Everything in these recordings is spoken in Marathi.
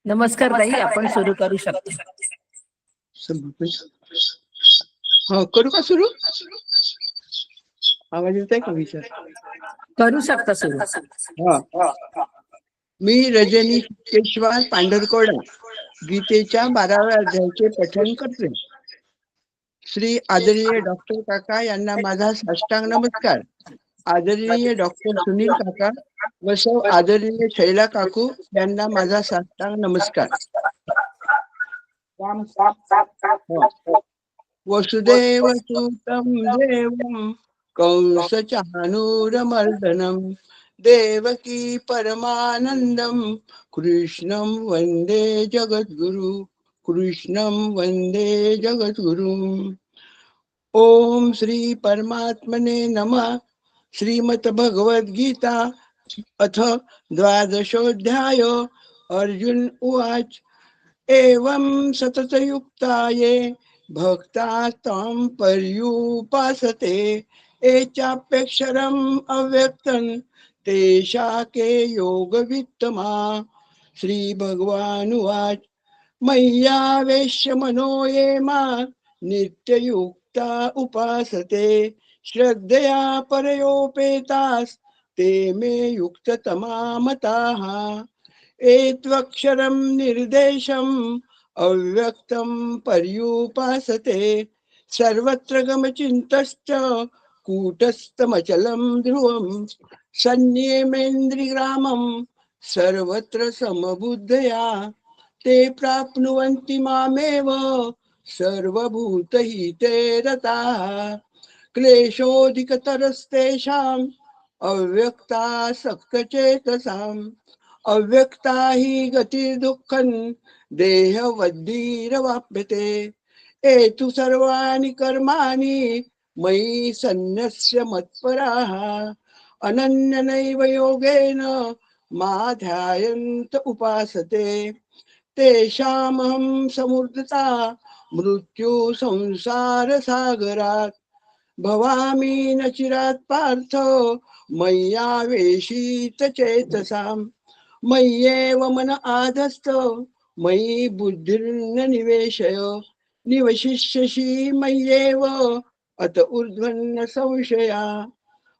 नमस्कार ताई, आपण सुरू करू शकतो. करू का सुरू? आवाज येत आहे का? विचार करू शकता सुरू. मी रजनी केशवाल पांढरकोडा गीतेच्या 12व्या अध्यायाचे पठण करते. श्री आदरणीय डॉक्टर काका यांना माझा साष्टांग नमस्कार. आदरणीय डॉक्टर सुनील काका व सौ आदरणीय शैला काकू यांना माझा साष्टांग नमस्कार. वसुदेव सुतं देवं कंस चाणूरमर्दनं देवकी परमानंदं कृष्णं वंदे जगद्गुरु. कृष्णं वंदे जगद्गुरु. ओम श्री परमात्मने नमः. श्रीमद् भगवद गीता अथ 12ोऽध्याय. अर्जुन उवाच एवं सततयुक्ताये भक्ता तं पर्युपासते एचाप्यक्षरम् अव्यक्तं तेषाके योगवित्तमा. श्री भगवानुवाच मय्यावेश्य मनो ये मां नित्ययुक्ता उपासते श्रद्धया परयोपेतास् ते मे युक्ततमा मताः. एत्वक्षरं निर्देशम् अव्यक्तं पर्युपासते सर्वत्र गमचिन्तश्च कूटस्थमचलं ध्रुवं सन्नियमेन्द्रियग्रामं सर्वत्र समबुद्धया ते प्राप्नुवन्ति मामेव सर्वभूतहिते रताः. क्लेशोऽधिकतरस्तेषाम् अव्यक्तासक्तचेतसाम् अव्यक्ता हि गतिर्दुःखं देहवद्भिरवाप्यते. एतु सर्वाणि कर्माणि मयि सन्न्यस्य मत्पराः अनन्यनैव योगेन मा ध्यायन्त उपासते तेषामहं समुद्धता मृत्यु संसार सागरात् भवामि न चिरात् पार्थ मय्यावेशित चेतसाम्. मय्येव मन आधस्त मयि बुद्धिर्न निवेशय निवशिष्यसि मय्येव अत ऊर्ध्वन्न संशया.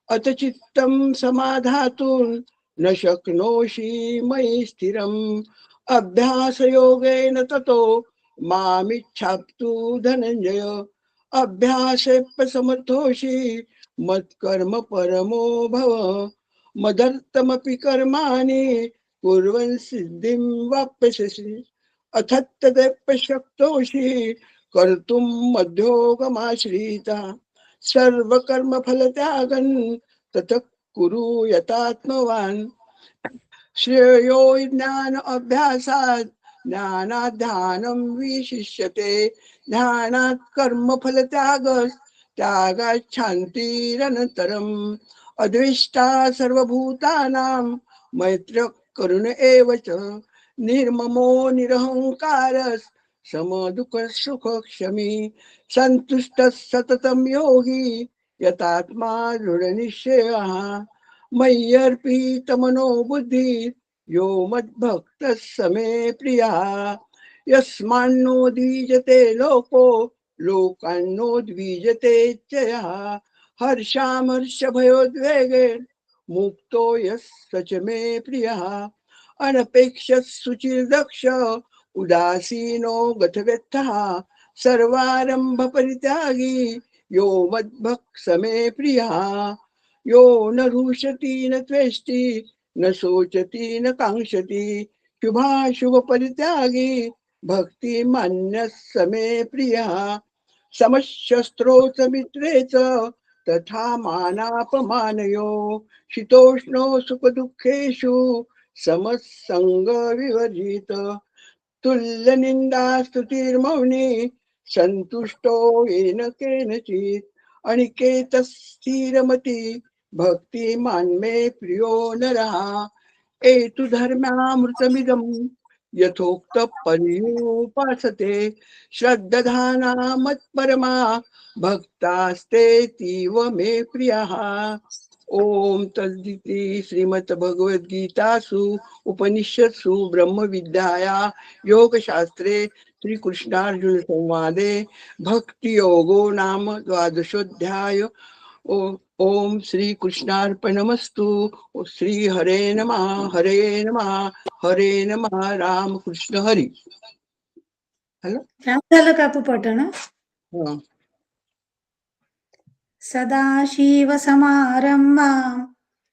अत चित्तं समाधातुं न शक्नोषि मयि स्थिरम् अभ्यासयोगेन ततो मामिच्छाप्तु धनञ्जय. अभ्यासेऽप्यसमर्थोषि मत्कर्म परमो भव मदर्थमपि कर्माणि कुर्वन् सिद्धिं वाप्स्यसि. अथत्तदेप्यशक्तोषि कर्तुं मध्योगमाश्रिता सर्वकर्मफलत्यागं ततः कुरु यतात्मवान्. श्रेयो ज्ञान अभ्यासात् ज्ञानाध्यानं विशिष्यते ध्यानात् कर्मफलत्यागस् त्यागात् शान्तिरनन्तरम्. अद्वेष्टा सर्वभूतानां मैत्र करुण एव च निर्ममो निरहंकारः समदुःख सुख क्षमी संतुष्टः सततं योगी यतात्मा दृढनिश्चयः. मय्यर्पितमनो बुद्धिः यो मद्भक्तः स मे प्रियः. यस्मान्नो द्विजते लोको लोकान्नो द्विजते च यः. हर्षामर्षभयोद्वेगे मुक्तो यः स च मे प्रियः. अनपेक्षः शुचिर्दक्ष उदासीनो गतव्यर्थः सर्वारंभ परित्यागी यो मद्भक्तः स मे प्रियः. यो न रुष्यति न त्वेष्टि न शोचति न कांक्षति शुभाशुभ परित्यागी भक्तिमान्यः स मे प्रियः. समशस्त्रो च मित्रे च तथा मानापमानयो शीतोष्णो सुख दुःखेषु समसंग विवर्जित. तुल्य निंदा स्तुतिर्मौनी संतुष्टो येन केनचित्. अनिकेत स्थिरमति भक्तिमान् मे प्रियो नरः. एतु धर्मामृतमिदं यथोक्त पर्युपासते श्रद्धाना मत्परमा भक्तास्तेतीव मे प्रियः. ओम तद्दिति श्रीमद्भगवद्गीतासु उपनिषत्सु ब्रह्मविद्याया योगशास्त्रे श्रीकृष्णार्जुन संवादे भक्तियोगो नाम द्वादशोऽध्याय। ओम श्री कृष्णार्पणमस्तु। श्री हरे नमः हरे नमः हरे नमः राम कृष्ण हरी। हॅलो, झालं काकू पठण. हा. सदाशिव समारंभां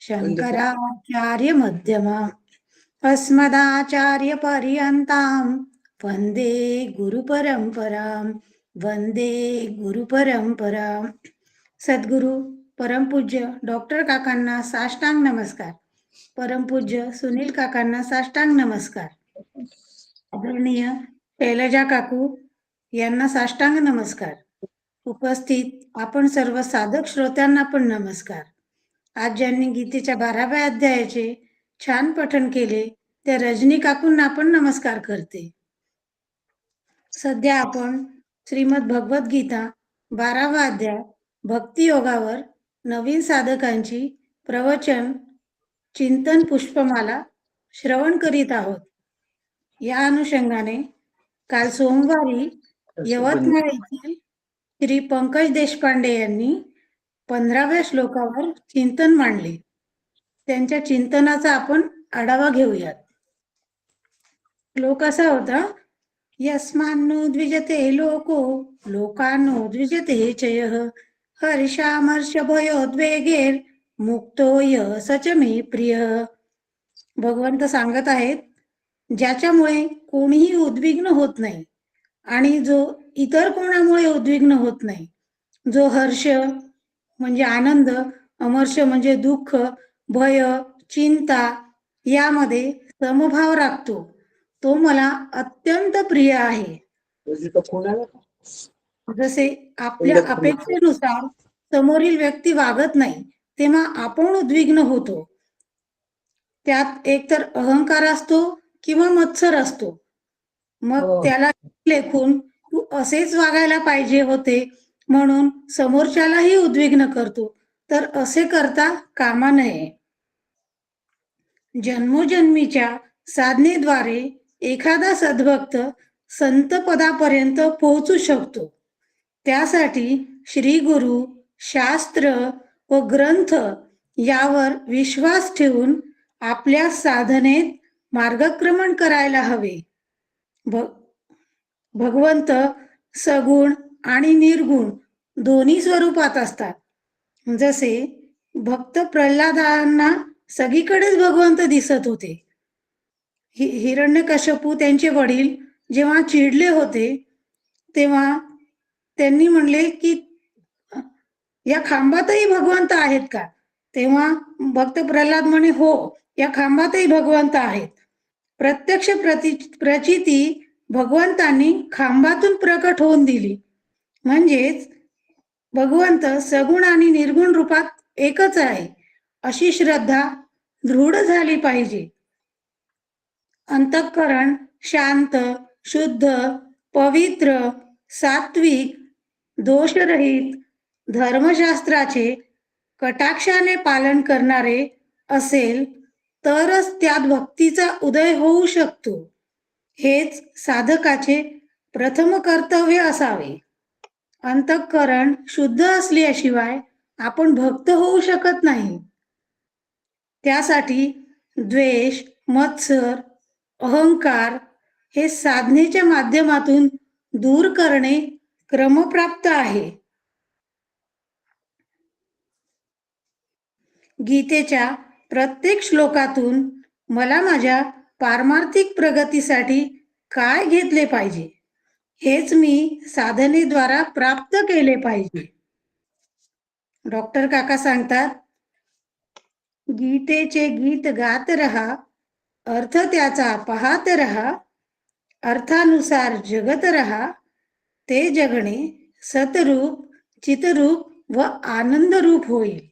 शंकराचार्य मध्यमा अस्मदाचार्य पर्यंतां वंदे गुरुपरंपरां वंदे गुरुपरंपरां. सद्गुरु परमपूज्य डॉक्टर काकांना साष्टांग नमस्कार. परमपूज्य सुनील काकांना साष्टांग नमस्कार. आदरणीय शैलजा काकू यांना साष्टांग नमस्कार. उपस्थित आपण सर्व साधक श्रोत्यांना पण नमस्कार. आज ज्यांनी गीतेच्या 12व्या अध्यायाचे छान पठण केले त्या रजनी काकूंना पण नमस्कार करते. सध्या आपण श्रीमद भगवत गीता 12वा अध्याय भक्ती योगावर नवीन साधकांची प्रवचन चिंतन पुष्पमाला श्रवण करीत आहोत. या अनुषंगाने काल सोमवारी यवतमाळ येथील श्री पंकज देशपांडे यांनी 15व्या श्लोकावर चिंतन मांडले. त्यांच्या चिंतनाचा आपण आढावा घेऊयात. श्लोक असा होता, यस्मान्नो द्विजते लोको लोकानो द्विजते चयः हर्षामर्ष भयोद्वेगैर मुक्तो य सच मे प्रिय. भगवंत सांगत आहेत, ज्याच्यामुळे कोणीही उद्विग्न होत नाही आणि जो इतर कोणामुळे उद्विग्न होत नाही, जो हर्ष म्हणजे आनंद, अमर्ष म्हणजे दुःख, भय, चिंता यामध्ये समभाव राखतो, तो मला अत्यंत प्रिय आहे. जसे आपल्या अपेक्षेनुसार समोरील व्यक्ती वागत नाही तेव्हा आपण उद्विग्न होतो. त्यात एकतर अहंकार असतो किंवा मत्सर असतो. मग त्याला लेखून तू असेच वागायला पाहिजे होते म्हणून समोरच्यालाही उद्विग्न करतो, तर असे करता कामा नये. जन्मोजन्मीच्या साधनेद्वारे एखादा सद्भक्त संत पदापर्यंत पोहोचू शकतो. त्यासाठी श्री गुरु, शास्त्र व ग्रंथ यावर विश्वास ठेवून आपल्या साधनेत मार्गक्रमण करायला हवे. भगवंत सगुण आणि निर्गुण दोन्ही स्वरूपात असतात. जसे भक्त प्रल्हादांना सगळीकडेच भगवंत दिसत होते. हिरण्यकश्यपू त्यांचे वडील जेव्हा चिडले होते तेव्हा त्यांनी म्हणले की या खांबातही भगवंत आहेत का? तेव्हा भक्त प्रल्हाद म्हणे, हो, या खांबातही भगवंत आहेत. प्रत्यक्ष प्रचिती भगवंतांनी खांबातून प्रकट होऊन दिली. म्हणजेच भगवंत सगुण आणि निर्गुण रूपात एकच आहे अशी श्रद्धा दृढ झाली पाहिजे. अंतःकरण शांत, शुद्ध, पवित्र, सात्विक, दोषरहित, धर्मशास्त्राचे कटाक्षाने पालन करणारे असेल तरच त्यात भक्तीचा उदय होऊ शकतो. हेच साधकाचे प्रथम कर्तव्य असावे. अंतःकरण शुद्ध असल्याशिवाय आपण भक्त होऊ शकत नाही. त्यासाठी द्वेष, मत्सर, अहंकार हे साधनेच्या माध्यमातून दूर करणे क्रमप्राप्त आहे. गीतेच्या प्रत्येक श्लोकातून मला माझ्या पारमार्थिक प्रगतीसाठी काय घेतले पाहिजे हेच मी साधनेद्वारा प्राप्त केले पाहिजे. डॉक्टर काका सांगतात, गीतेचे गीत गात रहा, अर्थ त्याचा पाहत रहा, अर्थानुसार जगत रहा, ते जगणे सतरूप, चितरूप व आनंदरूप होईल.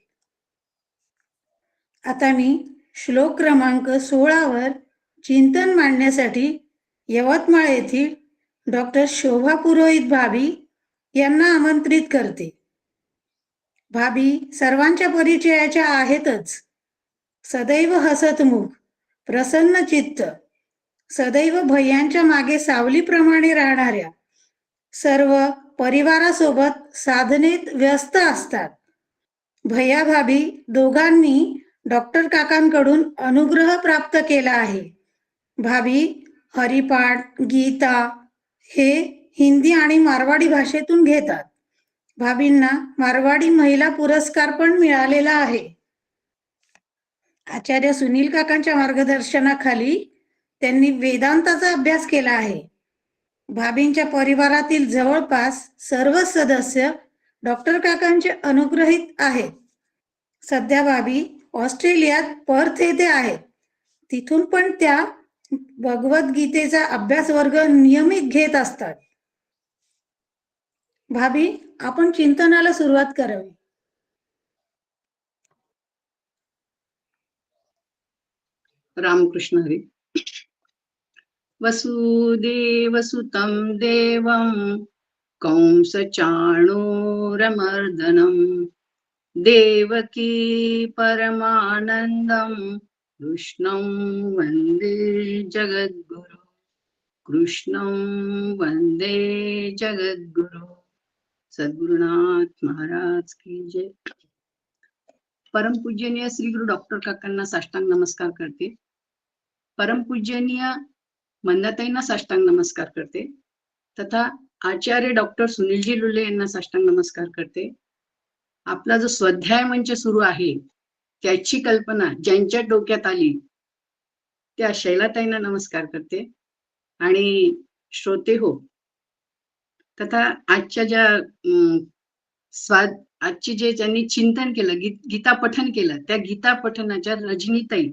आता मी श्लोक क्रमांक 16 वर चिंतन मांडण्यासाठी यवतमाळ येथील डॉक्टर शोभा पुरोहित भाभी यांना आमंत्रित करते. भाभी सर्वांच्या परिचयाच्या आहेतच. सदैव हसतमुख, प्रसन्न चित्त, सदैव भैयांच्या मागे सावलीप्रमाणे राहणाऱ्या, सर्व परिवारासोबत साधनेत व्यस्त असतात. भैया भाभी दोघांनी डॉक्टर काकांकडून अनुग्रह प्राप्त केला आहे. भाभी हरिपाठ, गीता हे हिंदी आणि मारवाडी भाषेतून घेतात. भाभींना मारवाडी महिला पुरस्कार पण मिळालेला आहे. आचार्य सुनील काकांच्या मार्गदर्शनाखाली त्यांनी वेदांताचा अभ्यास केला आहे. भाभींच्या परिवारातील जवळपास सर्व सदस्य डॉक्टर काकांचे अनुग्रहित आहेत. सध्या भाभी ऑस्ट्रेलियात पर्थ येथे आहेत. तिथून पण त्या भगवद्गीतेचा अभ्यास वर्ग नियमित घेत असतात. भाभी, आपण चिंतनाला सुरुवात करावी. रामकृष्ण हरी. वसुदेवसुतं देवं कंसचाणूरमर्दनं देवकी परमानन्दं कृष्णं वन्दे जगद्गुरु. कृष्णं वन्दे जगद्गुरु. सद्गुरुनाथ महाराज की जय. परमपूजनीय श्री गुरु डॉक्टर काकांना साष्टांग नमस्कार करते. परमपूजनीय मंदाताईंना साष्टांग नमस्कार करते. तथा आचार्य डॉक्टर सुनीलजी लुले यांना साष्टांग नमस्कार करते. आपला जो स्वाध्याय मंच सुरू आहे त्याची कल्पना ज्यांच्या डोक्यात आली त्या शैलाताईंना नमस्कार करते. आणि श्रोते हो, तथा आजच्या ज्या आजचे जे ज्यांनी चिंतन केलं, गीता पठन केलं, त्या गीता पठनाच्या रजनीताई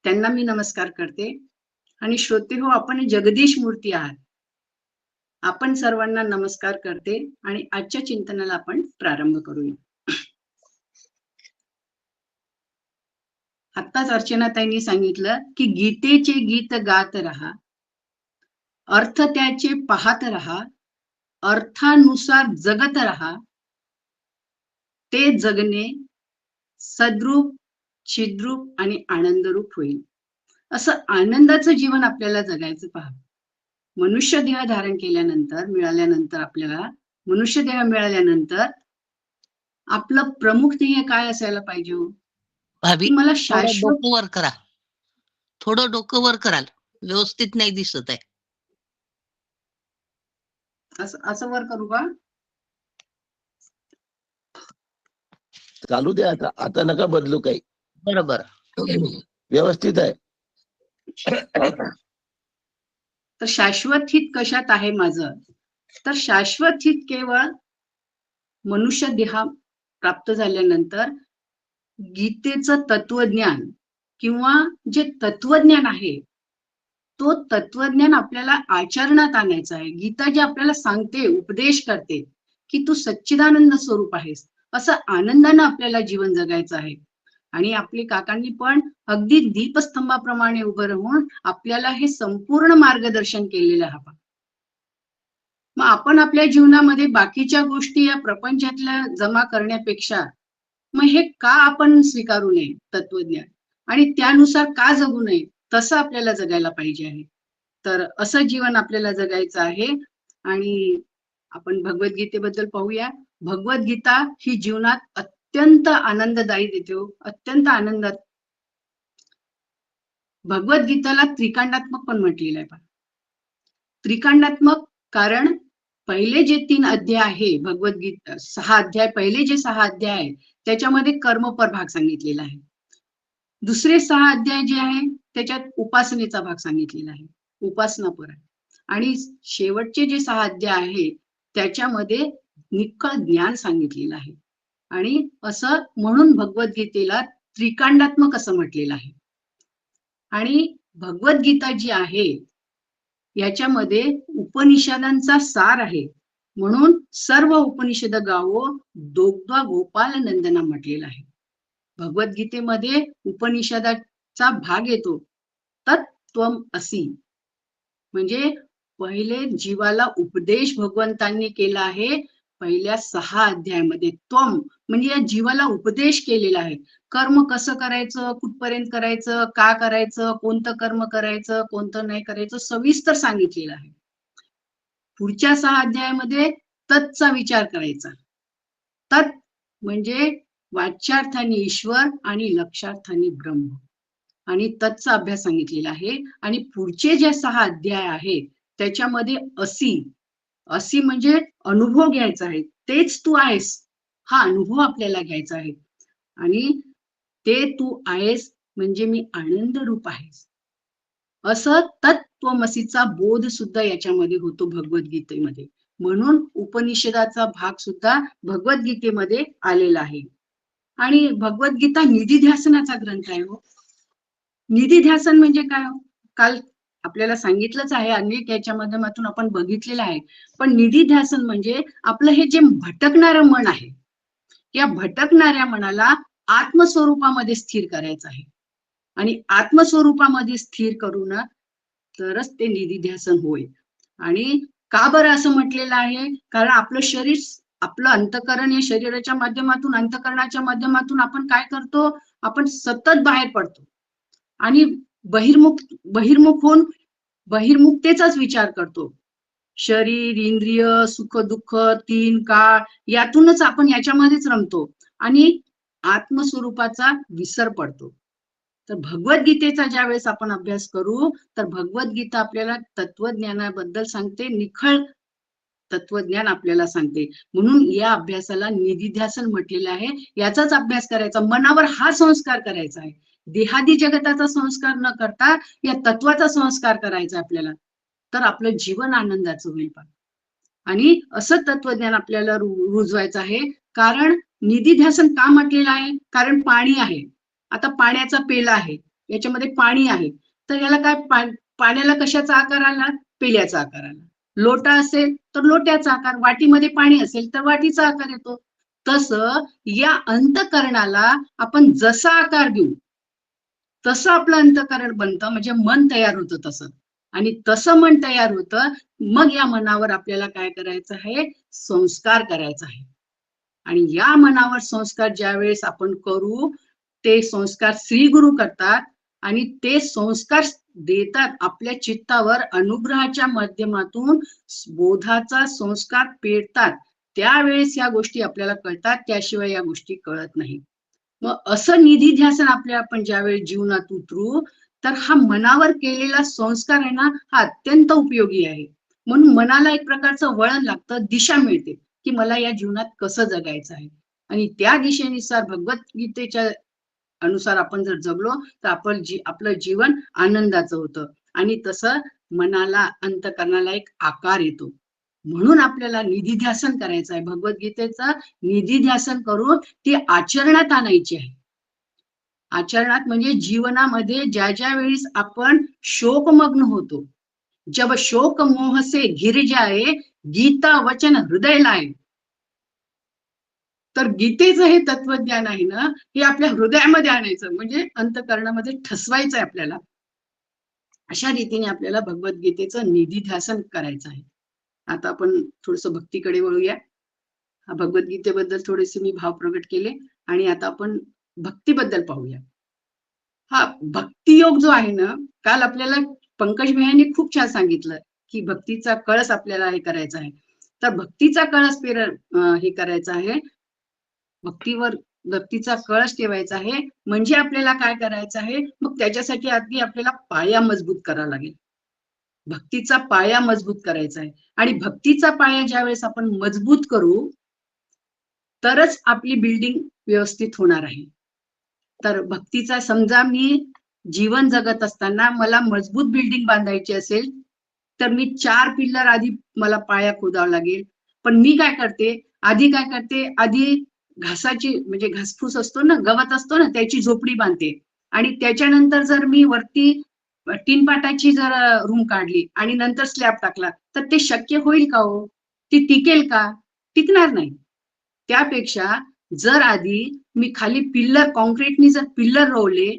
त्यांना मी नमस्कार करते. आणि श्रोते हो, आपण जगदीश मूर्ती आहात. आपण सर्वांना नमस्कार करते आणि आजच्या चिंतनाला आपण प्रारंभ करूया. आत्ताच अर्चनाताईंनी सांगितलं की गीतेचे गीत गात रहा, अर्थ त्याचे पाहत रहा, अर्थानुसार जगत रहा, ते जगणे सद्रूप, छिद्रूप आणि आनंदरूप होईल. असं आनंदाचं जीवन आपल्याला जगायचं. पहा, मनुष्य देह धारण केल्यानंतर, मिळाल्यानंतर, आपल्याला मनुष्य देह मिळाल्यानंतर आपलं प्रमुख ध्येय काय असायला पाहिजे? भाभी, मला थोडं शाश्वत. डोकं वर करा, थोडं डोकं वर कराल, व्यवस्थित नाही दिसत आहे. असं वर करू का? चालू दे. आता नका बदलू काही. बरोबर, व्यवस्थित आहे. तर शाश्वत हित कशात आहे माझं? तर शाश्वत हित केवळ मनुष्य देह प्राप्त झाल्यानंतर गीतेचं तत्वज्ञान किंवा जे तत्वज्ञान आहे तो तत्वज्ञान आपल्याला आचरणात आणायचं आहे. गीता जे आपल्याला सांगते, उपदेश करते की तू सच्चिदानंद स्वरूप आहेस, असं आनंदानं आपल्याला जीवन जगायचं आहे. आणि आपले काकांनी पण अगदी दीपस्तंभाप्रमाणे उभं राहून आपल्याला हे संपूर्ण मार्गदर्शन केलेलं आहे. मग आपण आपल्या जीवनामध्ये बाकीच्या गोष्टी या प्रपंचातल्या जमा करण्यापेक्षा मग हे का आपण स्वीकारू नये तत्वज्ञान, आणि त्यानुसार का जगू नये, तसं आपल्याला जगायला पाहिजे आहे. तर असं जीवन आपल्याला जगायचं आहे. आणि आपण भगवद्गीतेबद्दल पाहूया. भगवद्गीता ही जीवनात अत्यंत आनंददायी देते, अत्यंत आनंदात. भगवद्गीताला त्रिकांडात्मक पण म्हटलेलं आहे. त्रिकांडात्मक कारण पहिले जे 3 अध्याय आहे भगवद्गीता, 6 अध्याय, पहिले जे 6 अध्याय आहे त्याच्यामध्ये कर्मपर भाग सांगितलेला आहे. दुसरे 6 अध्याय जे आहे त्याच्यात उपासनेचा भाग सांगितलेला आहे, उपासनापर आहे. आणि शेवटचे जे 6 अध्याय आहे त्याच्यामध्ये निक्कळ ज्ञान सांगितलेलं आहे. आणि असं म्हणून भगवद्गीतेला त्रिकांडात्मक असं म्हटलेलं आहे. आणि भगवद्गीता जी आहे याच्यामध्ये उपनिषदांचा सार आहे, म्हणून सर्व उपनिषद गावो दोग्धा गोपाल नंदना म्हटलेलं आहे. भगवद्गीतेमध्ये उपनिषदाचा भाग येतो तत्त्वम असी, म्हणजे पहिले जीवाला उपदेश भगवंतांनी केला आहे पहिल्या 6 अध्यायामध्ये त्वम म्हणजे या जीवाला उपदेश केलेला आहे. कर्म कसं करायचं, कुठपर्यंत करायचं, का करायचं, कोणतं कर्म करायचं, कोणतं नाही करायचं, सविस्तर सांगितलेलं आहे. पुढच्या 6 अध्यायामध्ये तत्चा विचार करायचा. तत् म्हणजे वाच्यार्थाने ईश्वर आणि लक्षार्थाने ब्रह्म, आणि तत्चा अभ्यास सांगितलेला आहे. आणि पुढचे जे 6 अध्याय आहेत त्याच्यामध्ये असी म्हणजे अनुभव घ्यायचा आहे. तेच तू आहेस हा अनुभव आपल्याला घ्यायचा आहे. आणि ते तू आहेस म्हणजे मी आनंद रूप आहेस, असं तत्त्वमसीचा बोध सुद्धा याच्यामध्ये होतो भगवद्गीतेमध्ये. म्हणून उपनिषदाचा भाग सुद्धा भगवद्गीतेमध्ये आलेला आहे. आणि भगवद्गीता निधिध्यासनाचा ग्रंथ आहे. हो, निधिध्यासन म्हणजे काय? काल आपल्याला सांगितलंच आहे, अनेक याच्या माध्यमातून आपण बघितलेलं आहे. पण निधिध्यासन म्हणजे आपलं हे जे भटकणारं मन आहे, या भटकणाऱ्या मनाला आत्मस्वरूपामध्ये स्थिर करायचं आहे. आणि आत्मस्वरूपामध्ये स्थिर करू ना तरच ते निधिध्यासन होईल. आणि का बरं असं म्हटलेलं आहे? कारण आपलं शरीर, आपलं अंतःकरण या शरीराच्या माध्यमातून, अंतःकरणाच्या माध्यमातून आपण काय करतो? आपण सतत बाहेर पडतो आणि बहिर्मुख होऊन बहिर्मुखतेचाच विचार करतो. शरीर, इंद्रिय, सुख दुःख, 3 काळ यातूनच आपण याच्यामध्येच रमतो आणि आत्मस्वरूपाचा विसर पडतो. तर भगवद्गीतेचा ज्या वेळेस आपण अभ्यास करू तर भगवद्गीता आपल्याला तत्वज्ञानाबद्दल सांगते, निखळ तत्वज्ञान आपल्याला सांगते. म्हणून या अभ्यासाला निधिध्यासन म्हटलेलं आहे. याचाच अभ्यास करायचा, मनावर हा संस्कार करायचा आहे. देहादी जगताचा संस्कार न करता या तत्वाचा संस्कार करायचा आपल्याला, तर आपलं जीवन आनंदाचं होईल. आणि असं तत्वज्ञान आपल्याला रुजवायचं आहे. कारण निधिध्यासन का म्हटलेलं आहे? कारण पाणी आहे. आता पाण्याचा पेला आहे, याच्यामध्ये पाणी आहे, तर याला काय, पाण्याला कशाचा आकार आला? पेल्याचा आकार आला. लोटा असेल तर लोट्याचा आकार, वाटीमध्ये पाणी असेल तर वाटीचा आकार येतो. तसं या अंतःकरणाला आपण जसा आकार देऊ तसं आपलं अंतःकरण बनतं, म्हणजे मन तयार होतं तसं. आणि तसं मन तयार होतं, मग या मनावर आपल्याला काय करायचं आहे? संस्कार करायचा आहे. आणि या मनावर संस्कार ज्या वेळेस आपण करू, ते संस्कार श्री गुरु करतात आणि ते संस्कार देतात आपल्या चित्तावर, अनुग्रहाच्या माध्यमातून बोधाचा संस्कार पेटतात. त्यावेळेस या गोष्टी आपल्याला कळतात, त्याशिवाय या गोष्टी कळत नाही. मग असं निधिध्यासन आपण ज्यावेळेस जीवनात उतरू तर हा मनावर केलेला संस्कार आहे ना, हा अत्यंत उपयोगी आहे. म्हणून मनाला एक प्रकारचं वळण लागतं, दिशा मिळते की मला या जीवनात कसं जगायचं आहे. आणि त्या दिशेनुसार भगवद्गीतेच्या अनुसार आपण जर जगलो तर आपलं जीवन आनंदाचं होतं. आणि तसं मनाला, अंतःकरणाला एक आकार येतो. म्हणून आपल्याला निधिध्यासन करायचं आहे. भगवद्गीतेचं निधिध्यासन करून ती आचरणात आणायची आहे. आचरणात म्हणजे जीवनामध्ये ज्या वेळेस आपण शोकमग्न होतो, जब शोक मोह से घिर जाए गीता वचन हृदय लाए, तर गीतेचं हे तत्वज्ञान आहे ना, हे आपल्या हृदयामध्ये आणायचं, म्हणजे अंतःकरणामध्ये ठसवायचं आहे आपल्याला. अशा रीतीने आपल्याला भगवद्गीतेचं निधिध्यासन करायचं आहे. आता आपण थोडस भक्तीकडे वळूया. हा भगवद्गीतेबद्दल थोडेसे मी भाव प्रगट केले आणि आता आपण भक्तीबद्दल पाहूया. हा भक्तियोग जो आहे ना, काल आपल्याला पंकज भैयांनी खूप छान सांगितलं की भक्तीचा कळस आपल्याला हे करायचा आहे. तर भक्तीचा कळस हे करायचा आहे, भक्तीचा कळस ठेवायचा आहे. म्हणजे आपल्याला काय करायचं आहे? मग त्याच्यासाठी आधी आपल्याला पाया मजबूत करावा लागेल. भक्तीचा पाया मजबूत करायचा आहे. आणि भक्तीचा पाया ज्यावेळेस आपण मजबूत करू तरच आपली बिल्डिंग व्यवस्थित होणार आहे. तर भक्तीचा, समजा मी जीवन जगत असताना मला मजबूत बिल्डिंग बांधायची असेल तर मी 4 पिल्लर आधी मला पाया खोदावा लागेल. पण मी काय करते, आधी घासाची, म्हणजे घासफूस असतो ना, गवत असतो ना, त्याची झोपडी बांधते. आणि त्याच्यानंतर जर मी वरती 3 पाटाची जर रूम काढली आणि नंतर स्लॅब टाकला तर ते शक्य होईल का हो? ती टिकेल का? टिकणार नाही. त्यापेक्षा जर आधी मी खाली पिल्लर, कॉन्क्रीटनी जर पिल्लर रोवले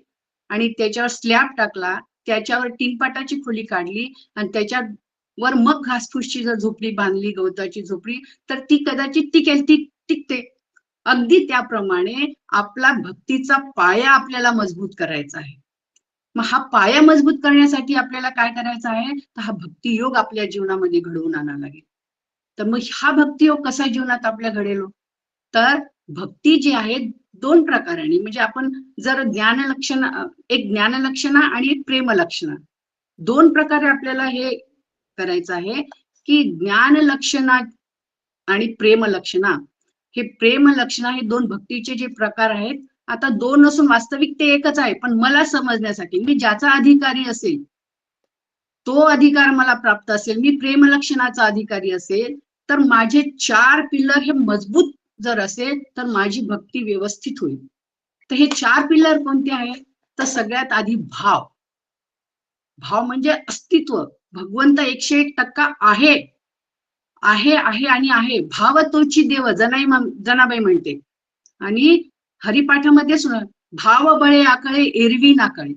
आणि त्याच्यावर स्लॅब टाकला, त्याच्यावर 3 पाटाची खोली काढली आणि त्याच्यात वर मग घासफूसची जर झोपडी बांधली, गवताची झोपडी, तर ती कदाचित टिकेल, ती टिकते. अगदी त्याप्रमाणे आपला भक्तीचा पाया आपल्याला मजबूत करायचा आहे. मग हा पाया मजबूत करण्यासाठी आपल्याला काय करायचं आहे, तर हा भक्तियोग आपल्या जीवनामध्ये घडवून आणावा लागेल. तर मग हा भक्तियोग कसा जीवनात आपल्या घडेल? तर भक्ती जी आहे दोन प्रकारांनी, म्हणजे आपण जर एक ज्ञानलक्षणा आणि एक प्रेमलक्षणा, दोन प्रकारे आपल्याला हे करायचं आहे की ज्ञानलक्षणा आणि प्रेमलक्षणा. हे प्रेमलक्षणा हे दोन भक्तीचे जे प्रकार आहेत, आता दोन नसून वास्तविक ते एकच आहे, पण मला समजण्यासाठी, मी ज्याचा अधिकारी असेल तो अधिकार मला प्राप्त असेल, मी प्रेमलक्षणाचा अधिकारी असेल, तर माझे 4 पिल्लर हे मजबूत जर असेल तर माझी भक्ती व्यवस्थित होईल. तर हे 4 पिल्लर कोणते आहेत? तर सगळ्यात आधी भाव. भाव म्हणजे अस्तित्व. भगवंत 101% आहे, आहे आहे आणि आहे. भाव तोची देव, जनाबाई म्हणते. आणि हरिपाठामध्ये सुद्धा भाव बळे आकळे एरवी नाकळे.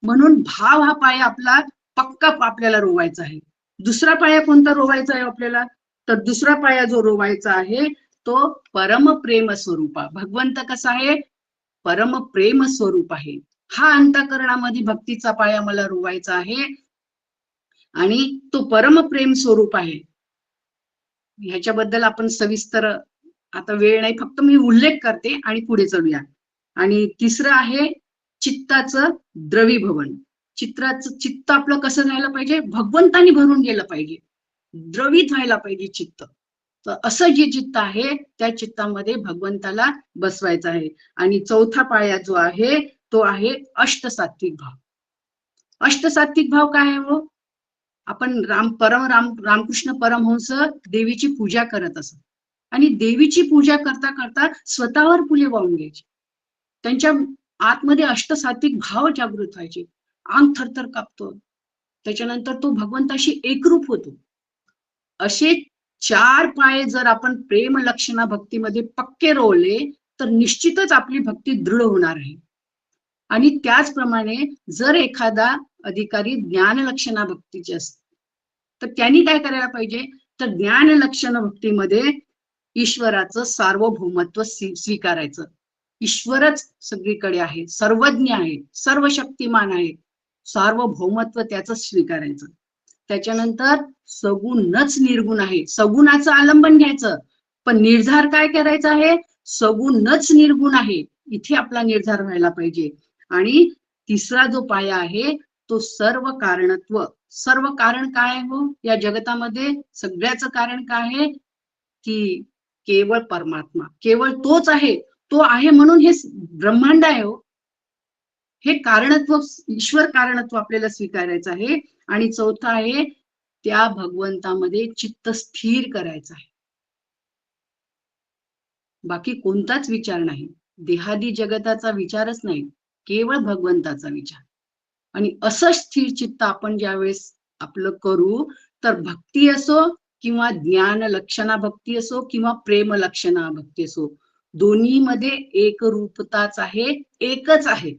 म्हणून भाव हा पाया आपला पक्का आपल्याला रोवायचा आहे. दुसरा पाया कोणता रोवायचा आहे आपल्याला? तर दुसरा पाया जो रोवायचा आहे तो परमप्रेम स्वरूपा. भगवंत कसा आहे? परमप्रेम स्वरूप आहे. हा अंतःकरणामध्ये भक्तीचा पाया मला रोवायचा आहे आणि तो परमप्रेम स्वरूप आहे. ह्याच्याबद्दल आपण सविस्तर आता वेळ नाही, फक्त मी उल्लेख करते आणि पुढे चलूया. आणि तिसरं आहे चित्ताचं द्रवीभवन. चित्त आपलं कसं झालं पाहिजे? भगवंतानी भरून गेलं पाहिजे, द्रवित व्हायला पाहिजे चित्त. तर असं जे चित्त आहे त्या चित्तामध्ये भगवंताला बसवायचं आहे. आणि चौथा पाया जो आहे तो आहे अष्टसात्विक भाव. अष्टसात्विक भाव काय आहे हो? आपण रामकृष्ण परमहंस देवीची पूजा करत असत आणि देवीची पूजा करता करता स्वतःवर फुले वाहून घ्यायची. त्यांच्या आतमध्ये अष्टसात्विक भाव जागृत व्हायचे. अंग थरथर कापतो, त्याच्यानंतर तो भगवंताशी एकरूप होतो. असे 4 पाय जर आपण प्रेम लक्षणा भक्तीमध्ये पक्के रोवले तर निश्चितच आपली भक्ती दृढ होणार आहे. आणि त्याचप्रमाणे जर एखादा अधिकारी ज्ञान लक्षणा भक्तीचे असते तर त्यांनी काय करायला पाहिजे? तर ज्ञान लक्षण भक्तीमध्ये ईश्वराचं सार्वभौमत्व स्वीकारायचं. ईश्वरच सगळीकडे आहे, सर्वज्ञ आहे, सर्व शक्तिमान आहे, सार्वभौमत्व त्याचं स्वीकारायचं. त्याच्यानंतर सगुणच निर्गुण आहे, सगुणाचं आलंबन घ्यायचं, पण निर्धार काय करायचा आहे? सगुणच निर्गुण आहे, इथे आपला निर्धार व्हायला पाहिजे. आणि तिसरा जो पाया आहे तो सर्व कारणत्व. सर्व कारण काय आहे हो या जगतामध्ये? सगळ्याचं कारण काय आहे? की केवळ परमात्मा, केवळ तोच आहे. तो आहे म्हणून हे ब्रह्मांड आहे हो. हे कारणत्व, ईश्वर कारणत्व आपल्याला स्वीकारायचं आहे. आणि चौथा आहे त्या भगवंतामध्ये चित्त स्थिर करायचं आहे. बाकी कोणताच विचार नाही, देहादी जगताचा विचारच नाही, केवळ भगवंताचा विचार. आणि असं स्थिर चित्त आपण ज्यावेळेस आपलं करू तर भक्ती असो किंवा ज्ञान लक्षणा भक्ती असो किंवा प्रेम लक्षणा भक्ती असो, दोन्हीमध्ये एकरूपताच आहे, एकच आहे.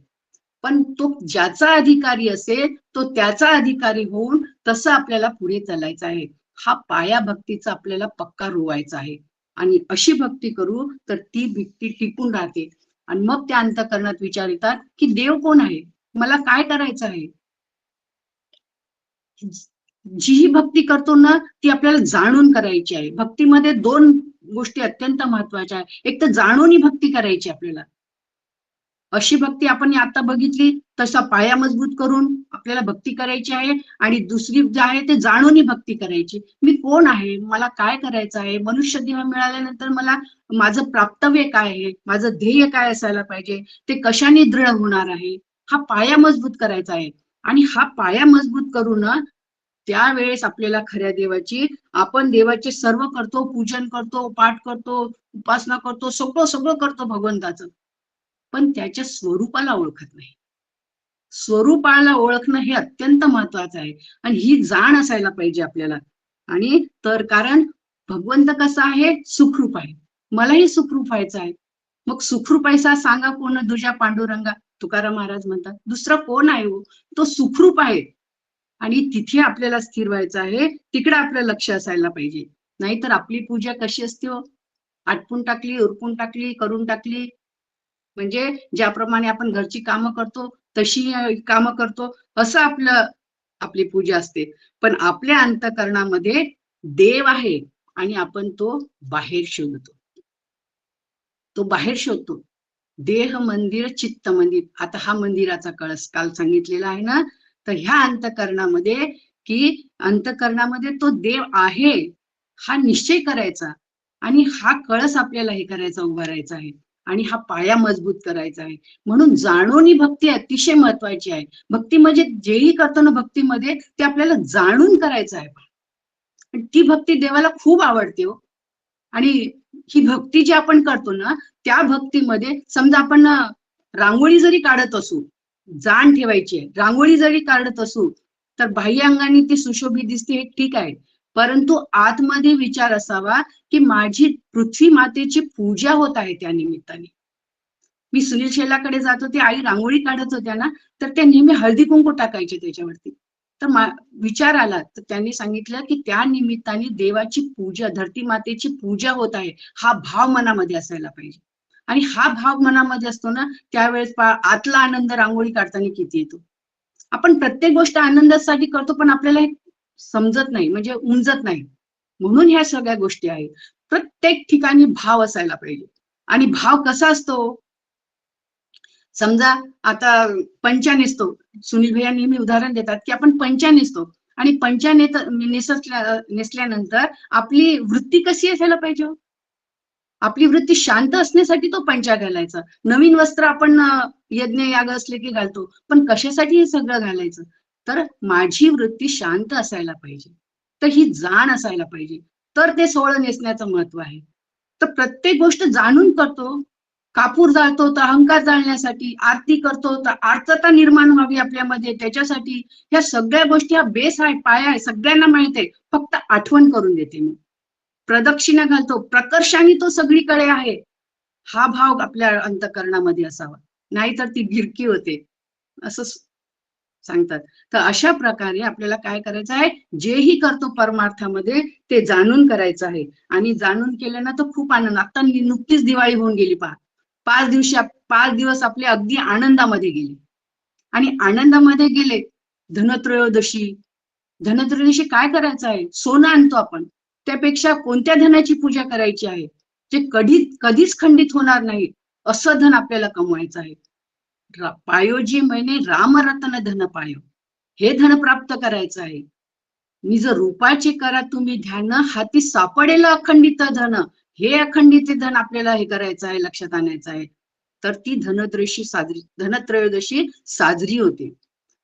पण तो ज्याचा अधिकारी असेल तो त्याचा अधिकारी होऊन तसं आपल्याला पुढे चालायचं आहे. हा पाया भक्तीचा आपल्याला पक्का रोवायचा आहे. आणि अशी भक्ती करू तर ती भक्ती टिकून राहते. आणि मग त्या अंतःकरणात विचार येतात की देव कोण आहे, मला काय करायचं आहे. जी ही भक्ती करतो ना ती आपल्याला जाणून करायची आहे. भक्तीमध्ये 2 गोष्टी अत्यंत महत्वाच्या आहेत. एक तर जाणून भक्ती करायची आपल्याला. अशी भक्ती आपण आता बघितली, तसा पाया मजबूत करून आपल्याला भक्ती करायची आहे. आणि दुसरी जी आहे ते जाणून भक्ती करायची. मी कोण आहे, मला काय करायचं आहे, मनुष्य देह मिळाल्यानंतर मला माझं प्राप्तव्य काय आहे, माझं ध्येय काय असायला पाहिजे, ते कशाने दृढ होणार आहे, हा पाया मजबूत करायचा आहे. आणि हा पाया मजबूत करून त्यावेळेस आपल्याला खऱ्या देवाची, आपण देवाचे सर्व करतो, पूजन करतो, पाठ करतो, उपासना करतो, सगळं करतो भगवंताचं, पण त्याच्या स्वरूपाला ओळखत नाही. स्वरूपाला ओळखणं हे अत्यंत महत्वाचं आहे. आणि ही जाण असायला पाहिजे आपल्याला. आणि तर कारण भगवंत कसा आहे? सुखरूप आहे. मलाही सुखरूप व्हायचं आहे. मग सुखरूप पैसा सांगा कोण? दुजा पांडुरंगा. तुकाराम महाराज म्हणतात दुसरा कोण आहे हो? तो सुखरूप आहे. आणि तिथे आपल्याला स्थिर व्हायचं आहे, तिकडे आपलं लक्ष असायला पाहिजे. नाहीतर आपली पूजा कशी असते हो, आटपून टाकली, उरकून टाकली, करून टाकली, म्हणजे ज्याप्रमाणे आपण घरची कामं करतो तशी कामं करतो, असं आपली पूजा असते. पण आपल्या अंतःकरणामध्ये देव आहे आणि आपण तो बाहेर शोधतो, तो बाहेर शोधतो. देह मंदिर, चित्त मंदिर. आता हा मंदिराचा कळस काल सांगितलेला आहे ना, तर ह्या अंतःकरणामध्ये की अंतःकरणामध्ये तो देव आहे हा निश्चय करायचा आणि हा कळस आपल्याला हे करायचा, उभारायचा आहे आणि हा पाया मजबूत करायचा आहे. म्हणून जाणून भक्ती अतिशय महत्वाची आहे. भक्ती म्हणजे जेही करतो ना भक्तीमध्ये ते आपल्याला जाणून करायचं आहे. ती भक्ती देवाला खूप आवडते हो. आणि ही भक्ती जी आपण करतो ना, त्या भक्तीमध्ये समजा आपण रांगोळी जरी काढत असू, जाण ठेवायची आहे, रांगोळी जरी काढत असू तर बाह्य अंगाने ती सुशोभित दिसते हे ठीक आहे, परंतु आतमध्ये विचार असावा की माझी पृथ्वी मातेची पूजा होत आहे त्या निमित्ताने. मी सुनील शेलाकडे जात होते, आई रांगोळी काढत होत्या ना, तर त्या नेहमी हळदी कुंकू टाकायचे त्याच्यावरती. तर विचार आला, तर त्यांनी सांगितलं की त्या निमित्ताने देवाची पूजा, धरती मातेची पूजा होत आहे, हा भाव मनामध्ये असायला पाहिजे. आणि हा भाव मनामध्ये असतो ना, त्यावेळेस आतला आनंद रांगोळी काढताना किती येतो. आपण प्रत्येक गोष्ट आनंदासाठी करतो, पण आपल्याला हे समजत नाही, म्हणजे उमजत नाही. म्हणून ह्या सगळ्या गोष्टी आहेत. प्रत्येक ठिकाणी भाव असायला पाहिजे. आणि भाव कसा असतो, समजा आता पंचा नेसतो, सुनील भैया नेहमी उदाहरण देतात की आपण पंचा नेसतो आणि पंचा नेसल्यानंतर आपली वृत्ती कशी असायला पाहिजे, आपली वृत्ती शांत असण्यासाठी तो पंचा घालायचा. नवीन वस्त्र आपण यज्ञ याग असले की घालतो, पण कशासाठी हे सगळं घालायचं, तर माझी वृत्ती शांत असायला पाहिजे, तर ही जाण असायला पाहिजे, तर ते सोहळं नेसण्याचं महत्व आहे. तर प्रत्येक गोष्ट जाणून करतो, कापूर जाळतो तर अहंकार जाळण्यासाठी, आरती करतो तर आर्तता निर्माण व्हावी आपल्यामध्ये त्याच्यासाठी. ह्या सगळ्या गोष्टी हा बेस आहे, पाया आहे, सगळ्यांना माहित आहे, फक्त आठवण करून देते मी. प्रदक्षिणा घालतो, प्रकर्षाने तो सगळीकडे आहे, हा भाव आपल्या अंतःकरणामध्ये असावा, नाहीतर ती गिरकी होते असं सांगतात. तर अशा प्रकारे आपल्याला काय करायचं आहे, जेही करतो परमार्थामध्ये ते जाणून करायचं आहे. आणि जाणून केलं ना तर खूप आनंद. आता नुकतीच दिवाळी होऊन गेली पहा, 5 दिवस आपले अगदी आनंदामध्ये गेले. आणि आनंदामध्ये गेले, धनत्रयोदशी काय करायचं आहे, सोनं आणतो आपण, त्यापेक्षा कोणत्या धनाची पूजा करायची आहे, जे कधीच खंडित होणार नाही, असं धन आपल्याला कमवायचं आहे. पायोजी मैने रामरत्न धन पायो, हे धन प्राप्त करायचं आहे. निज रूपाचे करा तुम्ही ध्यान, हाती सापडेल अखंडित धन, हे अखंडित धन आपल्याला हे करायचं आहे, लक्षात आणायचं आहे. तर ती धनत्रयोदशी साजरी होते.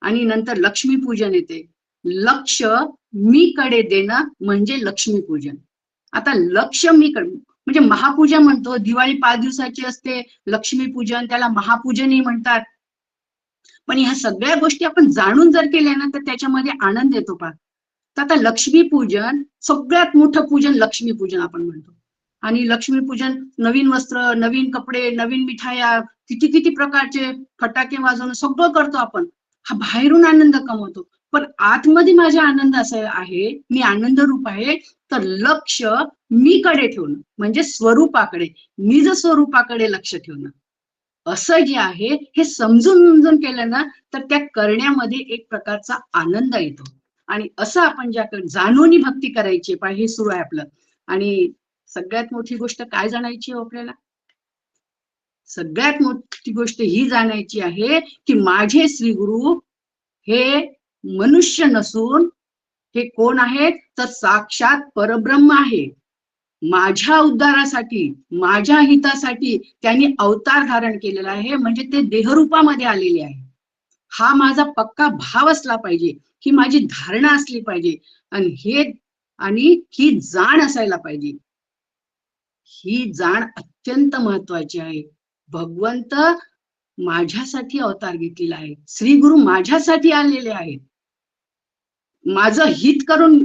आणि नंतर लक्ष्मीपूजन येते. लक्ष मी कडे देणं म्हणजे लक्ष्मीपूजन. आता लक्ष मी कडे म्हणजे महापूजा म्हणतो, दिवाळी 5 दिवसाची असते, लक्ष्मीपूजन त्याला महापूजनही म्हणतात. पण ह्या सगळ्या गोष्टी आपण जाणून जर केल्या ना तर त्याच्यामध्ये आनंद येतो पहा. तर आता लक्ष्मीपूजन सगळ्यात मोठं पूजन लक्ष्मीपूजन आपण म्हणतो. आणि लक्ष्मीपूजन नवीन वस्त्र, नवीन कपडे, नवीन मिठाया, किती प्रकारचे फटाके वाजवणं सगळं करतो आपण. हा बाहेरून आनंद कमवतो, पण आतमध्ये माझा आनंद असा आहे, मी आनंद रूप आहे. तर लक्ष मी कडे ठेवणं म्हणजे स्वरूपाकडे, निज स्वरूपाकडे लक्ष ठेवणं, असं जे आहे हे समजून केलं ना तर त्या करण्यामध्ये एक प्रकारचा आनंद येतो. आणि असं आपण ज्याकडे जाणून भक्ती करायची हे सुरू आहे आपलं. आणि सगळ्यात मोठी गोष्ट काय जाणायची हो आपल्याला, सगळ्यात मोठी गोष्ट ही जाणायची आहे की माझे श्री गुरु हे मनुष्य नसून हे कोण आहेत, तर साक्षात परब्रह्म आहे. माझ्या उद्धारासाठी, माझ्या हितासाठी त्यांनी अवतार धारण केलेला आहे, म्हणजे ते देहरूपामध्ये आलेले आहे. हा माझा पक्का भाव असला पाहिजे, ही माझी धारणा असली पाहिजे, आणि ही जाण असायला पाहिजे. ही जाण अत्यंत महत्वाची आहे. भगवंत माझ्यासाठी अवतार घेतलेला आहे, श्री गुरु माझ्यासाठी आलेले आहेत, माझं हित करून,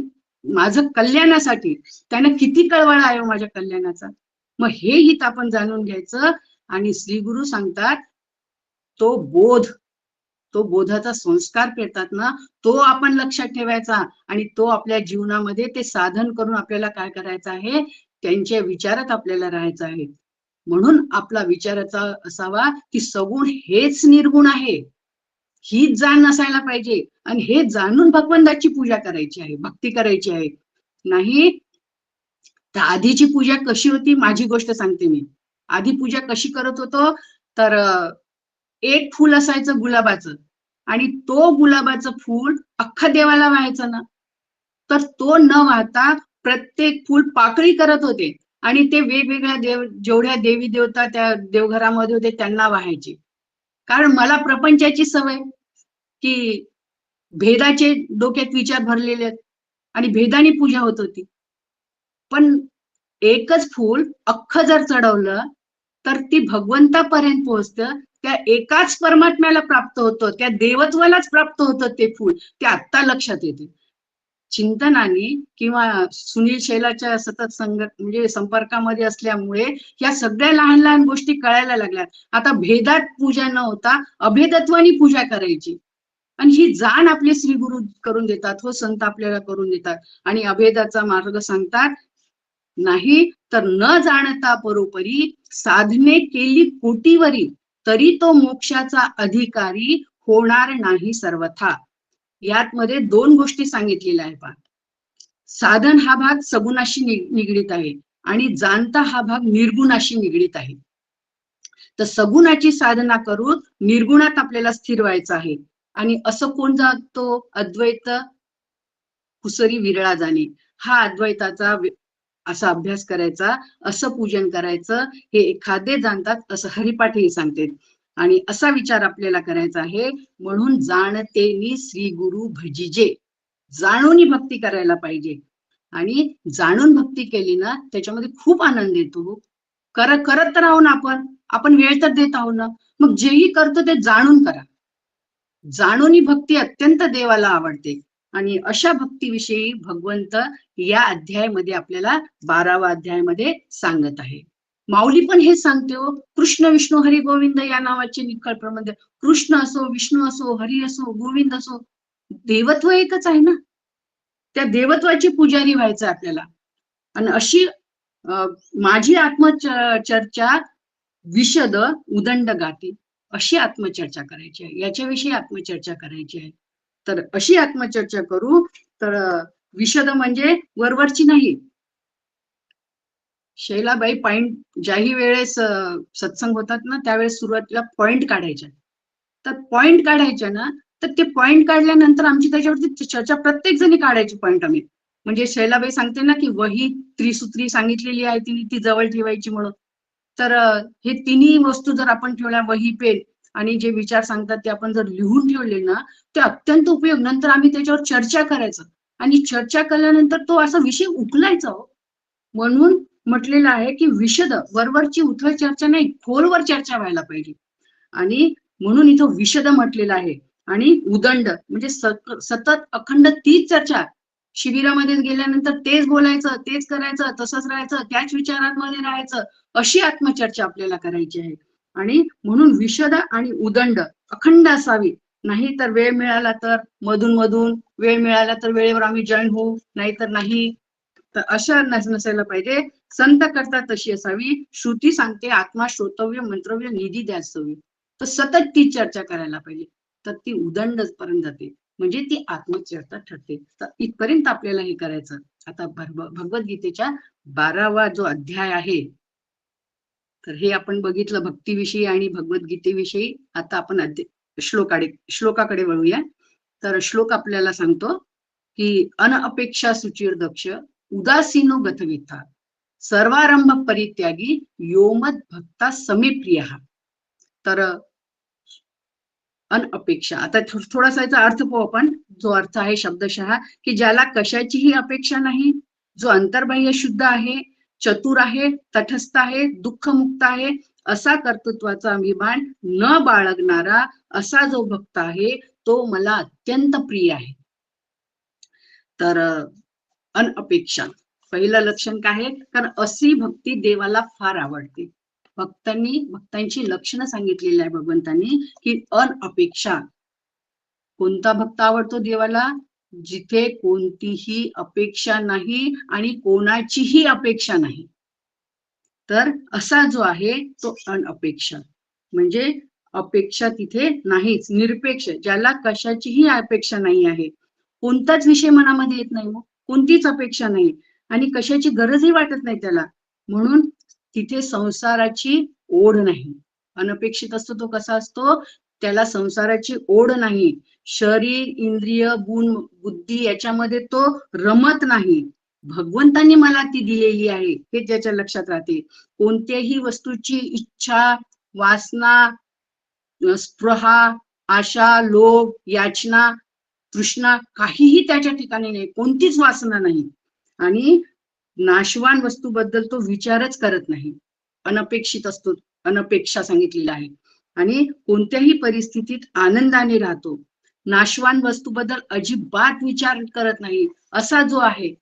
माझं कल्याणासाठी. त्यानं किती कळवळा आहे माझ्या कल्याणाचा. मग हे हित आपण जाणून घ्यायचं. आणि श्री गुरु सांगतात तो बोध, तो बोधाचा संस्कार करतात ना, तो आपण लक्षात ठेवायचा आणि तो आपल्या जीवनामध्ये ते साधन करून आपल्याला काय करायचं आहे, त्यांच्या विचारात आपल्याला राहायचं आहे. म्हणून आपला विचाराचा असावा की सगुण हेच निर्गुण आहे, हीच जाण नसायला पाहिजे आणि हे जाणून भगवंताची पूजा करायची आहे, भक्ती करायची आहे. नाही तर आधीची पूजा कशी होती, माझी गोष्ट सांगते मी. आधी पूजा कशी करत होतो, तर एक फूल असायचं गुलाबाचं आणि तो गुलाबाचं फूल अख्खा देवाला व्हायचं ना, तर तो न वाहता प्रत्येक फूल पाकळी करत होते आणि ते वेगवेगळ्या जेवढ्या देवी देवता त्या देवघरामध्ये होते त्यांना वाहायचे. कारण मला प्रपंचाची सवय की भेदाचे डोक्यात विचार भरलेले आहेत आणि भेदाने पूजा होत होती. पण एकच फूल अख्खं जर चढवलं तर ती भगवंतापर्यंत पोहोचतं, त्या एकाच परमात्म्याला प्राप्त होतं, त्या देवत्वालाच प्राप्त होतं ते फूल. ते आत्ता लक्षात येते चिंतनाने किंवा सुनील शैलाच्या सतत म्हणजे संपर्कामध्ये असल्यामुळे या सगळ्या लहान लहान गोष्टी कळायला लागल्या. आता भेदात पूजा न होता अभेदत्वानी पूजा करायची आणि ही जाण आपले श्री गुरु करून देतात, हो संत आपल्याला करून देतात आणि अभेदाचा मार्ग सांगतात. नाही तर न जाणता परोपरी साधने केली कोटीवरी, तरी तो मोक्षाचा अधिकारी होणार नाही सर्वथा. यात मध्ये दोन गोष्टी सांगितलेल्या आहेत. पहा, साधन हा भाग सगुणाशी निगडीत आहे आणि जाणता हा भाग निर्गुणाशी निगडीत आहे. तर सगुणाची साधना करून निर्गुणात आपल्याला स्थिर व्हायचं आहे. आणि असं कोण जातो, अद्वैत कुसरी विरळा जाणे, हा अद्वैताचा असा अभ्यास करायचा, असं पूजन करायचं, हे एखादे जाणतात असं हरिपाठही सांगते. आणि असा विचार आपल्याला करायचा आहे. म्हणून जाणतेनी श्री गुरु भजिजे, जाणून भक्ती करायला पाहिजे. आणि जाणून भक्ती केली ना त्याच्यामध्ये खूप आनंद येतो. करत राहू ना आपण वेळ तर देत आहोत ना, मग जेही करतो ते जाणून करा. जाणून भक्ती अत्यंत देवाला आवडते आणि अशा भक्तीविषयी भगवंत या अध्यायामध्ये आपल्याला 12व्या अध्यायामध्ये सांगत आहे. माऊली पण हे सांगते हो, कृष्ण विष्णू हरी गोविंद या नावाचे निखळ प्रबंध. कृष्ण असो, विष्णू असो, हरी असो, गोविंद असो, देवत्व एकच आहे ना. त्या देवत्वाची पुजारी व्हायचं आपल्याला. आणि अशी माझी आत्मचर्चा विशद उदंड गाती, अशी आत्मचर्चा करायची आहे, याच्याविषयी आत्मचर्चा करायची आहे. तर अशी आत्मचर्चा करू. तर विशद म्हणजे वरवरची नाही. शैलाबाई पॉइंट ज्याही वेळेस सत्संग होतात ना त्यावेळेस सुरुवातीला पॉइंट काढायच्या. तर पॉइंट काढायच्या ना, तर ते पॉइंट काढल्यानंतर आमची त्याच्यावरती चर्चा प्रत्येक जणी काढायची पॉइंट आम्ही. म्हणजे शैलाबाई सांगते ना की वही त्रिसूत्री सांगितलेली आहे तिने, ती जवळ ठेवायची म्हणून. तर हे तिन्ही वस्तू जर आपण ठेवल्या, वही पेन आणि जे विचार सांगतात ते आपण जर लिहून ठेवले ना, ते अत्यंत उपयोग. नंतर आम्ही त्याच्यावर चर्चा करायचं आणि चर्चा केल्यानंतर तो असा विषय उकलायचा हो. म्हणून म्हटलेलं आहे की विशद, वरवरची उथळ चर्चा नाही, खोलवर चर्चा व्हायला पाहिजे. आणि म्हणून इथं विशद म्हटलेलं आहे. आणि उदंड म्हणजे सतत अखंड तीच चर्चा. शिबिरामध्ये गेल्यानंतर तेच बोलायचं, तेच करायचं, तसंच राहायचं, त्याच विचारांमध्ये राहायचं, अशी आत्मचर्चा आपल्याला करायची आहे. आणि म्हणून विशद आणि उदंड अखंड असावी. नाही तर वेळ मिळाला तर मधून मधून, वेळ मिळाला तर वेळेवर आम्ही जॉईन होऊ, नाहीतर नाही. तर अशा नसायला पाहिजे. संत करतात तशी असावी. श्रुती सांगते आत्मा श्रोतव्य मंत्रव्य निधी द्यास्तव्य. तर सतत ती चर्चा करायला पाहिजे. तर ती उदंड पर्यंत जाते, म्हणजे ती आत्मचर्चा ठरते. तर इथपर्यंत आपल्याला हे करायचं. आता भगवद्गीतेच्या 12वा जो अध्याय आहे, तर हे आपण बघितलं भक्तीविषयी आणि भगवद्गीतेविषयी. आता आपण श्लोकाकडे वळूया. तर श्लोक आपल्याला सांगतो की अनअपेक्षा सुचिर दक्ष उदासीनो गतविथा सर्वारंभ परित्यागी योमद भक्ता समेप्रिय. तर अनअपेक्षा, आता थोडासा याचा अर्थ पाहू आपण. जो अर्थ आहे शब्दशः की ज्याला कशाचीही अपेक्षा नाही, जो अंतर्बाह्य शुद्ध आहे, चतुर आहे, तटस्थ आहे, दुःखमुक्त आहे, असा कर्तृत्वाचा अभिमान न बाळगणारा असा जो भक्त आहे तो मला अत्यंत प्रिय आहे. तर अनअपेक्षा पहिलं लक्षण काय आहे, कारण अशी भक्ती देवाला फार आवडते. भक्तांची लक्षणं सांगितलेली आहे भगवंतांनी की अनअपेक्षा. कोणता भक्त आवडतो देवाला? जिथे कोणतीही अपेक्षा नाही आणि कोणाचीही अपेक्षा नाही. तर असा जो आहे तो अनअपेक्षा, म्हणजे अपेक्षा तिथे नाहीच, निरपेक्ष, ज्याला कशाचीही अपेक्षा नाही आहे. कोणताच विषय मनामध्ये येत नाही, कोणतीच अपेक्षा नाही आणि कशाची गरजही वाटत नाही त्याला, म्हणून तिथे संसाराची ओढ नाही. अनपेक्षित असतो तो कसा असतो? त्याला संसाराची ओढ नाही, शरीर, इंद्रिय, गुण, बुद्धी याच्यामध्ये तो रमत नाही. भगवंतांनी मला ती दिलेली आहे हे त्याच्या लक्षात राहते. कोणत्याही वस्तूची इच्छा, वासना, स्पृहा, आशा, लोभ, याचना, तृष्णा काहीही त्याच्या ठिकाणी नाही, कोणतीच वासना नाही आणि नाशवान वस्तूबद्दल तो विचारच करत नाही. अनपेक्षित असतो, अनपेक्षा सांगितलेला आहे. आणि कोणत्याही परिस्थितीत आनंदाने राहतो. नाशवान वस्तूबद्दल अजिबात विचार करत नाही, असा जो आहे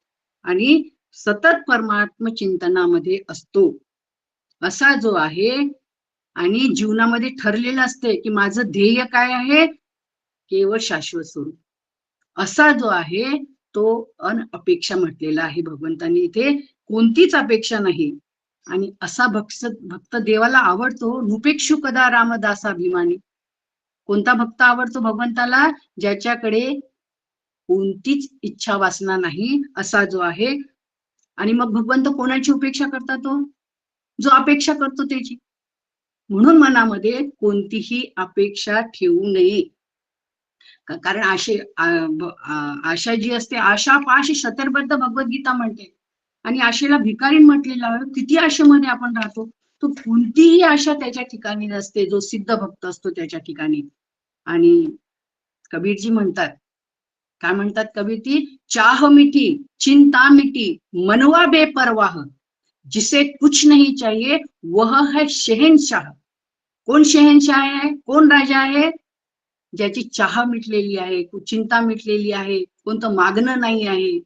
आणि सतत परमात्म चिंतनामध्ये असतो, असा जो आहे आणि जीवनामध्ये ठरलेलं असते की माझं ध्येय काय आहे? केवळ शाश्वत स्वरूप. असा जो आहे तो अनअपेक्षा म्हटलेला आहे भगवंतांनी इथे, कोणतीच अपेक्षा नाही. आणि असा भक्त देवाला आवडतो. नुपेक्षु कदा रामदासाभिमानी. कोणता भक्त आवडतो भगवंताला? ज्याच्याकडे कोणतीच इच्छा वासना नाही, असा जो आहे. आणि मग भगवंत कोणाची उपेक्षा करतात? तो जो अपेक्षा करतो त्याची. म्हणून मनामध्ये कोणतीही अपेक्षा ठेवू नये, कारण आशा जी असते, आशा पाश शतरबद्ध भगवद्गीता म्हणते. आणि आशेला भिकारी म्हटलेलं आहे. किती आशेमध्ये आपण राहतो, तो कोणतीही आशा त्याच्या ठिकाणी नसते, जो सिद्ध भक्त असतो त्याच्या ठिकाणी. आणि कबीरजी म्हणतात, काय म्हणतात कबीरजी? चाह मिठी, चिंता मिठी, मनवा बेपरवाह, जिसे कुछ नहीं चाहिए वह है शहनशाह. कोण शहनशाह आहे? कोण राजा आहे? ज्याची चाह मिटलेली आहे, चिंता मिटलेली आहे, कोणतं मागणं नाही आहे.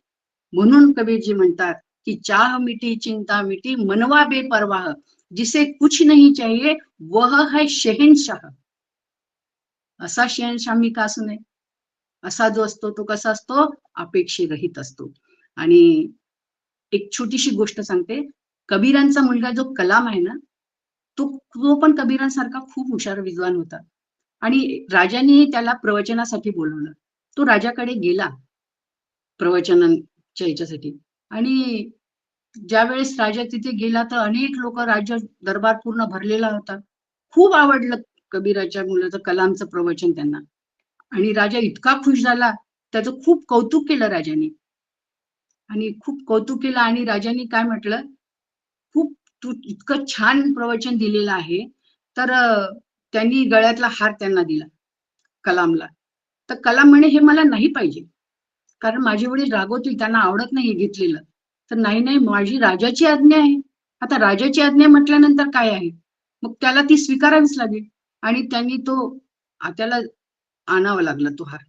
म्हणून कबीरजी म्हणतात की चाह मिटी, चिंता मिटी, मनवा बेपरवाह, जिसे कुछ नहीं चाहिए वह है शहनशाह. असा शहनशाह मी का असू नये? असा जो असतो तो कसा असतो? अपेक्षेरहित असतो. आणि एक छोटीशी गोष्ट सांगते. कबीरांचा मुलगा जो कलाम आहे ना, तो पण कबीरांसारखा खूप हुशार विद्वान होता. आणि राजाने त्याला प्रवचनासाठी बोलवलं. तो राजाकडे गेला प्रवचनाच्या याच्यासाठी. आणि ज्यावेळेस राजा तिथे गेला तर अनेक लोक, राज्य दरबार पूर्ण भरलेला होता. खूप आवडलं कबीराच्या मुलाचं, कलामचं प्रवचन त्यांना. आणि राजा इतका खुश झाला, त्याचं खूप कौतुक केलं राजाने. आणि खूप कौतुक केलं आणि राजाने काय म्हटलं, खूप तू इतकं छान प्रवचन दिलेलं आहे. तर त्यांनी गळ्यातला हार त्यांना दिला कलामला. तर कलाम म्हणे हे मला नाही पाहिजे, कारण माझे वडील रागवतील, त्यांना आवडत नाही घेतलेलं. तर नाही नाही, माझी राजाची आज्ञा आहे. आता राजाची आज्ञा म्हटल्यानंतर काय आहे, मग त्याला ती स्वीकारावीच लागेल. आणि त्यांनी त्याला आणावं लागलं तो हार.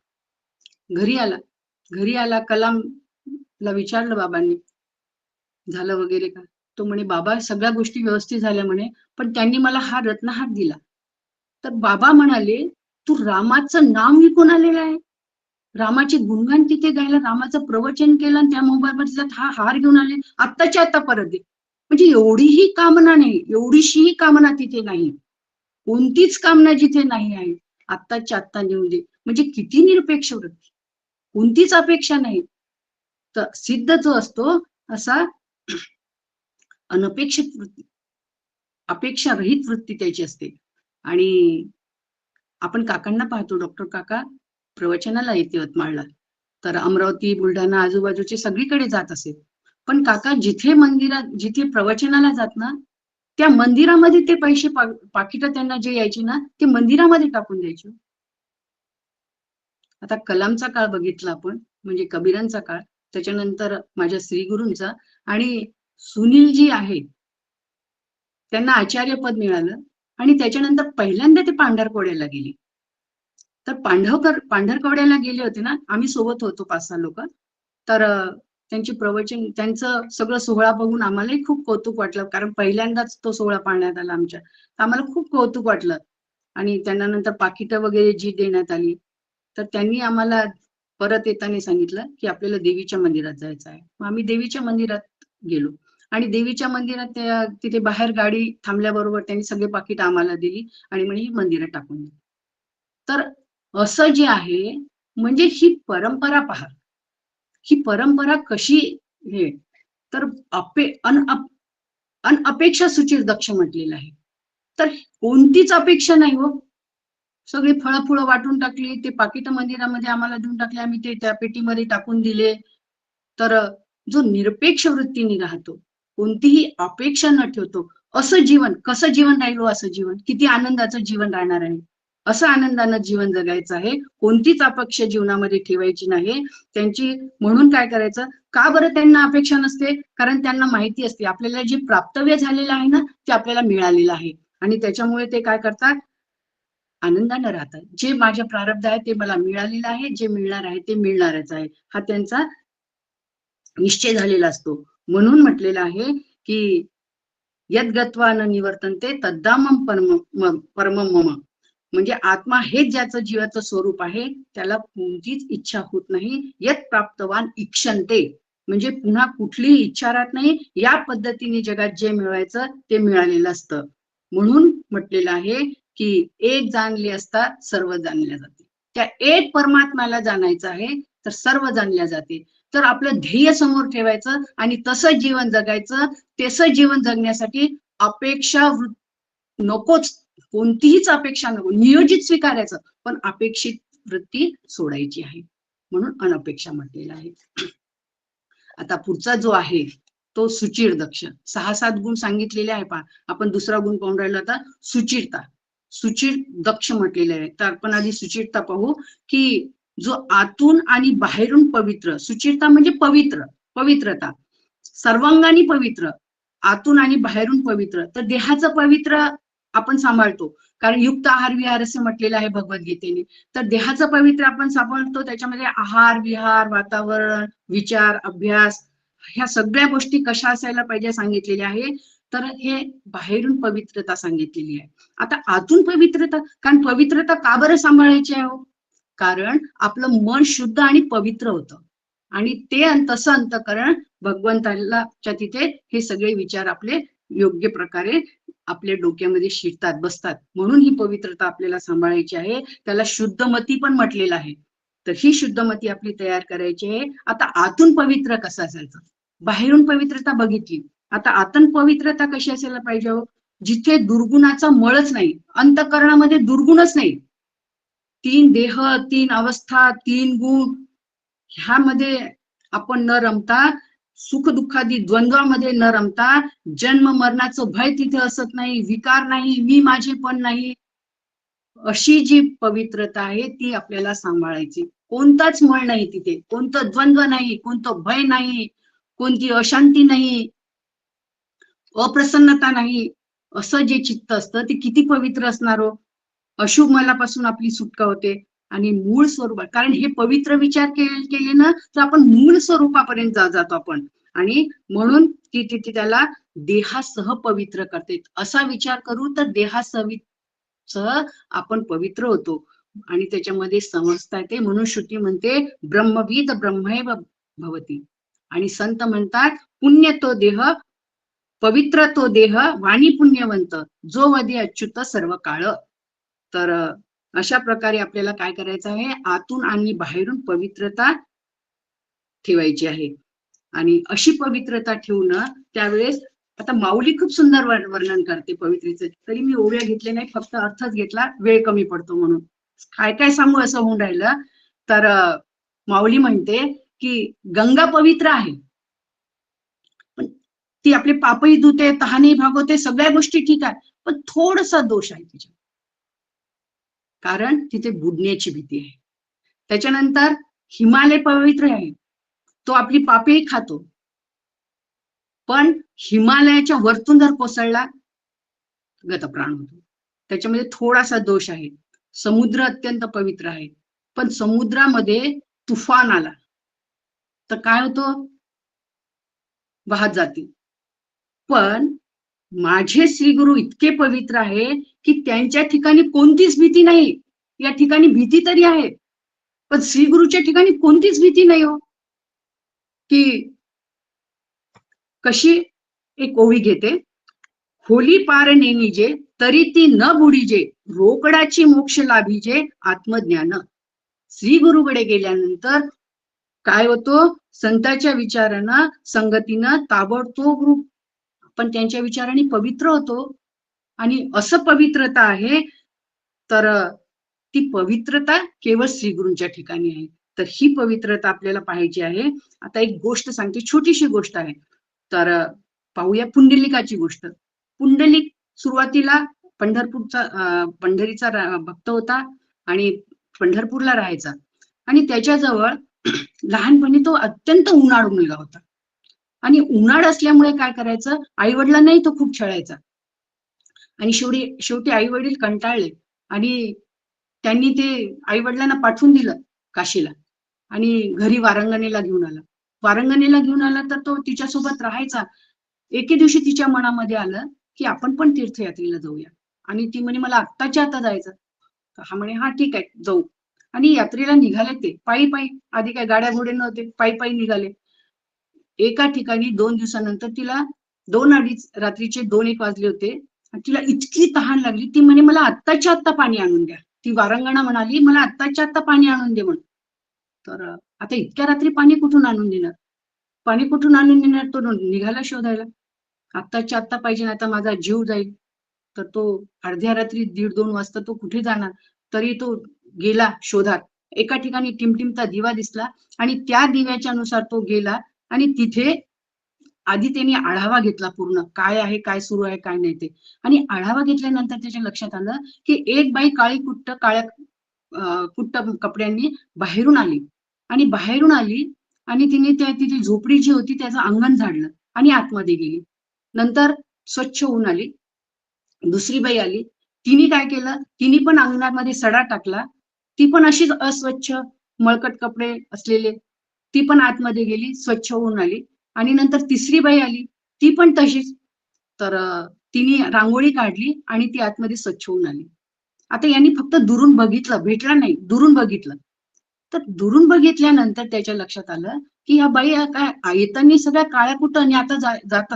घरी आला कलामला विचारलं बाबांनी, झालं वगैरे का? तो म्हणे बाबा सगळ्या गोष्टी व्यवस्थित झाल्या म्हणे, पण त्यांनी मला हा रत्नहार दिला. तर बाबा म्हणाले, तू रामाचं नाव विकून आलेलं आहे, रामाचे गुणगान तिथे गायला, रामाचं प्रवचन केलं आणि त्या मोबाईल हा हार घेऊन आले, आत्ताच्या आता परत दे. म्हणजे एवढीही कामना नाही, एवढीशीही कामना तिथे नाही, कोणतीच कामना जिथे नाही आहे, आत्ताच्या आत्ता नेऊन दे. म्हणजे किती निरपेक्ष वृत्ती, कोणतीच अपेक्षा नाही. तर सिद्ध जो असतो असा अनपेक्षित वृत्ती, अपेक्षा रहित वृत्ती त्याची असते. आणि आपण काकांना पाहतो, डॉक्टर काका प्रवचनाला येते यवतमाळला, तर अमरावती, बुलढाणा आजूबाजूचे सगळीकडे जात असेल. पण काका जिथे मंदिरात, जिथे प्रवचनाला जात ना, त्या मंदिरामध्ये ते पैसे पाकिटं त्यांना जे यायचे ना, ते मंदिरामध्ये टाकून द्यायचे. आता कलामचा काळ बघितला आपण, म्हणजे कबीरांचा काळ, त्याच्यानंतर माझ्या श्रीगुरूंचा. आणि सुनील जी आहे त्यांना आचार्यपद मिळालं. आणि त्याच्यानंतर पहिल्यांदा ते पांढरकवड्याला गेले. तर पांढरकवड्याला गेले होते ना, आम्ही सोबत होतो 5-6 लोक. तर त्यांची प्रवचन, त्यांचं सगळं सोहळा बघून आम्हालाही खूप कौतुक वाटलं, कारण पहिल्यांदाच तो सोहळा पाहण्यात आला आमच्या. आम्हाला खूप कौतुक वाटलं. आणि त्यांना नंतर पाकिटं वगैरे जी देण्यात आली, तर त्यांनी आम्हाला परत येताना सांगितलं की आपल्याला देवीच्या मंदिरात जायचं आहे. मग आम्ही देवीच्या मंदिरात गेलो आणि देवीच्या मंदिरात तिथे बाहेर गाडी थांबल्याबरोबर त्यांनी सगळे पाकिट आम्हाला दिली आणि म्हणे ही मंदिरात टाकून दिली. तर असं जे आहे म्हणजे ही परंपरा पहा, ही परंपरा कशी हे तर अनअपेक्षा सुचिर दक्ष म्हटलेलं आहे. तर कोणतीच अपेक्षा नाही हो, सगळी फळं फुळं वाटून टाकली, ते पाकिट मंदिरामध्ये आम्हाला देऊन टाकले, आम्ही ते त्या पेटीमध्ये टाकून दिले. तर जो निरपेक्ष वृत्तीने राहतो, कोणतीही अपेक्षा न ठेवतो, असं जीवन कसं जीवन राहिलो, असं जीवन किती आनंदाचं जीवन राहणार आहे. असं आनंदानं जीवन जगायचं आहे, कोणतीच अपेक्षा जीवनामध्ये ठेवायची नाही. त्यांची म्हणून काय करायचं, का बरं त्यांना अपेक्षा नसते, कारण त्यांना माहिती असते आपल्याला जे प्राप्तव्य झालेलं आहे ना ते आपल्याला मिळालेलं आहे आणि त्याच्यामुळे ते काय करतात, आनंदानं राहतात. जे माझ्या प्रारब्ध आहे ते मला मिळालेलं आहे, जे मिळणार आहे ते मिळणारच आहे, हा त्यांचा निश्चय झालेला असतो. म्हणून म्हटलेलं आहे की यद्गत्वा न निवर्तन्ते तद्धामम परमम मम, म्हणजे आत्मा हेच ज्याचं जीवाचं स्वरूप आहे, त्याला कोणतीच इच्छा होत नाही. यत प्राप्तवान इक्षन्ते, म्हणजे पुन्हा कुठलीही इच्छा राहत नाही. या पद्धतीने जगात जे मिळवायचं ते मिळालेलं असतं. म्हणून म्हटलेलं आहे की एक जाणले असता सर्व जाणल्या जाते. त्या एक परमात्म्याला जाणायचं आहे तर सर्व जाणल्या जाते. तर आपलं ध्येय समोर ठेवायचं आणि तसं जीवन जगायचं. तसं जीवन जगण्यासाठी अपेक्षा नकोच, कोणतीहीच अपेक्षा नको, नियोजित स्वीकारायचं, पण अपेक्षित वृत्ती सोडायची आहे. म्हणून अनपेक्षा म्हटलेलं आहे. आता पुढचा जो आहे तो सुचिर दक्ष. 6-7 गुण सांगितलेले आहे पहा. आपण दुसरा गुण पाहून राहिलो आता सुचिरता. सुचिर दक्ष म्हटलेले आहे. तर आपण आधी सुचिरता पाहू की जो आतून आणि बाहेरून पवित्र. सुचिरता म्हणजे पवित्र, पवित्रता, सर्वांगाने पवित्र, आतून आणि बाहेरून पवित्र. तर देहाचं पवित्र आपण सांभाळतो, कारण युक्त आहार विहार असं म्हटलेलं आहे भगवद्गीतेने. तर देहाचं पवित्र आपण सांभाळतो, त्याच्यामध्ये आहार विहार, वातावरण, विचार, अभ्यास, ह्या सगळ्या गोष्टी कशा असायला पाहिजे सांगितलेल्या आहे. तर हे बाहेरून पवित्रता सांगितलेली आहे. आता आतून पवित्रता, कारण पवित्रता का बरं सांभाळायची आहे हो, कारण आपलं मन शुद्ध आणि पवित्र होतं आणि ते तसं अंतःकरण भगवंताला तिथे हे सगळे विचार आपले योग्य प्रकारे आपल्या डोक्यामध्ये शिरतात, बसतात. म्हणून ही पवित्रता आपल्याला सांभाळायची आहे. त्याला शुद्धमती पण म्हटलेलं आहे. तर ही शुद्धमती आपली तयार करायची आहे. आता आतून पवित्र कसं असायचं, बाहेरून पवित्रता बघितली, आता आतून पवित्रता कशी असायला पाहिजे हो, जिथे दुर्गुणाचा मळच नाही, अंतःकरणामध्ये दुर्गुणच नाही. 3 देह, 3 अवस्था, 3 गुण, ह्यामध्ये आपण न रमता, सुख दुःखादी द्वंद्वामध्ये न रमता, जन्म मरणाचं भय तिथे असत नाही, विकार नाही, मी माझे पण नाही, अशी जी पवित्रता आहे ती आपल्याला सांभाळायची. कोणताच मळ नाही तिथे, कोणतं द्वंद्व नाही, कोणतं भय नाही, कोणती अशांती नाही, अप्रसन्नता नाही. असं जे चित्त असतं ते किती पवित्र असणार हो. अशुभ मलापासून आपली सुटका होते आणि मूळ स्वरूपात, कारण हे पवित्र विचार केले ना तर आपण मूळ स्वरूपापर्यंत जातो आपण. आणि म्हणून ती तिथे त्याला देहासह पवित्र करते. असा विचार करू तर देहासह आपण पवित्र होतो आणि त्याच्यामध्ये समजता येते. म्हणून श्रुती म्हणते ब्रह्मविद ब्रह्मैव भवती, आणि संत म्हणतात पुण्य तो देह, पवित्र तो देह, वाणी पुण्यवंत, जो वदे अच्युत सर्व काळ. तर अशा प्रकारे आपल्याला काय करायचं आहे, आतून आणि बाहेरून पवित्रता ठेवायची आहे. आणि अशी पवित्रता ठेवणं त्यावेळेस, आता माऊली खूप सुंदर वर्णन करते पवित्रेचं, तरी मी ओव्या घेतले नाही, फक्त अर्थच घेतला, वेळ कमी पडतो म्हणून. काय काय सांगू असं होऊन राहिलं. तर माऊली म्हणते की गंगा पवित्र आहे, पण ती आपले पापही धुते, तहानही भागवते, सगळ्या गोष्टी ठीक आहे, पण थोडासा दोष आहे तिच्यात, कारण तिथे बुडण्याची भीती आहे. त्याच्यानंतर हिमालय पवित्र आहे, तो आपली पापेही खातो, पण हिमालयाच्या वरतून जर कोसळला गतप्राण होतो, त्याच्यामध्ये थोडासा दोष आहे. समुद्र अत्यंत पवित्र आहे, पण समुद्रामध्ये तुफान आला तर काय होतो, वाहत जाते. पण माझे श्री गुरु इतके पवित्र आहे की त्यांच्या ठिकाणी कोणतीच भीती नाही, या ठिकाणी भीती तरी आहे, पण श्री गुरुच्या ठिकाणी कोणतीच भीती नाही हो. की कशी एक ओवी घेते, होली पार नेमिजे तरी ती न बुडीजे, रोकडाची मोक्ष लाभीजे आत्मज्ञान. श्री गुरुकडे गेल्यानंतर काय होतो, संतांच्या विचारानं संगतीनं ताबडतोब रूप आपण त्यांच्या विचाराने पवित्र होतो. आणि असं पवित्रता आहे तर ती पवित्रता केवळ श्री गुरूंच्या ठिकाणी आहे. तर ही पवित्रता आपल्याला पाहायची आहे. आता एक गोष्ट सांगते, छोटीशी गोष्ट आहे. तर पाहूया पुंडलिकाची गोष्ट. पुंडलिक सुरुवातीला पंढरीचा भक्त होता आणि पंढरपूरला राहायचा. आणि त्याच्याजवळ लहानपणी तो अत्यंत उन्हाळ मुलगा होता. आणि उन्हाळ असल्यामुळे काय करायचं, आई वडिलांनाही तो खूप छळायचा. आणि शेवटी आई वडील कंटाळले आणि त्यांनी ते आई वडिलांना पाठवून दिलं काशीला आणि घरी वारंगणीला घेऊन आला. वारंगणीला घेऊन आला तर तो तिच्यासोबत राहायचा. एके दिवशी तिच्या मनामध्ये आलं की आपण पण तीर्थयात्रेला जाऊया. आणि ती म्हणे मला आत्ताच्या आता जायचं. हा म्हणे हा ठीक आहे जाऊ. आणि यात्रेला निघाले ते पायी पायी. आधी काय गाड्या घोडे नव्हते, पायी पायी निघाले. एका ठिकाणी 2 दिवसानंतर तिला 2-2:30 रात्रीचे 2-1 वाजले होते. तिला इतकी तहान लागली, ती म्हणे मला आत्ताच्या आत्ता पाणी आणून द्या. ती वारंगणा म्हणाली मला आत्ताच्या आत्ता पाणी आणून दे म्हणून. तर आता इतक्या रात्री पाणी कुठून आणून देणार, पाणी कुठून आणून देणार. तो निघाला शोधायला. आत्ताच्या आत्ता पाहिजे, आता माझा जीव जाईल. तर तो अर्ध्या रात्री 1:30-2 वाजता तो कुठे जाणार. तरी तो गेला शोधात. एका ठिकाणी टिमटिमचा दिवा दिसला आणि त्या दिव्याच्या नुसार तो गेला आणि तिथे आधी त्यांनी आढावा घेतला पूर्ण, काय आहे, काय सुरू आहे, काय नाही ते. आणि आढावा घेतल्यानंतर त्याच्या लक्षात आलं की एक बाई काळ्या कुट्ट कपड्यांनी बाहेरून आली आणि तिने तिची झोपडी जी होती त्याचं अंगण झाडलं आणि आतमध्ये गेली. नंतर स्वच्छ होऊन आली. दुसरी बाई आली, तिने काय केलं, तिने पण अंगणामध्ये सडा टाकला. ती पण अशीच अस्वच्छ मळकट कपडे असलेले, ती पण आतमध्ये गेली, स्वच्छ होऊन आली. आणि नंतर तिसरी बाई आली, ती पण तशीच. तर तिने रांगोळी काढली आणि ती आतमध्ये स्वच्छ होऊन आली. आता यांनी फक्त दुरून बघितलं, भेटला नाही, दुरून बघितलं. तर दुरून बघितल्यानंतर त्याच्या लक्षात आलं की या बाई काय येताना सगळ्या काळ्या कुठं आणि आता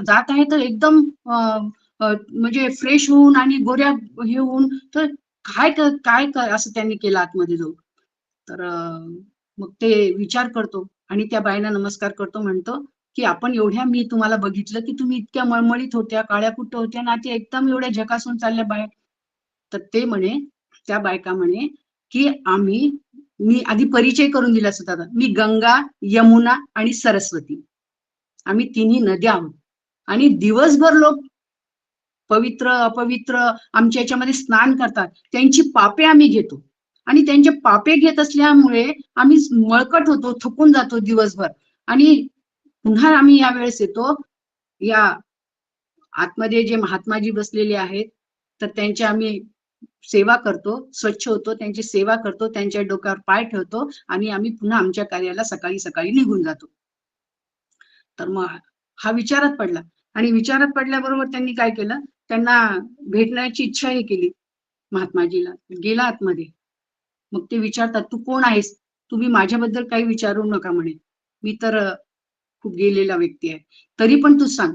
जात आहे तर एकदम म्हणजे फ्रेश होऊन आणि गोऱ्या हे होऊन. तर काय असं त्यांनी केलं आतमध्ये जाऊन. तर मग ते विचार करतो आणि त्या बाईंना नमस्कार करतो, म्हणतो की आपण एवढ्या, मी तुम्हाला बघितलं की तुम्ही इतक्या मळमळीत होत्या, काळ्या कुट्ट होत्या ना, ते एकदम एवढ्या झकासून चालल्या बाहेर. तर ते म्हणे, त्या बायका म्हणे की मी आधी परिचय करून दिला असता. मी गंगा, यमुना आणि सरस्वती, आम्ही तिन्ही नद्या आहोत. आणि दिवसभर लोक पवित्र अपवित्र आमच्या याच्यामध्ये स्नान करतात, त्यांची पापे आम्ही घेतो. आणि त्यांचे पापे घेत असल्यामुळे आम्ही मळकट होतो, थकून जातो दिवसभर. आणि पुन्हा आम्ही या वेळेस येतो, या आतमध्ये जे महात्माजी बसलेले आहेत तर त्यांची आम्ही सेवा करतो, स्वच्छ होतो, त्यांची सेवा करतो, त्यांच्या डोक्यावर पाय ठेवतो आणि आम्ही पुन्हा आमच्या कार्याला सकाळी सकाळी निघून जातो. तर मग हा विचारात पडला. आणि विचारात पडल्याबरोबर त्यांनी काय केलं, त्यांना भेटण्याची इच्छा हे केली महात्माजीला. गेला आतमध्ये. मग ते विचारतात, तू कोण आहेस, तुम्ही माझ्याबद्दल काही विचारू नका म्हणे, मी तर खूप गेलेला व्यक्ती आहे, तरी पण तू सांग.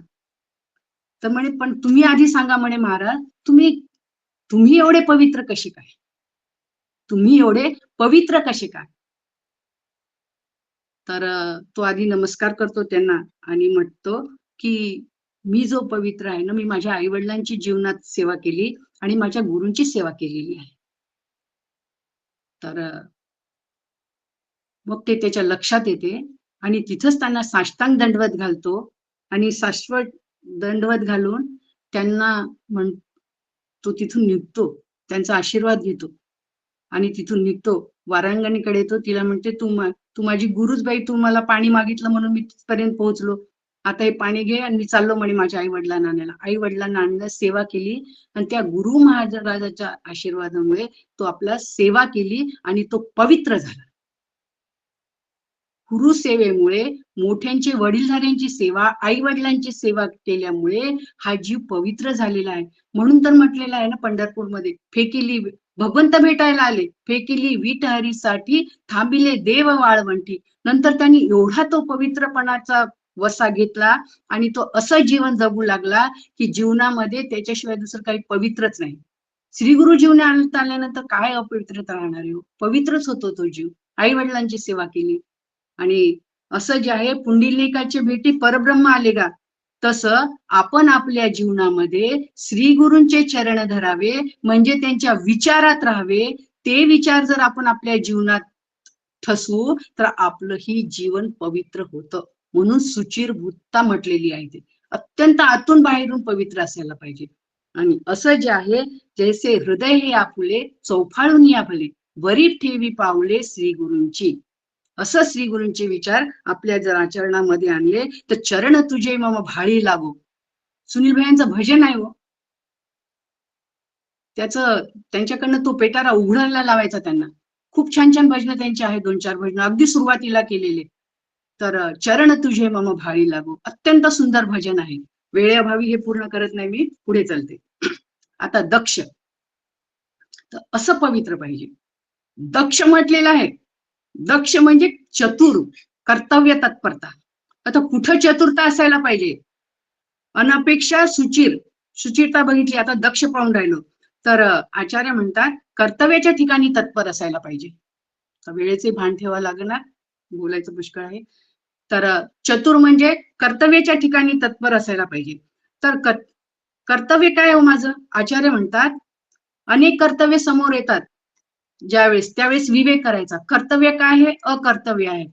तर म्हणे पण तुम्ही आधी सांगा म्हणे महाराज, तुम्ही एवढे पवित्र कसे काय, तुम्ही एवढे पवित्र कसे काय. तर तो आधी नमस्कार करतो त्यांना आणि म्हणतो की मी जो पवित्र आहे ना, मी माझ्या आई वडिलांची जीवनात सेवा केली आणि माझ्या गुरूंची सेवा केलेली आहे. तर मग ते त्याच्या लक्षात येते आणि तिथंच त्यांना साष्टांग दंडवत घालतो आणि शाश्वत दंडवत घालून त्यांना तो तिथून निघतो, त्यांचा आशीर्वाद घेतो आणि तिथून निघतो. वारांगणीकडे येतो, तिला म्हणते तू माझी गुरुच बाई, तू मला पाणी मागितलं म्हणून मी तिथपर्यंत पोहोचलो, आता हे पाणी घे आणि मी चाललो म्हणे माझ्या आई वडिलांना आणायला. आई वडिलांना आणलं, सेवा केली आणि त्या गुरु महाराजाच्या आशीर्वादामुळे तो आपला सेवा केली आणि तो पवित्र झाला. गुरुसेवेमुळे, मोठ्यांची वडीलधाऱ्यांची सेवा, आई वडिलांची सेवा केल्यामुळे हा जीव पवित्र झालेला आहे. म्हणून तर म्हटलेलं आहे ना पंढरपूरमध्ये, फेकिली भगवंत भेटायला आले, फेकिली वीट हरीसाठी, थांबिले देव वाळवंटी. नंतर त्यांनी एवढा तो पवित्रपणाचा वसा घेतला आणि तो असं जीवन जगू लागला की जीवनामध्ये त्याच्याशिवाय दुसरं काही पवित्रच नाही. श्री गुरु जीवनात आल्यानंतर काय अपवित्रता राहणार आहे? पवित्रच होतो तो जीव. आई वडिलांची सेवा केली. आणि असं जे आहे, पुंडलिकाचे भेटी परब्रह्म आले का, तसं आपण आपल्या जीवनामध्ये श्री गुरूंचे चरण धरावे, म्हणजे त्यांच्या विचारात राहावे. ते विचार जर आपण आपल्या जीवनात ठसवू तर आपलंही जीवन पवित्र होतं. म्हणून सुचिरभूतता म्हटलेली आहे. ते अत्यंत आतून बाहेरून पवित्र असायला पाहिजे. आणि असं जे आहे, जैसे हृदय हे आपुले, चौफाळून या भले, वरी ठेवी पावले श्री गुरूंची. असं श्री गुरूंचे विचार आपल्या जर आचरणामध्ये आणले तर चरण तुझे मम भाळी लागो. सुनील भैयांचं भजन आहे हो, त्यांच्याकडनं तो पेटारा उघडायला लावायचा त्यांना. खूप छान छान भजनं त्यांची आहेत, 2-4 भजनं अगदी सुरुवातीला केलेले. तर चरण तुझे मम भाळी लागो, अत्यंत सुंदर भजन आहे. वेळेअभावी हे पूर्ण करत नाही मी, पुढे चालते. आता दक्ष, तर असं पवित्र पाहिजे. दक्ष म्हटलेलं आहे. दक्ष म्हणजे चतुर, कर्तव्य तत्परता. आता कुठं चतुरता असायला पाहिजे? अनपेक्षा सुचिर, सुचिरता बघितली. आता दक्ष पाहून राहिलो तर आचार्य म्हणतात कर्तव्याच्या ठिकाणी तत्पर असायला पाहिजे. वेळेचे भान ठेवावं लागणार, बोलायचं पुष्कळ आहे. तर चतुर म्हणजे कर्तव्याच्या ठिकाणी तत्पर असायला पाहिजे. तर कर्तव्य काय हो माझं? आचार्य म्हणतात अनेक कर्तव्य समोर येतात ज्यावेळेस, त्यावेळेस विवेक करायचा. कर्तव्य काय आहे, अकर्तव्य आहे.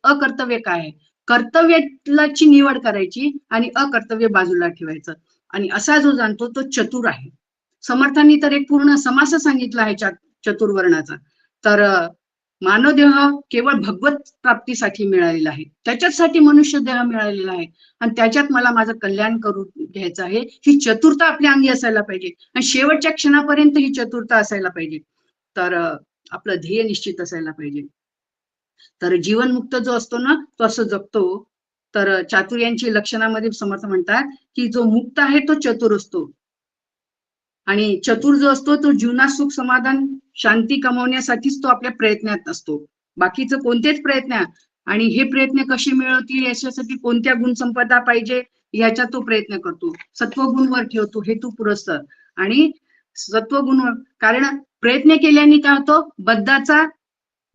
अकर्तव्य काय आहे? कर्तव्याची निवड करायची आणि अकर्तव्य बाजूला ठेवायचं. आणि असा जो जाणतो तो चतुर आहे. समर्थांनी तर एक पूर्ण समास सांगितला आहे चतुर्वर्णाचा. तर मानव देह केवळ भगवत प्राप्तीसाठी मिळालेला आहे, त्याच्यासाठी मनुष्य देह मिळालेला आहे. आणि त्याच्यात मला माझं कल्याण करून घ्यायचं आहे. ही चतुरता आपल्या अंगी असायला पाहिजे आणि शेवटच्या क्षणापर्यंत ही चतुरता असायला पाहिजे. तर आपलं ध्येय निश्चित असायला पाहिजे. तर जीवनमुक्त जो असतो ना, तो असं जगतो. तर चातुर्यांची लक्षणामध्ये समर्थ म्हणतात की जो मुक्त आहे तो चतुर असतो. आणि चतुर जो असतो तो जीवनात सुख समाधान शांती कमवण्यासाठीच तो आपल्या प्रयत्नात असतो. बाकीचं कोणतेच प्रयत्न, आणि हे प्रयत्न कसे मिळवतील याच्यासाठी कोणत्या गुणसंपदा पाहिजे याचा तो प्रयत्न करतो. सत्वगुणवर ठेवतो हेतू पुरस्सर. आणि सत्वगुणवर, कारण प्रयत्न केल्याने काय होतो? बद्धाचा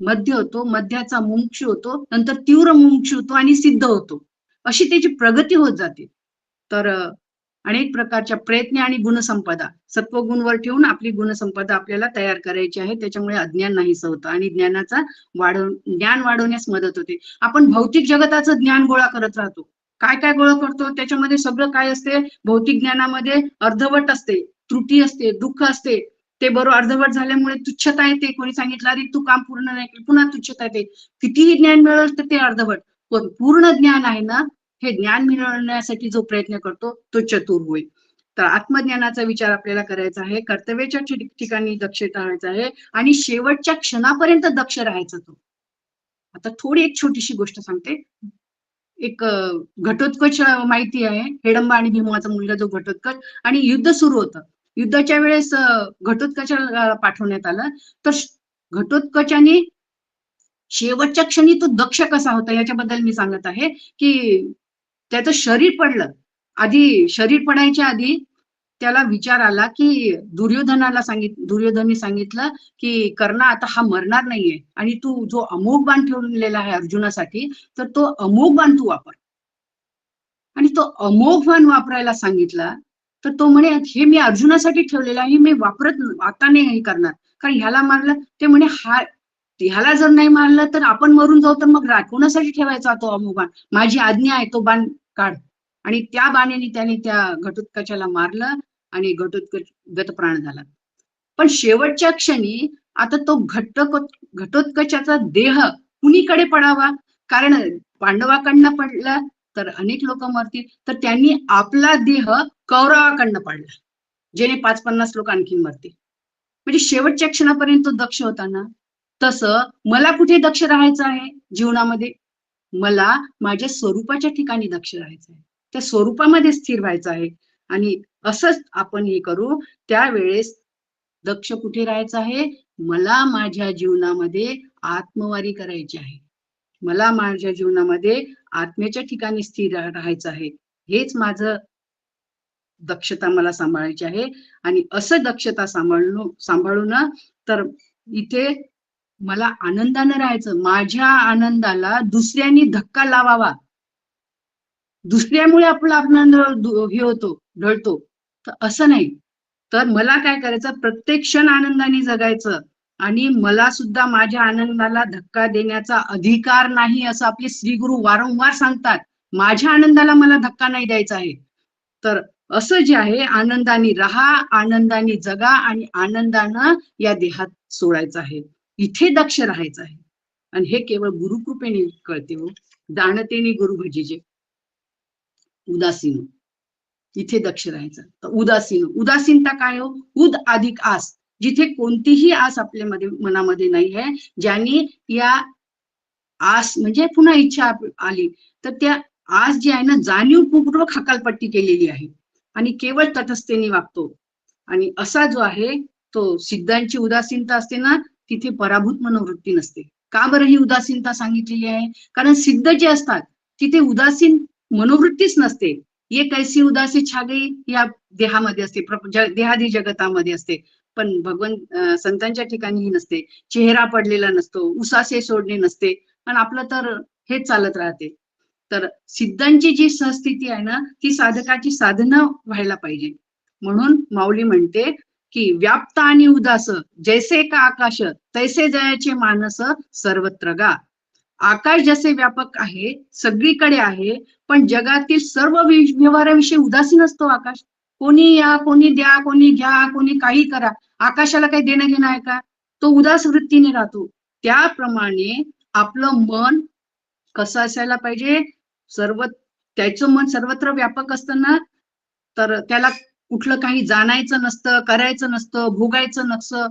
मध्य होतो, मध्याचा मुमुक्षु होतो, नंतर तीव्र मुमुक्षु होतो आणि सिद्ध होतो. अशी त्याची प्रगती होत जाते. तर अनेक प्रकारच्या प्रयत्न आणि गुणसंपदा सत्वगुणवर ठेवून आपली गुणसंपदा आपल्याला तयार करायची आहे. त्याच्यामुळे अज्ञान नाहीसं होतं आणि ज्ञान वाढवण्यास मदत होते. आपण भौतिक जगताचं ज्ञान गोळा करत राहतो. काय काय गोळा करतो? त्याच्यामध्ये सगळं काय असते? भौतिक ज्ञानामध्ये अर्धवट असते, त्रुटी असते, दुःख असते. ते बरोबर अर्धवट झाल्यामुळे तुच्छता येते. कोणी सांगितलं अरे तू काम पूर्ण नाही केलं, पुन्हा तुच्छता येते. कितीही ज्ञान मिळवलं तर ते अर्धवट. पण पूर्ण ज्ञान आहे ना, हे ज्ञान मिळवण्यासाठी जो प्रयत्न करतो तो चतुर होईल. तर आत्मज्ञानाचा विचार आपल्याला करायचा आहे. कर्तव्याच्या ठिकाणी दक्ष राहायचं आहे आणि शेवटच्या क्षणापर्यंत दक्ष राहायचं. तो आता थोडी एक छोटीशी गोष्ट सांगते. एक घटोत्कच माहिती आहे, हेडंबा आणि भीमाचा मुलगा जो घटोत्कच, आणि युद्ध सुरू होतं. युद्धाच्या वेळेस घटोत्कचाला पाठवण्यात आलं. तर घटोत्कचाने शेवटच्या क्षणी तो दक्ष कसा होता याच्याबद्दल मी सांगत आहे. की त्याचं शरीर पडलं, आधी शरीर पडायच्या आधी त्याला विचार आला की दुर्योधनने सांगितलं की कर्णा आता हा मरणार नाहीये आणि तू जो अमोघ बाण ठेवलेला आहे अर्जुनासाठी, तर तो अमोघ बाण तू वापर. आणि तो अमोघ बाण वापरायला सांगितला तर तो म्हणे हे मी अर्जुनासाठी ठेवलेलं आहे, मी वापरत आता नाही करणार, कारण ह्याला मारलं. ते म्हणे ह्याला जर नाही मारलं तर आपण मरून जाऊ, तर मग कोणासाठी ठेवायचा तो अमोघ बाण? माझी आज्ञा आहे, तो बाण काढ. आणि त्या बाणाने त्याने त्या घटोत्कचाला मारलं आणि घटोत्कच गतप्राण झाला. पण शेवटच्या क्षणी आता तो घटोत्कचाचा देह कुणीकडे पडावा? कारण पांडवाकडनं पडला तर अनेक लोक मरतील, तर त्यांनी आपला देह कौरवाकडनं पडला, जेणे 5-50 लोक आणखी मरतील. म्हणजे शेवटच्या क्षणापर्यंत तो दक्ष होता ना. तसं मला कुठे दक्ष राहायचं आहे जीवनामध्ये? मला माझ्या स्वरूपाच्या ठिकाणी दक्ष राहायचं आहे, त्या स्वरूपामध्ये स्थिर व्हायचं आहे. आणि असंच आपण हे करू त्यावेळेस दक्ष कुठे राहायचं आहे? मला माझ्या जीवनामध्ये आत्मवारी करायची आहे, मला माझ्या जीवनामध्ये आत्म्याच्या ठिकाणी स्थिर राहायचं आहे. हेच माझं दक्षता मला सांभाळायची आहे. आणि असं दक्षता सांभाळून तर इथे मला आनंदानं राहायचं. माझ्या आनंदाला दुसऱ्यांनी धक्का लावावा, दुसऱ्यामुळे आपला आनंद हे होतो, ढळतो, तर असं नाही. तर मला काय करायचं? प्रत्येक क्षण आनंदाने जगायचं. आणि मला सुद्धा माझ्या आनंदाला धक्का देण्याचा अधिकार नाही, असं आपले श्री गुरु वारंवार सांगतात. माझ्या आनंदाला मला धक्का नाही द्यायचा आहे. तर असं जे आहे, आनंदाने राहा, आनंदाने जगा आणि आनंदानं या देहात सोडायचं आहे. इथे दक्ष राहायचं आहे. आणि हे केवळ गुरुकृपेने कळते हो. जाणतेने गुरु भजीजे. उदासीन, इथे दक्ष राहायचं. तर उदासीन, उदासीनता काय हो? उद अधिक आस. जिथे कोणतीही आस आपल्या मनामध्ये नाही आहे, ज्याने या आस म्हणजे पुन्हा इच्छा आली तर त्या आस जी आहे ना, जाणीवपूर्वक हकालपट्टी केलेली आहे आणि केवळ तटस्थतेने वागतो. आणि असा जो आहे तो सिद्धांची उदासीनता असते ना, तिथे पराभूत मनोवृत्ती नसते. का बरं ही उदासीनता सांगितलेली आहे? कारण सिद्ध जे असतात तिथे उदासीन मनोवृत्तीच नसते. ये कैसी उदासी छा गई या देहामध्ये असते, देहादी जगतामध्ये असते. पण भगवान संतांच्या ठिकाणी ही नसते. चेहरा पडलेला नसतो, उसासे सोडणे नसते, आणि आपलं तर हेच चालत राहते. तर सिद्धांची जी सहस्थिती आहे ना, ती साधकाची साधना व्हायला पाहिजे. म्हणून माऊली म्हणते की व्याप्त आणि उदास जैसे का आकाश तैसे जयाचे मानस सर्वत्र गा. आकाश जसे व्यापक आहे, सगळीकडे आहे, पण जगातील सर्व व्यवहाराविषयी उदासीन असतो आकाश. कोणी या, कोणी द्या, कोणी घ्या, कोणी काही करा, आकाशाला काही देणं घेणं आहे का? तो उदास वृत्तीने राहतो. त्याप्रमाणे आपलं मन कसं असायला पाहिजे? त्याचं मन सर्वत्र व्यापक असतं ना, तर त्याला कुठलं काही जाणायचं नसतं, करायचं नसतं, भोगायचं नसतं.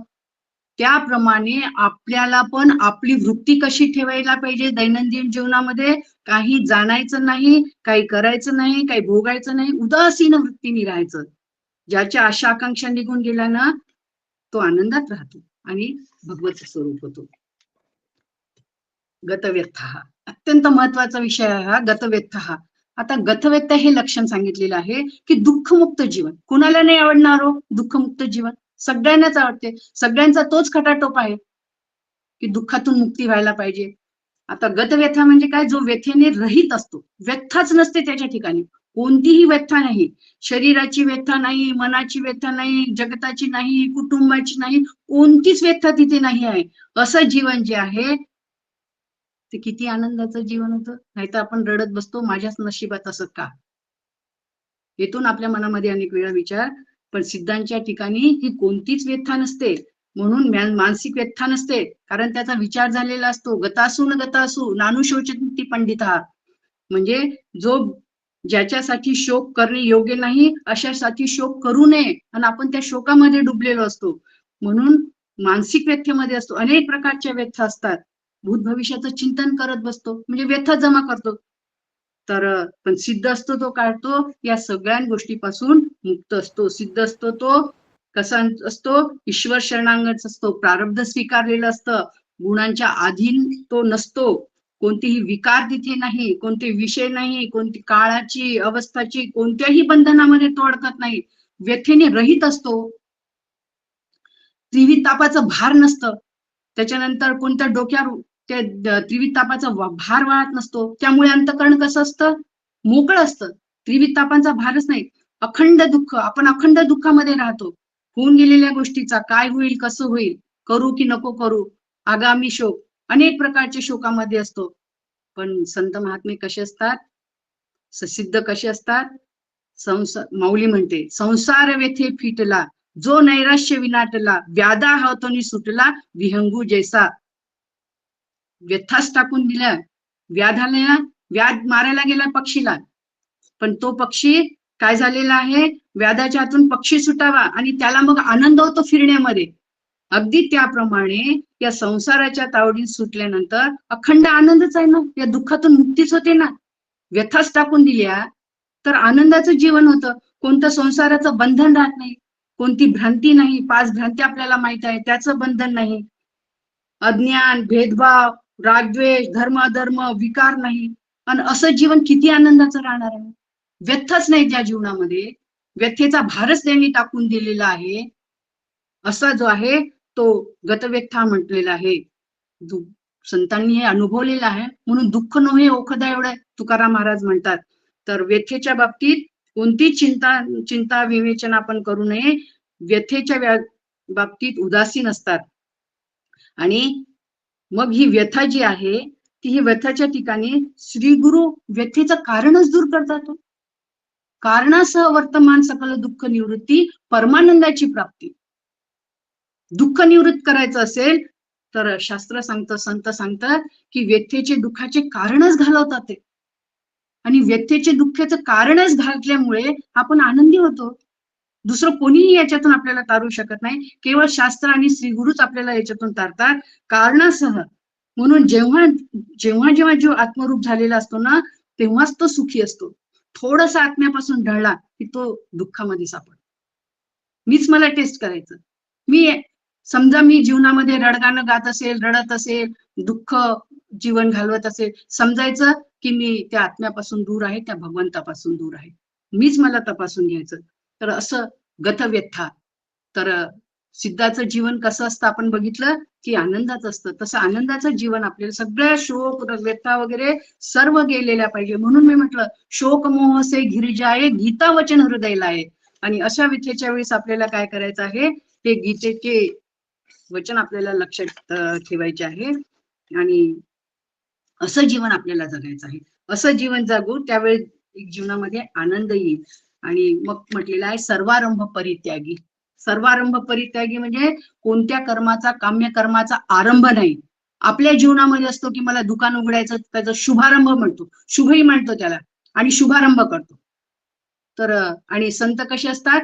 त्याप्रमाणे आपल्याला पण आपली वृत्ती कशी ठेवायला पाहिजे दैनंदिन जीवनामध्ये? काही जाणायचं नाही, काही करायचं नाही, काही भोगायचं नाही, उदासीन वृत्तीने राहायचं. ज्याच्या आशा आकांक्षा निघून गेल्या ना, तो आनंदात राहतो आणि भगवत स्वरूप होतो. गतव्यथा हा अत्यंत महत्वाचा विषय आहे हा, गतव्यथा. आता गतव्यथा हे लक्षण सांगितलेलं आहे की दुःखमुक्त जीवन. कुणाला नाही आवडणार हो दुःखमुक्त जीवन? सगळ्यांनाच आवडते. सगळ्यांचा तोच खटाटोप आहे की दुःखातून मुक्ती व्हायला पाहिजे. आता गतव्यथा म्हणजे काय? जो व्यथेने रहित असतो, व्यथाच नसते त्याच्या ठिकाणी, कोणतीही व्यथा नाही. शरीराची व्यथा नाही, मनाची व्यथा नाही, जगताची नाही, कुटुंबाची नाही, कोणतीच व्यथा तिथे नाही आहे. असं जीवन जे आहे ते किती आनंदाचं जीवन होतं. नाहीतर आपण रडत बसतो, माझ्याच नशिबात असं का? येथून आपल्या मनामध्ये अनेक वेळा विचार. पण सिद्धांच्या ठिकाणी ही कोणतीच व्यथा नसते. म्हणून मानसिक व्यथा नसते, कारण त्याचा विचार झालेला असतो. गतासू न गतासू नानु शोचती पंडिता. म्हणजे जो ज्याच्यासाठी शोक करणे योग्य नाही अशासाठी शोक करू नये, आणि आपण त्या शोकामध्ये डुबलेलो असतो. म्हणून मानसिक व्यथेमध्ये असतो. अनेक प्रकारच्या व्यथा असतात. भूत भविष्याचं चिंतन करत बसतो, म्हणजे व्यथा जमा करतो. तर पण सिद्ध असतो तो काढतो या सगळ्या गोष्टीपासून मुक्त असतो. सिद्ध असतो तो कसा असतो? ईश्वर शरणागत असतो, प्रारब्ध स्वीकारलेलं असतं, गुणांच्या अधीन तो नसतो, कोणतेही विकार तिथे नाही, कोणते विषय नाही, कोणती काळाची अवस्थाची कोणत्याही बंधनामध्ये तो अडकत नाही, व्यथेने रहित असतो. त्रिविध तापाचं भार नसतं. त्याच्यानंतर कोणत्या डोक्यावर त्या त्रिविध तापाचा भार वाहत नसतो. त्यामुळे अंतःकरण कसं असतं? मोकळं असतं. त्रिविध तापांचा भारच नाही. अखंड दुःख, आपण अखंड दुःखामध्ये राहतो. होऊन गेलेल्या गोष्टीचा काय होईल, कसं होईल, करू की नको करू, आगामी शोक, अनेक प्रकारच्या शोकामध्ये असतो. पण संत महात्मे कसे असतात? सिद्ध कसे असतात? माऊली म्हणते संसार व्यथे फिटला, जो नैराश्य विनाटला, व्याधा हातोनी सुटला, विहंगू जैसा. व्यथाच टाकून दिल्या, व्याधाला, व्याध मारायला गेला पक्षीला, पण तो पक्षी काय झालेला आहे? व्याधाच्या हातून पक्षी सुटावा आणि त्याला मग आनंद होतो फिरण्यामध्ये. अगदी त्याप्रमाणे या संसाराच्या तावडीत सुटल्यानंतर अखंड आनंदच आहे ना, या दुःखातून मुक्तीच होते ना. व्यथाच टाकून दिल्या तर आनंदाचं जीवन होतं. कोणतं संसाराचं बंधन राहत नाही, कोणती भ्रांती नाही. 5 भ्रांती आपल्याला माहित आहे, त्याचं बंधन नाही. अज्ञान, भेदभाव, रागद्वेष, धर्म अधर्म, विकार नाही. आणि असं जीवन किती आनंदाचं राहणार आहे. व्यथच नाही त्या जीवनामध्ये, व्यथेचा भारच त्यांनी टाकून दिलेला आहे. असा जो आहे तो गतव्यथा म्हटलेला आहे. संतांनी हे अनुभवलेलं आहे, म्हणून दुःख नव्हे ओखदा एवढं तुकाराम महाराज म्हणतात. तर व्यथेच्या बाबतीत कोणती चिंता विवेचना आपण करू नये. व्यथेच्या बाबतीत उदासीन असतात. आणि मग ही व्यथा जी आहे ती ही व्यथाच्या ठिकाणी श्री गुरु व्यथेचं कारणच दूर करतात. कारणासह वर्तमान सकल दुःख निवृत्ती, परमानंदाची प्राप्ती. दुःख निवृत्त करायचं असेल तर शास्त्र सांगतं, संत सांगतात की व्यथेचे दुःखाचे कारणच घालवतात ते. आणि व्यथेचे दुःखाचं कारणच घातल्यामुळे आपण आनंदी होतो. दुसरं कोणीही याच्यातून आपल्याला तारू शकत नाही. केवळ शास्त्र आणि श्री गुरुच आपल्याला याच्यातून तारतात कारणासह. म्हणून जेव्हा जेव्हा जो आत्मरूप झालेला असतो ना, तेव्हाच तो सुखी असतो. थोडासा आत्म्यापासून ढळला की तो दुःखामध्ये सापडतो. मीच मला टेस्ट करायचं. समजा मी जीवनामध्ये रडगाणं गात असेल, रडत असेल, दुःख जीवन घालवत असेल, समजायचं की मी त्या आत्म्यापासून दूर आहे, त्या भगवंतापासून दूर आहे. मीच मला तपासून घ्यायचं. तर असं गतव्यथा. तर सिद्धाचं जीवन कसं असतं आपण बघितलं की आनंदाचं असतं. तसं आनंदाचं जीवन आपल्याला सगळ्या शोक व्यथा वगैरे सर्व गेलेल्या पाहिजे. म्हणून मी म्हटलं शोक मोह से गिरिजाये, गीता वचन हृदयला आहे. आणि अशा व्यथेच्या वेळेस आपल्याला काय करायचं आहे, हे गीतेचे वचन आपल्याला लक्षात ठेवायचे आहे. आणि असं जीवन आपल्याला जगायचं आहे. असं जीवन जगू त्यावेळी जीवनामध्ये आनंद येईल. आणि मग म्हटलेलं आहे सर्वारंभ परित्यागी. सर्वारंभ परित्यागी म्हणजे कोणत्या कर्माचा, काम्य कर्माचा आरंभ नाही. आपल्या जीवनामध्ये असतो की मला दुकान उघडायचं, त्याचा शुभारंभ म्हणतो, शुभही म्हणतो त्याला, आणि शुभारंभ करतो. तर आणि संत कसे असतात,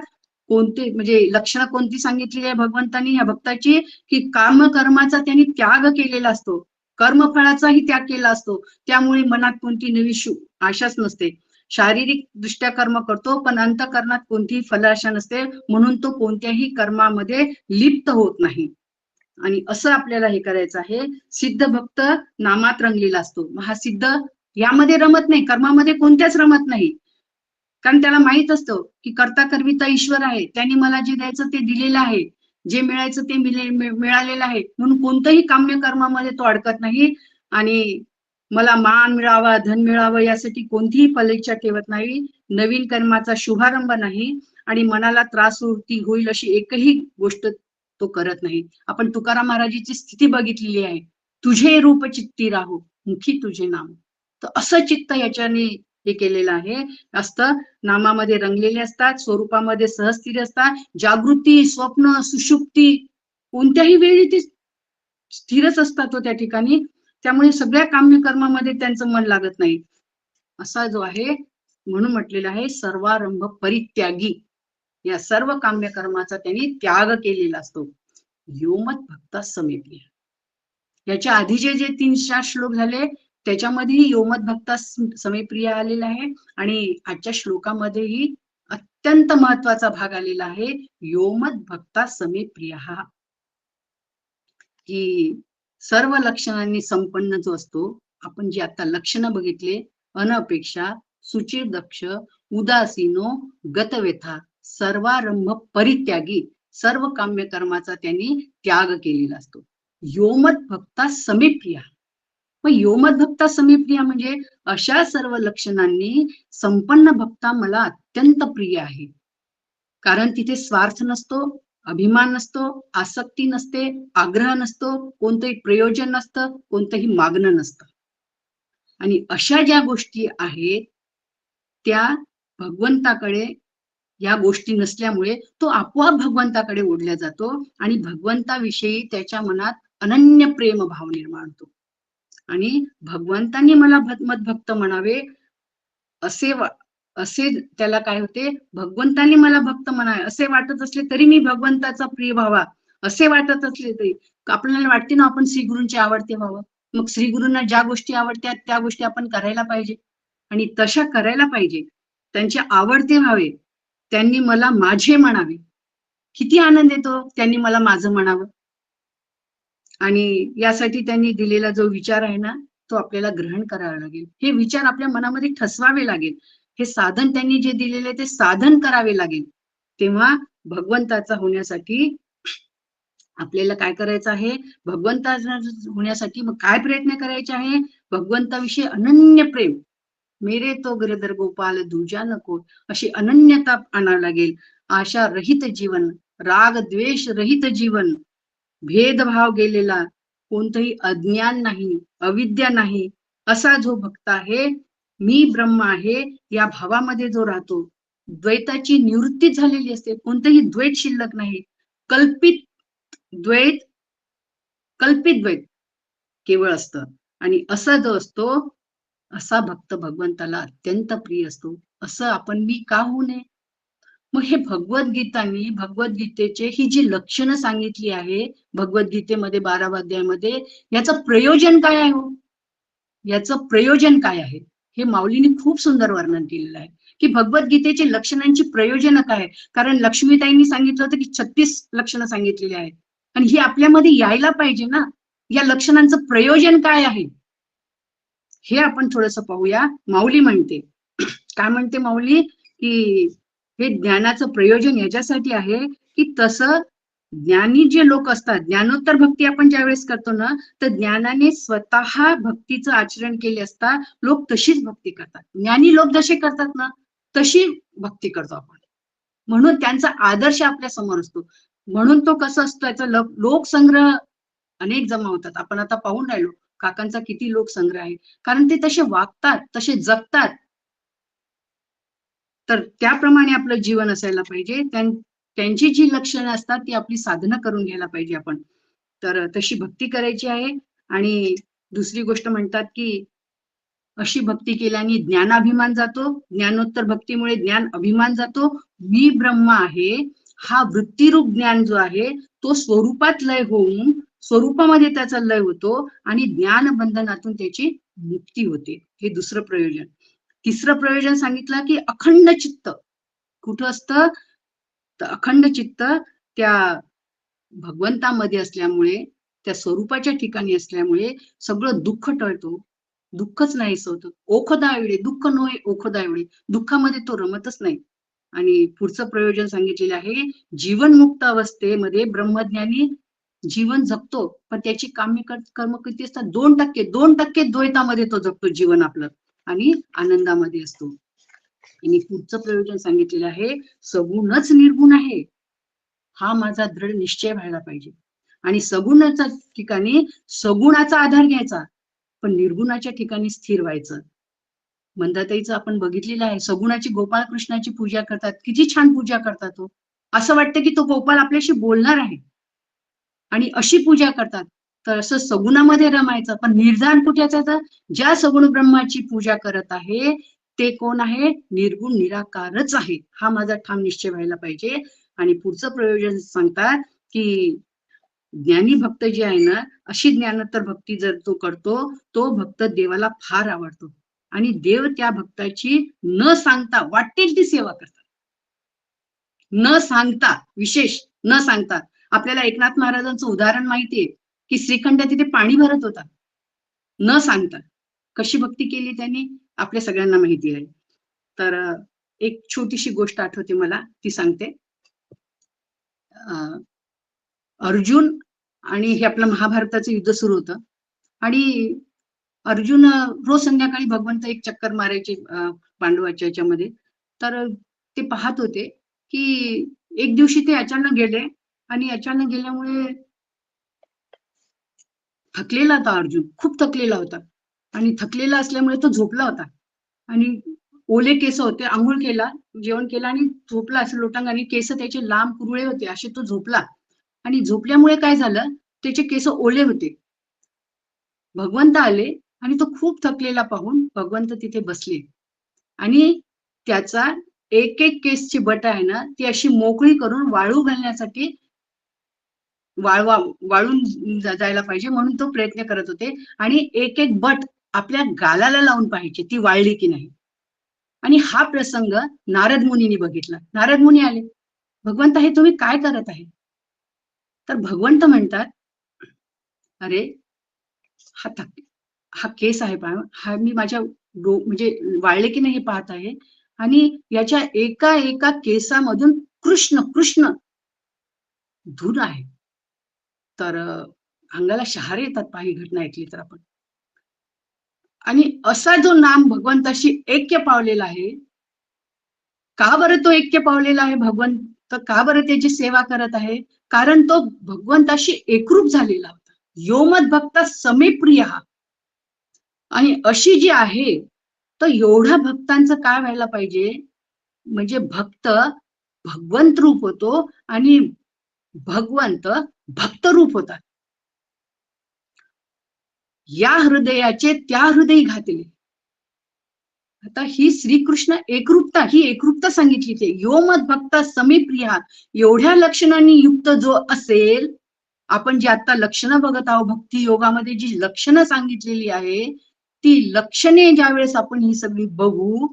कोणते म्हणजे लक्षणं कोणती सांगितलेली आहे भगवंतांनी या भक्ताची, की कामकर्माचा त्यांनी त्याग केलेला असतो, कर्मफळाचाही त्याग केला असतो. त्यामुळे मनात कोणती नवी आशाच नसते. शारीरिक दृष्ट्या कर्म करतो पण अंतःकरणात कोणतीही फलाशा नसते. म्हणून तो कोणत्याही कर्मामध्ये लिप्त होत नाही. आणि असं आपल्याला हे करायचं आहे. सिद्ध भक्त नामात रंगलेला असतो. हा सिद्ध यामध्ये रमत नाही, कर्मामध्ये कोणत्याच रमत नाही. कारण त्याला माहित असतं की कर्ता करविता ईश्वर आहे, त्यांनी मला जे द्यायचं ते दिलेलं आहे, जे मिळायचं ते मिळालेलं आहे. म्हणून कोणत्याही काम्य कर्मामध्ये तो अडकत नाही. आणि मला मान मिळावा, धन मिळावं यासाठी कोणतीही फलेच्छा ठेवत नाही. नवीन कर्माचा शुभारंभ नाही. आणि मनाला त्रासवृत्ती होईल अशी एकही गोष्ट तो करत नाही. आपण तुकाराम महाराजीची स्थिती बघितलेली आहे. तुझे रूप चित्ती राहो, मुखी तुझे नाम. तर असं चित्त याच्याने हे केलेलं आहे असतं. नामामध्ये रंगलेले असतात, स्वरूपामध्ये सहस्थिर असतात. जागृती, स्वप्न, सुषुप्ती कोणत्याही वेळी ते स्थिरच असतात तो त्या ठिकाणी. त्यामुळे सगळ्या काम्य कर्मामध्ये त्यांचं मन लागत नाही. असा जो आहे म्हणून म्हटलेलं आहे सर्वारंभ परित्यागी. या सर्व काम्य कर्माचा त्यांनी त्याग केलेला असतो. योमत भक्ता समेप्रिय. याच्या आधीचे जे 3-4 श्लोक झाले त्याच्यामध्येही योमत भक्ता समेप्रिय आलेला आहे. आणि आजच्या श्लोकामध्येही अत्यंत महत्वाचा भाग आलेला आहे योमत भक्ता समेप्रिय. की सर्व लक्षणांनी संपन्न जो असतो, आपण जे आता लक्षणं बघितले, अनपेक्षा, सुचिर दक्ष, उदासीनो, गतव्यथा, सर्वारंभ परित्यागी, सर्व काम्य कर्माचा त्यांनी त्याग केलेला असतो. योमत भक्ता समेप्रिया. मग योमत भक्ता समेप्रिया म्हणजे अशा सर्व लक्षणांनी संपन्न भक्ता मला अत्यंत प्रिय आहे. कारण तिथे स्वार्थ नसतो, अभिमान नसतो, आसक्ती नसते, आग्रह नसतो, कोणतंही प्रयोजन नसतं, कोणतंही मागणं नसतं. आणि अशा ज्या गोष्टी आहेत त्या भगवंताकडे या गोष्टी नसल्यामुळे तो आपोआप भगवंताकडे ओढल्या जातो. आणि भगवंताविषयी त्याच्या मनात अनन्य प्रेम भाव निर्माण होतो. आणि भगवंतांनी मला मदभक्त म्हणावे असे त्याला काय होते, भगवंतांनी मला भक्त म्हणावे असे वाटत असले तरी मी भगवंताचा प्रिय व्हावा असे वाटत असले तरी आपल्याला वाटते ना आपण श्री गुरूंचे आवडते व्हावं, मग श्री गुरूंना ज्या गोष्टी आवडतात त्या गोष्टी आपण करायला पाहिजे आणि तशा करायला पाहिजे. त्यांचे आवडते व्हावे, त्यांनी मला माझे म्हणावे. किती आनंद येतो त्यांनी मला माझं म्हणावं. आणि यासाठी त्यांनी दिलेला जो विचार आहे ना तो आपल्याला ग्रहण करावा लागेल. हे विचार आपल्या मनामध्ये ठसवावे लागेल. हे साधन त्यांनी जे दिलेले ते साधन करावे लागेल. तेव्हा भगवंताचा होण्यासाठी आपल्याला काय करायचं आहे, भगवंताचा होण्यासाठी मग काय प्रयत्न करायचे आहे, भगवंताविषयी अनन्य प्रेम, मेरे तो गिरधर गोपाल दूजा नको, अशी अनन्यता आणावी लागेल. आशा रहित जीवन, राग द्वेष रहित जीवन, भेदभाव गेलेला, कोणतंही अज्ञान नाही, अविद्या नाही, असा जो भक्त आहे, मी ब्रह्म आहे या भावामध्ये जो राहतो, द्वैताची निवृत्ती झालेली असते, कोणतंही द्वैत शिल्लक नाही, कल्पित द्वैत केवळ असतं. आणि असा जो असतो असा भक्त भगवंताला अत्यंत प्रिय असतो. असं आपण मी का होऊ नये? मग हे भगवद्गीतांनी भगवद्गीतेचे ही जी लक्षणं सांगितली आहे भगवद्गीतेमध्ये 12व्या अध्यायामध्ये, याचं प्रयोजन काय आहे हो? याचं प्रयोजन काय आहे हे माऊलींनी खूप सुंदर वर्णन केलेलं आहे की भगवद्गीतेचे लक्षणांची प्रयोजन काय आहे. कारण लक्ष्मीताईंनी सांगितलं होतं की 36 लक्षणं सांगितलेली आहेत आणि ही आपल्यामध्ये यायला पाहिजे ना. या लक्षणांचं प्रयोजन काय आहे हे आपण थोडंसं पाहूया. माऊली म्हणते, काय म्हणते माऊली, की हे ज्ञानाचं प्रयोजन याच्यासाठी आहे की तसं ज्ञानी जे लोक असतात, ज्ञानोत्तर भक्ती आपण ज्यावेळेस करतो ना, तर ज्ञानाने स्वतः भक्तीचं आचरण केले असता लोक तशीच भक्ती करतात. ज्ञानी लोक जसे करतात ना तशी भक्ती करतो आपण. म्हणून त्यांचा आदर्श आपल्या समोर असतो. म्हणून तो कसं असतो, त्याचा लोकसंग्रह अनेक जमा होतात. आपण आता पाहून राहिलो काकांचा किती लोकसंग्रह आहे, कारण ते तसे वागतात, तसे जगतात. तर त्याप्रमाणे आपलं जीवन असायला पाहिजे. त्यांची जी लक्षणं असतात ती आपली साधना करून घ्यायला पाहिजे आपण. तर तशी भक्ती करायची आहे. आणि दुसरी गोष्ट म्हणतात की अशी भक्ती केल्याने ज्ञानाभिमान जातो, ज्ञानोत्तर भक्तीमुळे ज्ञान अभिमान जातो. मी ब्रह्म आहे हा वृत्तीरूप ज्ञान जो आहे तो स्वरूपात लय होऊन स्वरूपामध्ये त्याचा लय होतो आणि ज्ञान बंधनातून त्याची मुक्ती होते. हे दुसरं प्रयोजन. तिसरं प्रयोजन सांगितलं की अखंड चित्त कुठं असतं, तर अखंड चित्त त्या भगवंतामध्ये असल्यामुळे, त्या स्वरूपाच्या ठिकाणी असल्यामुळे सगळं दुःख टळतो, दुःखच नाहीसं होतं. ओखदा एवढे दुःख नोय, ओखदा एवढे, दुःखामध्ये तो रमतच नाही. आणि पुढचं प्रयोजन सांगितलेलं आहे, जीवनमुक्त अवस्थेमध्ये ब्रह्मज्ञानी जीवन जगतो, पण त्याची कर्म किती असतात, 2% द्वैतामध्ये तो जगतो जीवन आपलं आणि आनंदामध्ये असतो. आणि पुढचं प्रयोजन सांगितलेलं आहे, सगुणच निर्गुण आहे हा माझा दृढ निश्चय व्हायला पाहिजे. आणि सगुणाच्या ठिकाणी सगुणाचा आधार घ्यायचा, पण निर्गुणाच्या ठिकाणी स्थिर व्हायचं. मंदाताईचं आपण बघितलेलं आहे, सगुणाची गोपाळकृष्णाची पूजा करतात, किती छान पूजा करतात. तो असं वाटतं की तो गोपाळ आपल्याशी बोलणार आहे आणि अशी पूजा करतात. तर असं सगुणामध्ये रमायचं, पण निर्धान कुठे, ज्या सगुण ब्रह्माची पूजा करत आहे ते कोण आहे, निर्गुण निराकारच आहे हा माझा ठाम निश्चय व्हायला पाहिजे. आणि पुढचं प्रयोजन सांगतात की ज्ञानी भक्त जे आहे ना, अशी ज्ञानोत्तर भक्ती जर तो करतो, तो भक्त देवाला फार आवडतो आणि देव त्या भक्ताची न सांगता वाटेल ती सेवा करतात. न सांगता, विशेष न सांगता. आपल्याला एकनाथ महाराजांचं उदाहरण माहितीये की श्रीखंड तिथे पाणी भरत होता, न सांगता. कशी भक्ती केली त्यांनी आपल्या सगळ्यांना माहिती आहे. तर एक छोटीशी गोष्ट आठवते मला, ती सांगते. अर्जुन आणि हे आपलं महाभारताचं युद्ध सुरू होतं आणि अर्जुन रोज संध्याकाळी भगवंत एक चक्कर मारायचे पांडवाच्या याच्यामध्ये. तर ते पाहत होते की एक दिवशी ते अचानक गेले आणि अचानक गेल्यामुळे थकलेला होता अर्जुन, खूप थकलेला होता आणि थकलेला असल्यामुळे तो झोपला होता आणि ओले केस होते, आंघोळ केला, जेवण केलं आणि झोपला असं लोटांगाने. केस त्याचे लांब कुरळे होते, असे तो झोपला आणि झोपल्यामुळे काय झालं, त्याचे केस ओले होते. भगवंत आले आणि तो खूप थकलेला पाहून भगवंत तिथे बसले आणि त्याचा एक केसची बट आहे ना ती अशी मोकळी करून वाळू घालण्यासाठी वाळून जायला पाहिजे, म्हणून तो प्रयत्न करत होते. आणि एक एक बट आपल्या गालाला लावून पाहायचे ती वाळली की नाही. आणि हा प्रसंग नारद मुनींनी बघितला. नारद मुनी आले, भगवंत हे तुम्ही काय करत आहे? तर भगवंत म्हणतात, अरे हा केस आहे पहा, हा मी माझ्या म्हणजे वाळले की नाही हे पाहत आहे, आणि याच्या एका एका केसामधून कृष्ण कृष्ण धूर आहे. तर अंगाला शहारे येतात पहा ही घटना ऐकली तर आपण. आणि असा जो नाम भगवंताशी ऐक्य पावलेला आहे, का बरं तो ऐक्य पावलेला आहे भगवंत, का बरं त्याची सेवा करत आहे? कारण तो भगवंताशी एकरूप झालेला होता. यो मद भक्त समे प्रिय. आणि अशी जी आहे, तर एवढ्या भक्तांचं काय व्हायला पाहिजे, म्हणजे भक्त भगवंत रूप होतो आणि भगवंत भक्त रूप होतात. या हृदयाचे त्या हृदयी घातले. आता ही श्रीकृष्ण एकरूपता, ही एकरूपता सांगितली ते यो मद भक्त समे प्रिया. एवढ्या लक्षणांनी युक्त जो असेल, आपण जी आता लक्षणं बघत आहोत भक्ती योगामध्ये, जी लक्षणं सांगितलेली आहे, ती लक्षणे ज्यावेळेस आपण ही सगळी बघू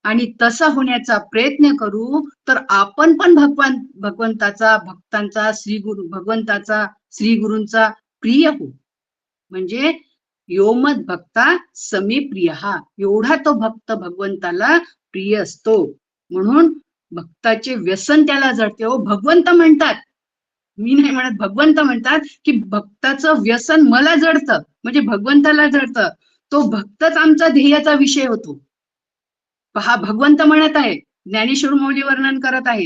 आणि तसा होण्याचा प्रयत्न करू, तर आपण पण भगवंताचा, भक्तांचा, भगवंताचा, श्री गुरूंचा प्रिय हो. म्हणजे योमद भक्ता समे प्रिय, एवढा तो भक्त भगवंताला प्रिय असतो. म्हणून भक्ताचे व्यसन त्याला जडते. हो, भगवंत म्हणतात, मी नाही म्हणत, भगवंत म्हणतात की भक्ताचं व्यसन मला जडतं, म्हणजे भगवंताला जडतं. तो भक्तच आमचा ध्येयाचा विषय होतो. पहा, भगवंत म्हणत आहे, ज्ञानेश्वर माऊली वर्णन करत आहे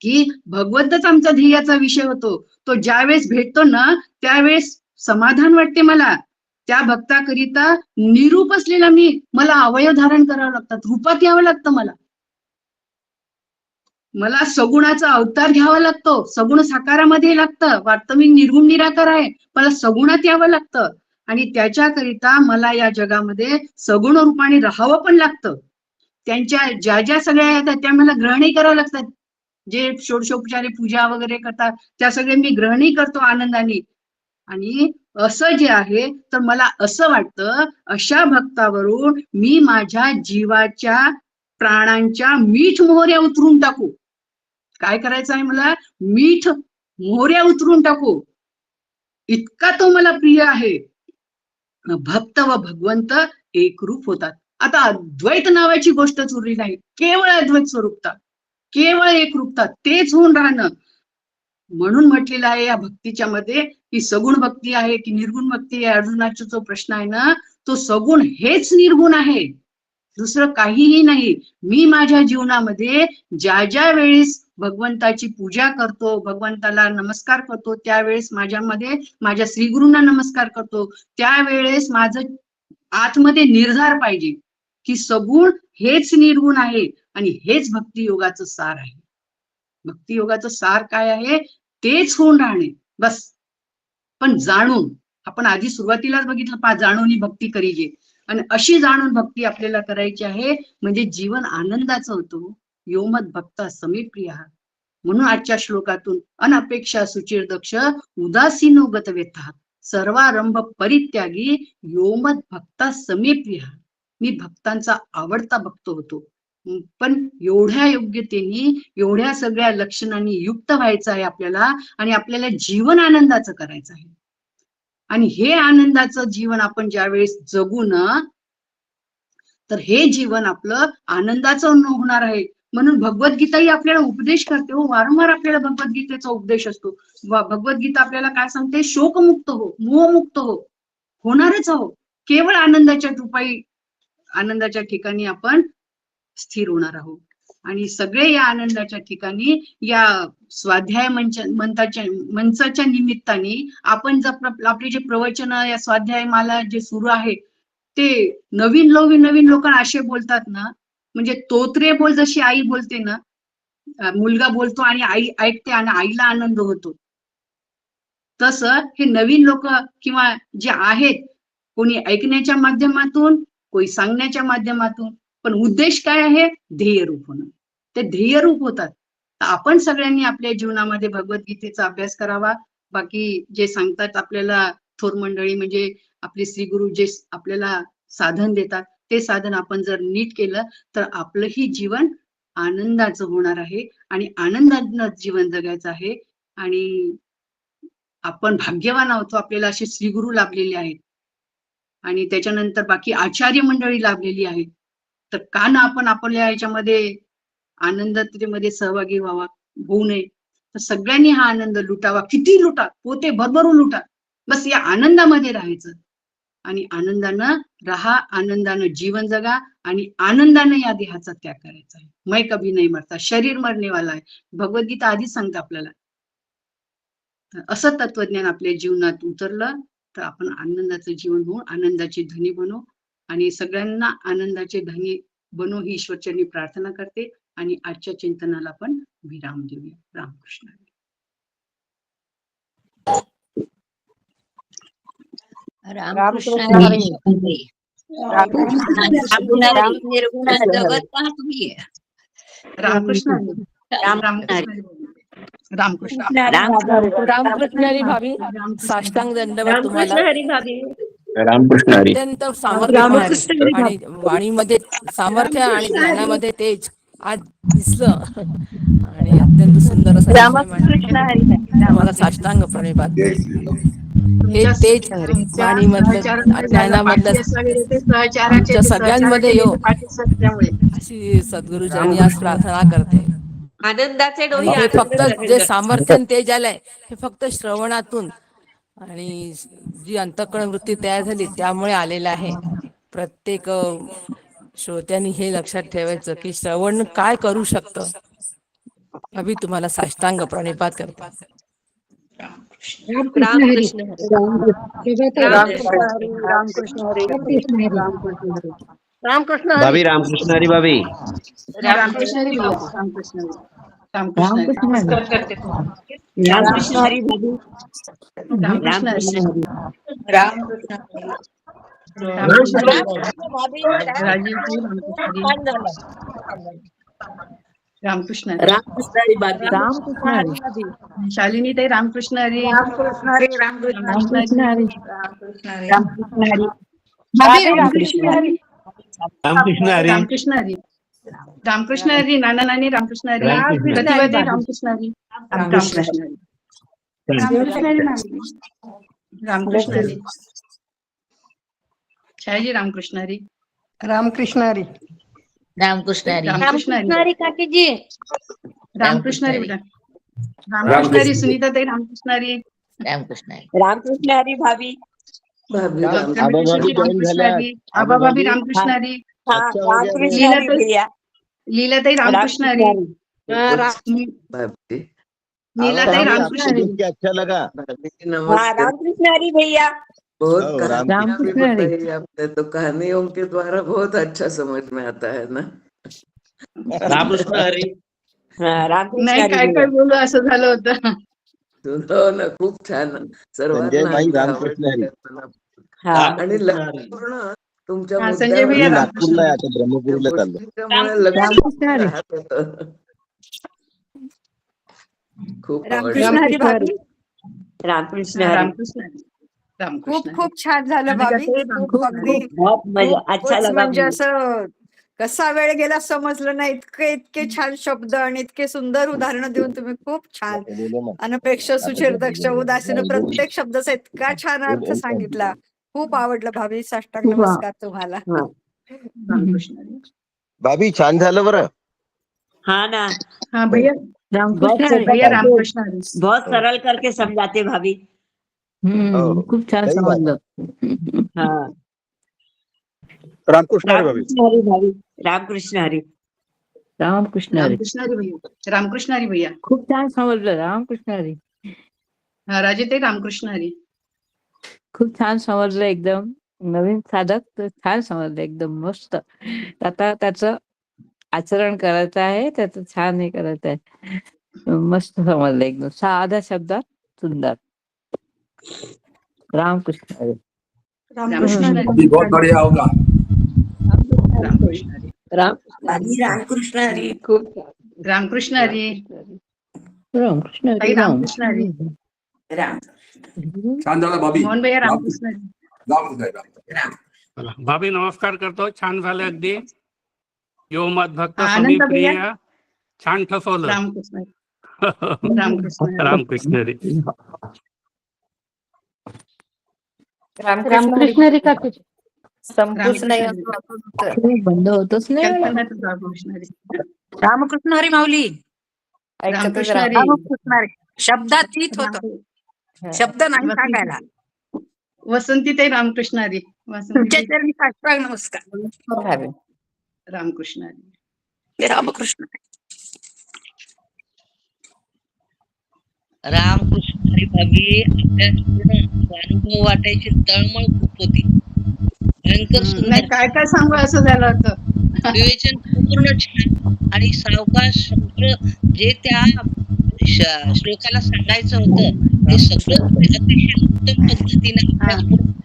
की भगवंतच आमचा ध्येयाचा विषय होतो. तो ज्यावेळेस भेटतो ना, त्यावेळेस समाधान वाटते मला. त्या भक्ताकरिता निरूप असलेला मला अवयव धारण करावं लागतात, रूपात यावं लागतं मला सगुणाचा अवतार घ्यावा लागतो. सगुण साकारामध्ये लागतं. वाटतं मी निर्गुण निराकार आहे, मला सगुणात यावं लागतं. आणि त्याच्याकरिता मला या जगामध्ये सगुण रूपाने राहावं पण लागतं. त्यांच्या ज्या ज्या सगळ्या येतात त्या मला ग्रहणही करावं लागतात. जे षोडशोपचारे पूजा वगैरे करतात त्या सगळे मी ग्रहणही करतो आनंदाने. आणि असं जे आहे, तर मला असं वाटतं, अशा भक्तावरून मी माझ्या जीवाच्या प्राणांच्या मीठ मोहऱ्या उतरून टाकू. काय करायचं आहे मला? मीठ मोहऱ्या उतरून टाकू, इतका तो मला प्रिय आहे. भक्त व भगवंत एकरूप होतात. आता अद्वैत नावाची गोष्टच उरली नाही, केवळ अद्वैत स्वरूपता, केवळ एकरूपता, तेच होऊन राहणं. म्हणून म्हटलेलं आहे या भक्तीच्या मध्ये की सगुण भक्ती आहे की निर्गुण भक्ती आहे. अर्जुनाचा जो प्रश्न आहे ना, तो सगुण हेच निर्गुण आहे, दुसरं काहीही नाही. मी माझ्या जीवनामध्ये ज्या ज्या वेळेस भगवंताची पूजा करतो, भगवंताला नमस्कार करतो, त्यावेळेस माझ्यामध्ये माझ्या श्रीगुरूंना नमस्कार करतो, त्यावेळेस माझं आतमध्ये निर्धार पाहिजे की सगुण हेच निर्गुण आहे आणि हेच भक्ती योगाचं सार आहे. भक्ती योगाचं सार काय आहे? तेच होऊन राहणे, बस. पण जाणून, आपण आधी सुरुवातीलाच बघितलं, जाणून भक्ती करीजे. आणि अशी जाणून भक्ती आपल्याला करायची आहे, म्हणजे जीवन आनंदाचं होतो. योमद भक्ता समे प्रिय. म्हणून आजच्या श्लोकातून अनपेक्षा सुचिर दक्ष उदासीनो गत व्यथा सर्वारंभ परित्यागी योमद भक्ता समे प्रिय. मी भक्तांचा आवडता भक्त होतो, पण एवढ्या योग्यतेने, एवढ्या सगळ्या लक्षणांनी युक्त व्हायचं आहे आपल्याला, आणि आपल्याला जीवन आनंदाचं करायचं आहे. आणि हे आनंदाचं जीवन आपण ज्यावेळेस जगू ना, तर हे जीवन आपलं आनंदाचं होणार आहे. म्हणून भगवद्गीताही आपल्याला उपदेश करते. हो, वारंवार आपल्याला भगवद्गीतेचा उपदेश असतो. भगवद्गीता आपल्याला काय सांगते? शोकमुक्त हो, मोहमुक्त हो, होणारच आहो. केवळ आनंदाच्या रूपाई, आनंदाच्या ठिकाणी आपण स्थिर होणार आहोत. आणि सगळे या आनंदाच्या ठिकाणी या स्वाध्याय मंचाच्या निमित्ताने आपण आपले जे प्रवचन या स्वाध्याय माला जे सुरू आहे, ते नवीन लोकांना असे बोलतात ना, म्हणजे तोत्रे बोल जशी आई बोलते ना, मुलगा बोलतो आणि आई ऐकते आणि आईला आनंद होतो, तसं हे नवीन लोक किंवा जे आहेत, कोणी ऐकण्याच्या माध्यमातून, कोणी सांगण्याच्या माध्यमातून, पण उद्देश काय आहे? ध्येयरूप होणं. ते ध्येयरूप होतात. तर आपण सगळ्यांनी आपल्या जीवनामध्ये भगवद्गीतेचा अभ्यास करावा. बाकी जे सांगतात आपल्याला थोर मंडळी म्हणजे आपले श्री गुरु जे आपल्याला साधन देतात ते साधन आपण जर नीट केलं तर आपलंही जीवन आनंदाचं होणार आहे आणि आनंदानं जीवन जगायचं आहे. आणि आपण भाग्यवान आहोत, आपल्याला असे श्रीगुरु लाभलेले आहेत आणि त्याच्यानंतर बाकी आचार्य मंडळी लाभलेली आहेत. तर का ना आपण आपल्या याच्यामध्ये आनंदामध्ये सहभागी होऊ नये. तर सगळ्यांनी हा आनंद लुटावा, किती लुटा, पोते भरभरून लुटा, बस या आनंदामध्ये राहायचं आणि आनंदानं राहा, आनंदानं जीवन जगा आणि आनंदानं या देहाचा त्याग करायचा आहे. मैं कभी नाही मरता, शरीर मरने वाला आहे, भगवद्गीता आधीच सांगते आपल्याला. असं तत्वज्ञान आपल्या जीवनात उतरलं तर आपण आनंदाचं जीवन होऊ, आनंदाचे धनी बनू आणि सगळ्यांना आनंदाचे धनी बनू ही ईश्वरचरणी प्रार्थना करते आणि आजच्या चिंतनाला पण विराम देऊया. रामकृष्ण. रामकृष्ण निर्गुण जगत पहा तुम्ही. रामकृष्ण. रामकृष्ण. रामकृष्ण हरी भाभी, साष्टांग दंडवत तुम्हाला. रामकृष्ण हरी. अत्यंत सामर्थ्य आणि वाणीमध्ये सामर्थ्य आणि ज्ञानामध्ये तेज आज दिसलं आणि अत्यंत सुंदर असं तुम्हाला साष्टांग प्रणिपात. हे तेज वाणीमधलं ज्ञानामधलं तुमच्या सगळ्यांमध्ये येऊ अशी सद्गुरुजनांनी आज प्रार्थना करते. आनंदाचे डोळे. हे फक्त जे सामर्थ्य तेज आलंय हे फक्त श्रवणातून आणि जी अंतःकरण वृत्ती तयार झाली त्यामुळे आलेलं आहे. प्रत्येक श्रोत्यांनी हे लक्षात ठेवायचं की श्रवण काय करू शकतं. अभि तुम्हाला साष्टांग प्रणिपात करतात. रामकृष्ण भाभी रामकृष्ण हरी भाभी. रामकृष्ण हरी. रामकृष्ण. रामकृष्ण हरी भाभी. रामकृष्ण. रामकृष्ण. रामकृष्ण. शालिनी ताई रामकृष्ण हरी. रामकृष्ण हरी. रामकृष्ण हरी. रामकृष्ण हरी. रामकृष्ण हरी. रामकृष्ण हरी. नाना नानी रामकृष्ण हरी. प्रतिभा ताई रामकृष्ण हरी. रामकृष्ण हरी. रामकृष्ण हरी. छायाजी रामकृष्ण हरी. रामकृष्ण हरी. रामकृष्ण हरी. रामकृष्ण हरी. काकीजी. रामकृष्ण हरी बेटा. रामकृष्ण हरी. सुनीता ताई रामकृष्ण हरी. रामकृष्ण हरी. रामकृष्ण हरी भाभी. रामकृष्ण हरी. आबा भाभी रामकृष्ण हरी. रामकृष्ण हरी भैया. लीला ताई रामकृष्ण हरी. नीला ताई रामकृष्ण हरी. अच्छा लगा. रामकृष्ण हरी भैया. बहुत रामकृष्ण हरी. आपने तो कहानियों के द्वारा बहुत अच्छा समझ में आता है ना. रामकृष्ण हरी. रामकृष्ण नाही हरी काय भैया. काय बोलू असं झालं होतं. हो ना, खूप छान. संजय भाई रामकृष्ण हरी. आणि पूर्ण तुमच्या संजय भैया मी नागपूरला आहे, आता ब्रह्मपूरला चाललो. खूप रामकृष्ण हरी भाभी. रामकृष्ण हरी. रामकृष्ण हरी. खूप खूप छान झालं भाभी. खूप अगदी बहुत मजा. अच्छा खूपच लगा म्हणजे मुझे. असं कसा वेळ गेला समजलं नाही. इतके छान शब्द आणि इतके सुंदर उदाहरणं देऊन तुम्ही खूप छान अनपेक्ष सुचिर दक्ष उदासीन प्रत्येक शब्दाचा इतका छान अर्थ सांगितला. खूप आवडलं भाभी. साष्टांग नमस्कार तुम्हाला. रामकृष्ण हरी. भाभी छान झालं बरं. हाँ ना. हाँ भैया. भैया रामकृष्ण हरी. बहुत सरल करके समझाते भाभी. खूप छान समजलं. हाँ. रामकृष्ण हरी भाभी. रामकृष्ण हरी भाभी. रामकृष्ण हरी. रामकृष्ण हरी. रामकृष्ण हरी भैया. रामकृष्ण हरी भैया. खूप छान समजलं. रामकृष्ण हरी. हा राजेताई रामकृष्ण हरी. खूप छान समजलं. एकदम नवीन साधक तर छान समजलं. एकदम मस्त. आता त्याचं आचरण करायचं आहे. त्याचं छान हे करायचं आहे. मस्त समजलं. एकदम साध्या शब्दात सुंदर. रामकृष्ण हरी. रामकृष्ण हरी. बहुत बढ़िया होगा. रामकृष्ण हरी. रामकृष्ण हरी. खूप रामकृष्ण हरी. रामकृष्ण ताई रामकृष्ण हरी. राम छान झाला भाभी. मोहन भैया रामकृष्ण हरी. भाभी नमस्कार करतो. छान झालं अगदी. यो मत भक्त आनंद समी भैया. प्रिय. छान ठसवलं. रामकृष्ण हरी. रामकृष्ण हरी. रामकृष्ण हरी. रामकृष्ण हरी का तुझे संपूच नाही रामकृष्ण हरी. बंद होतच नाही. कल्पना तर रामकृष्ण हरी. रामकृष्ण हरी माऊली. ऐकतच रामकृष्ण राहा. हरी. रामकृष्ण हरी. शब्दातीत होत, शब्द नाही सांगायला. वसंती ताई रामकृष्ण हरी. तुमच्या वसंती चरणी साष्टांग नमस्कार. रामकृष्ण हरी. रामकृष्ण. रामकृष्ण हरी भाभी. आपल्या अनुभव वाटायची तळमळ खूप होती. भयंकर नाही सुंदर काय काय सांगू असं झालं होतं. विवेचन पूर्ण छान आणि सावकाश सगळं जे त्या श्लोकाला सांगायचं होतं ते सगळं अतिशय उत्तम पद्धतीने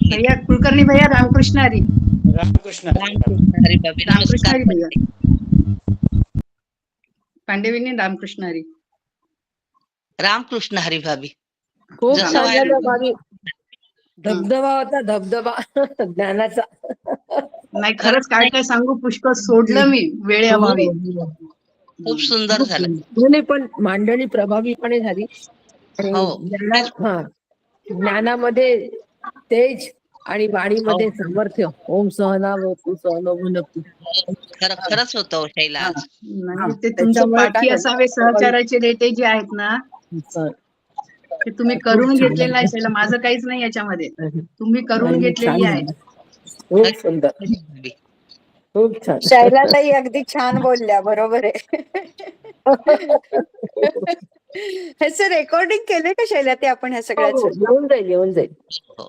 भैया कुलकर्णी भैया रामकृष्ण हरी. रामकृष्ण रामकृष्ण हरी भाभी. रामकृष्ण नमस्कार. हरी भैया. पांडेवीने रामकृष्ण हरी. रामकृष्ण हरी भाभी. खूप जसं छान व्हायला झालं भाभी. धबधबा होता धबधबा ज्ञानाचा. नाही खरंच काय काय सांगू पुष्कळ सोडलं मी वेळेअभावी. खूप सुंदर झालं. नाही पण मांडणी प्रभावीपणे झाली. आणि हो. ज्ञानामध्ये तेज आणि वाणीमध्ये हो. सामर्थ्य. ओम सहनावतु सहनो भुनक्तु. खरंच होतं हो शैला आज. नाही ते तुमचं त्याच्यामुळे पाठी काय असावे सहचाराचे रेटे जे आहेत ना झालं? ते तुम्ही करून घेतलेलं नाही शैला. माझं काहीच नाही याच्यामध्ये. तुम्ही करून घेतलेली आहे. खूप सुंदर. भाभी. खूप छान. शैलाताई अगदी छान बोलल्या. बरोबर आहे. ह्याचं रेकॉर्डिंग केलंय का शैला ते आपण ह्या सगळ्याचं? येऊन जाईल येऊन जाईल.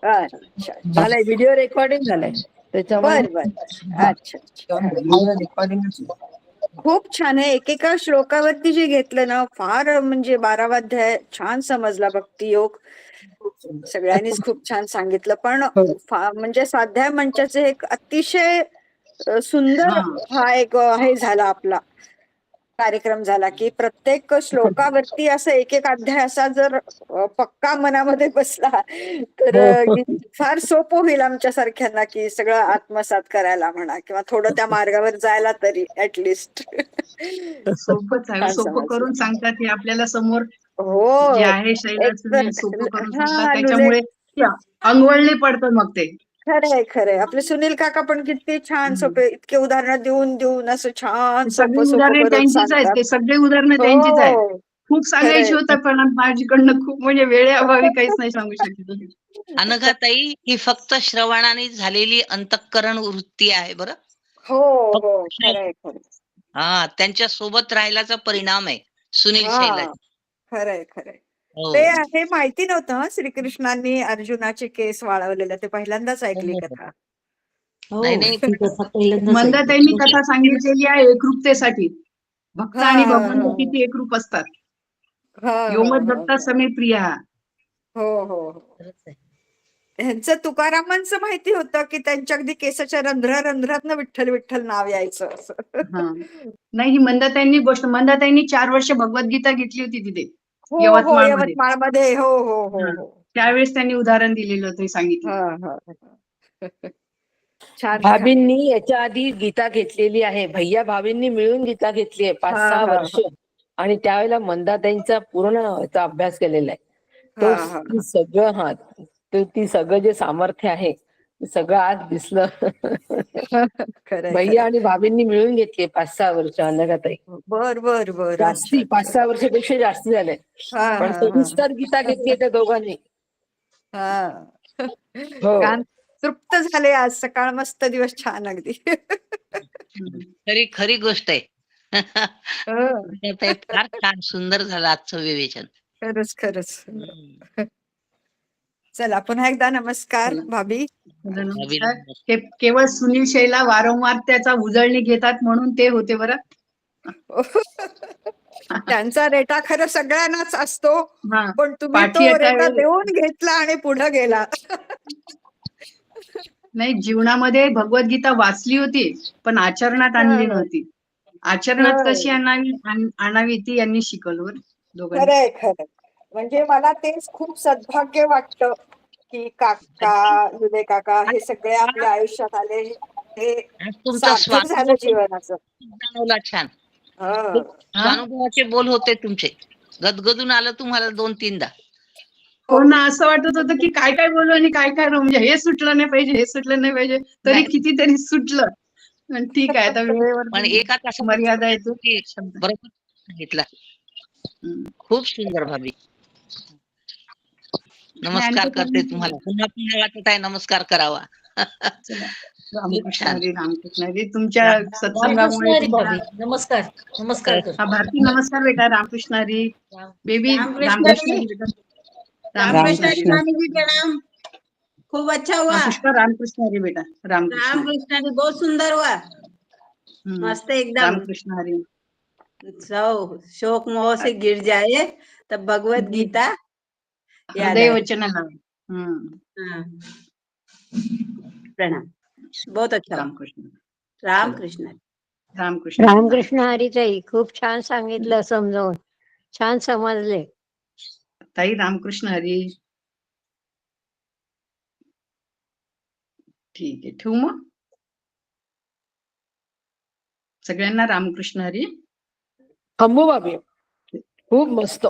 अच्छा. झालंय व्हिडिओ रेकॉर्डिंग झालंय त्याच्यामुळे. बर बर. अच्छा. खूप छान आहे. एकेका श्लोकावरती जे घेतलं ना फार म्हणजे 12वा अध्याय छान समजला. भक्ती योग सगळ्यांनीच खूप छान सांगितलं. पण म्हणजे स्वाध्याय मंचाचे एक अतिशय सुंदर हा एक हे झाला आपला कार्यक्रम झाला की प्रत्येक श्लोकावरती असं एक एक अध्याय असा जर पक्का मनामध्ये बसला तर फार सोपं होईल आमच्या सारख्यांना की सगळं आत्मसात करायला म्हणा किंवा थोडं त्या मार्गावर जायला तरी ऍटलिस्ट. सोपंच आहे. सोपं करून सांगतात हे आपल्याला समोर हो जे आहे शैलाचं सोपं करून सांगतात. हा त्याच्यामुळे अंगवळणी पडतं मग ते. खरंय. आपले सुनील काका पण किती छान सोपे इतके उदाहरणं देऊन असं छान सगळी सोपं उदाहरणे करून त्यांचीच आहेत. सांगतात. ते सगळे उदाहरणं त्यांचीच आहेत. हो खूप सांगायची होतं पण माझ्याकडनं खूप म्हणजे वेळेअभावी काहीच नाही सांगू शकत. अनघाताई ही फक्त श्रवणाने झालेली अंतःकरण वृत्ती आहे बरं. हो खरंय. हा त्यांच्या सोबत राहिल्याचा परिणाम आहे सुनील शैला. खरंय. ते हे माहिती नव्हतं श्रीकृष्णांनी अर्जुनाचे केस वाळवलेले. ते पहिल्यांदाच ऐकली कथा. मंदाताईंनी कथा सांगितलेली आहे एकरूपतेसाठी. भक्त आणि भगवंत किती एकरूप असतात. योमत भक्ता समे प्रिय. हो. ह्यांचं तुकारामांचं माहिती होतं की त्यांच्या अगदी केसाच्या रंध्रातनं विठ्ठल विठ्ठल नाव यायचं असं. नाही ही मंदाताईंनी गोष्ट. मंदाताईंनी 4 वर्ष भगवद्गीता घेतली होती तिथे हो यवतमाळमध्ये. हो. त्यावेळेस त्यांनी उदाहरण दिलेलं होतं सांगितलं. छान. भाभींनी याच्या आधी गीता घेतलेली आहे. भैया भाभींनी मिळून गीता घेतली आहे 5-6 वर्ष. आणि त्यावेळेला मंदाताईंचा पूर्ण याचा अभ्यास केलेला आहे. तो सगळं ती सगळं जे सामर्थ्य आहे ते सगळं आज दिसलं. भैया आणि भाभींनी मिळून घेतली 5-6 वर्ष. अनघाताई बर. जास्ती 5-6 वर्षापेक्षा जास्त झाले. पण सविस्तर गीता घेतली त्या दोघांनी. तृप्त झाले आज. सकाळ मस्त दिवस छान अगदी. खरी गोष्ट आहे. फार छान सुंदर झालं आजचं विवेचन. खरंच. चला पुन्हा एकदा नमस्कार भाभी. नमस्कार. केवळ सुनील शैला वारंवार त्याचा उजळणी घेतात म्हणून ते होते बरं. त्यांचा रेटा खरं सगळ्यांनाच असतो. पण तुम्ही पाठी तो आता रेटा देऊन घेतला आणि पुढे गेला. नाही जीवनामध्ये भगवद्गीता वाचली होती पण आचरणात आणली नव्हती. आचरणात कशी आणावी ती यांनी शिकवलं बरं दोघांनी. खरंय खरंय. म्हणजे मला तेच खूप सद्भाग्य वाटतं की काका, विजय काका हे सगळे आपल्या आयुष्यात आले, हे आज तुमचा सार्थक झालं जीवनाचं. जाणवला छान. हं. अनुभवाचे बोल होते तुमचे. गदगदून आलं तुम्हाला 2-3दा. हो ना, असं वाटत होतं की काय काय बोलू आणि काय काय म्हणजे हे सुटलं नाही पाहिजे, हे सुटलं नाही पाहिजे, तरी नाही. कितीतरी सुटलं. पण ठीक आहे, आता वेळेवर पण एका तासात मर्यादा येते. बरोबर सांगितलं. हम्म. खूप सुंदर भाभी. नमस्कार आणखी करते काही तुम्हाला. पुन्हा पुन्हा वाटत आहे नमस्कार करावा. चला. खूप रामकृष्ण छान. हरी, रामकृष्ण हरी. तुमच्या सत्संगामुळे नमस्कार नमस्कार कर. हा भारती नमस्कार बेटा. रामकृष्ण हरी. बेबी रामकृष्ण रामकृष्ण हरी. हरी बेटा. रामकृष्ण रामकृष्ण हरी हरी. स्वामी जी प्रणाम। खूब अच्छा हुआ। पुष्पा रामकृष्ण हरी बेटा. रामकृष्ण हरी. रामकृष्ण हरी बहुत सुंदर हुआ। मस्त एकदम। रामकृष्ण हरी. सब शोक मोह से गिर जाए तब भगवत गीता याद हृदय आए। वचन लावे. हाँ। प्रणाम। बहुत अच्छा हुआ। रामकृष्ण. रामकृष्ण हरी। रामकृष्ण. रामकृष्ण हरी ताई, खूप छान सांगितलं समजावून, छान समजले. ताई रामकृष्ण हरी. ठीक आहे, ठेवू मग. सगळ्यांना रामकृष्ण हरी. थांबू बाबी, खूप मस्त,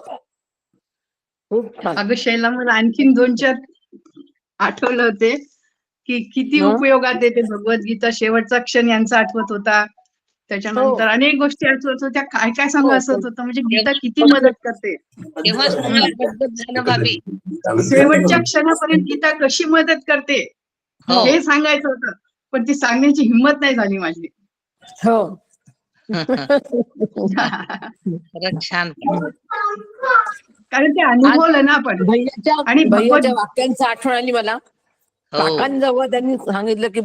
खूप छान. अगं शैला, मला आणखीन 2-4 आठवलं होते की किती हं? उपयोगात येते भगवद्गीता. शेवटचा क्षण यांचा आठवत होता, त्याच्यानंतर अनेक गोष्टी आठवत होत्या. काय काय सांगू असं होतं, म्हणजे गीता किती मदत करते. तेव्हाच तुम्हाला गदगद झालं भाभी. शेवटच्या क्षणापर्यंत गीता कशी मदत करते हो. हे सांगायचं होतं, पण ती सांगण्याची हिंमत नाही झाली माझी. हो. खरंच छान. कारण ते अनुभवलं ना आपण. आणि भैयाच्या वाक्यांचा आठवण आली मला. हो. काकांजवळ त्यांनी सांगितलं की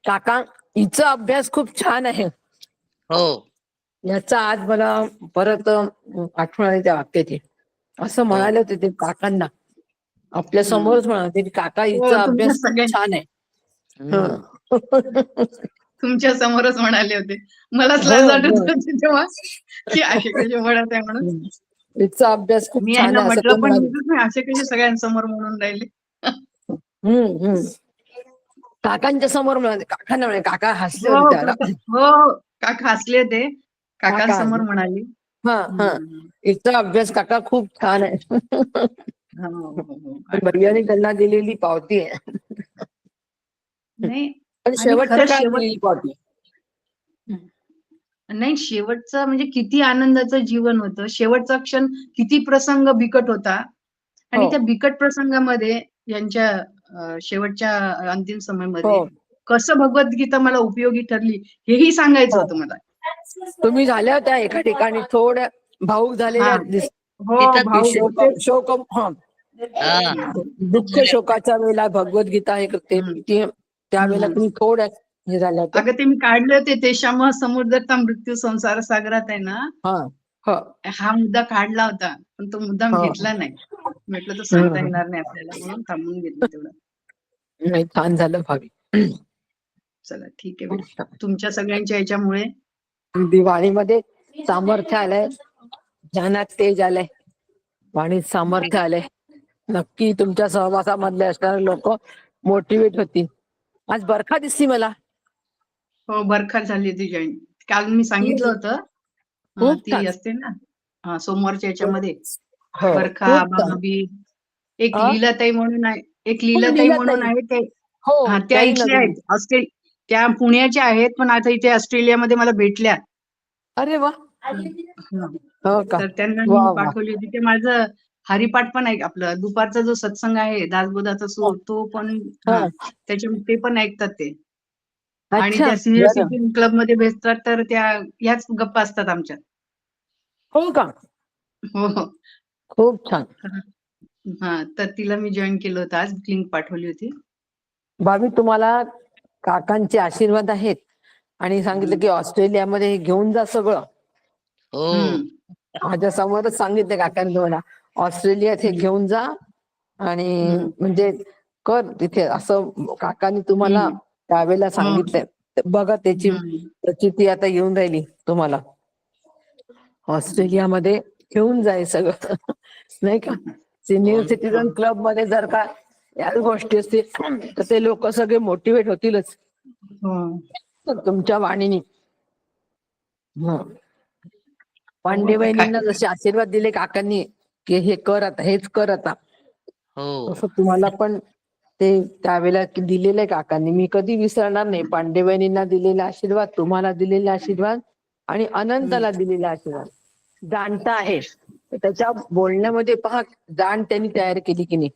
काका, हिचा अभ्यास खूप छान आहे. हो. याचा आज मला परत आठवण आली त्या वाक्याची. असं म्हणाले होते ते काकांना, आपल्या समोरच म्हणाले की काका, हिचा तुमच्या अभ्यास खूप छान आहे. तुमच्या समोरच म्हणाले होते. मलाच हो, लाज वाटत हो. होती तेव्हा की असे कसे म्हणत आहे म्हणून. हिचा अभ्यास खूप मी छान यांना आहे असं ते म्हटलं, पण म्हणाले. मी असे कसे सगळ्यांसमोर म्हणून राहिले. काकांच्या समोर म्हणाले, काकांना म्हणे, काका हसले हो होते त्याला. हो, काका हसले ते. काकांसमोर हसले. म्हणाली. हिचा अभ्यास काका खूप छान आहे. भैयाने त्यांना दिलेली पावती आहे. नाही, पण आणि शेवटच्या खरंच काळात दिलेली पावती. नाही, शेवटचं म्हणजे किती आनंदाचं जीवन होतं. शेवटचा क्षण किती प्रसंग बिकट होता. आणि हो. त्या बिकट प्रसंगामध्ये यांच्या शेवटच्या अंतिम समयामध्ये हो. कसं भगवद्गीता मला उपयोगी ठरली हेही सांगायचं होतं मला. तुम्ही झाल्या होत्या एका ठिकाणी थोड्या भाऊक झालेल्या हो, भाऊ. दुःख शोकाच्या वेळेला भगवद्गीता हे करते, त्यावेळेला तुम्ही थोड्या हे झाल्या होत्या. अगं ते मी काढले होते, तेशामः समुद्रता मृत्यू संसार सागरात आहे ना, हा मुद्दा काढला होता, पण तो मुद्दा घेतला नाही. म्हटलं तो सांगता येणार नाही आपल्याला, म्हणून थांबून घेतलं तेवढं. नाही, छान झालं भावी. चला ठीक आहे बेटा. तुमच्या सगळ्यांच्या याच्यामुळे दिवाळीमध्ये सामर्थ्य आलंय, ज्ञानात तेज आलंय, वाणीत सामर्थ्य आलंय. नक्की तुमच्या सहवासामधले असणारे लोक मोटिवेट होतील. आज बरखा दिसली मला. हो, बरखा झाली ती जॉईन. काल मी सांगितलं होतं, ती असते ना सोमवारच्या याच्यामध्ये, बरखा भाभी. एक लीलाताई म्हणून आहे, ते त्या इथल्या आहेत, त्या पुण्याच्या आहेत, पण आता इथे ऑस्ट्रेलियामध्ये मला भेटल्या. अरे वा. तर त्यांना मी पाठवली होती. ते माझं हरिपाठ पण आहे, आपलं दुपारचा जो सत्संग आहे दासबोधाचा सूर, तो पण त्याच्या ते पण ऐकतात ते. आणि त्या सिनियर सिटीजन क्लब मध्ये भेटतात, तर त्या ह्याच गप्पा असतात आमच्या. हो का? हो, खूप छान. तर तिला मी जॉईन केलं होतं, आज लिंक पाठवली होती. भाभी, तुम्हाला काकांचे आशीर्वाद आहेत आणि सांगितलं की ऑस्ट्रेलियामध्ये घेऊन जा सगळं. माझ्या समोरच सांगितलं काकांनी तुम्हाला, ऑस्ट्रेलियात हे घेऊन जा आणि म्हणजे कर तिथे, असं काकांनी तुम्हाला त्यावेळेला सांगितलंय. बघा त्याची हम्म. त्याची ती आता येऊन राहिली तुम्हाला ऑस्ट्रेलियामध्ये घेऊन जाय सगळं नाही का. सिनियर सिटीजन क्लब मध्ये जर का याच गोष्टी असतील तर ते लोक सगळे मोटिवेट होतीलच हो. तुमच्या वाणीने. पांडे आता काय बहिणींना जसे आशीर्वाद दिले काकांनी की हे कर आता, हेच कर आता, हो तसं तुम्हाला पण ते त्यावेळेला दिलेलं आहे काकांनी. मी कधी विसरणार नाही पांडे बहिणींना दिलेला आशीर्वाद, तुम्हाला दिलेला आशीर्वाद आणि अनंताला दिलेला आशीर्वाद. जाणता आहे तर त्याच्या बोलण्यामध्ये पहा जाण त्यांनी तयार केली की नाही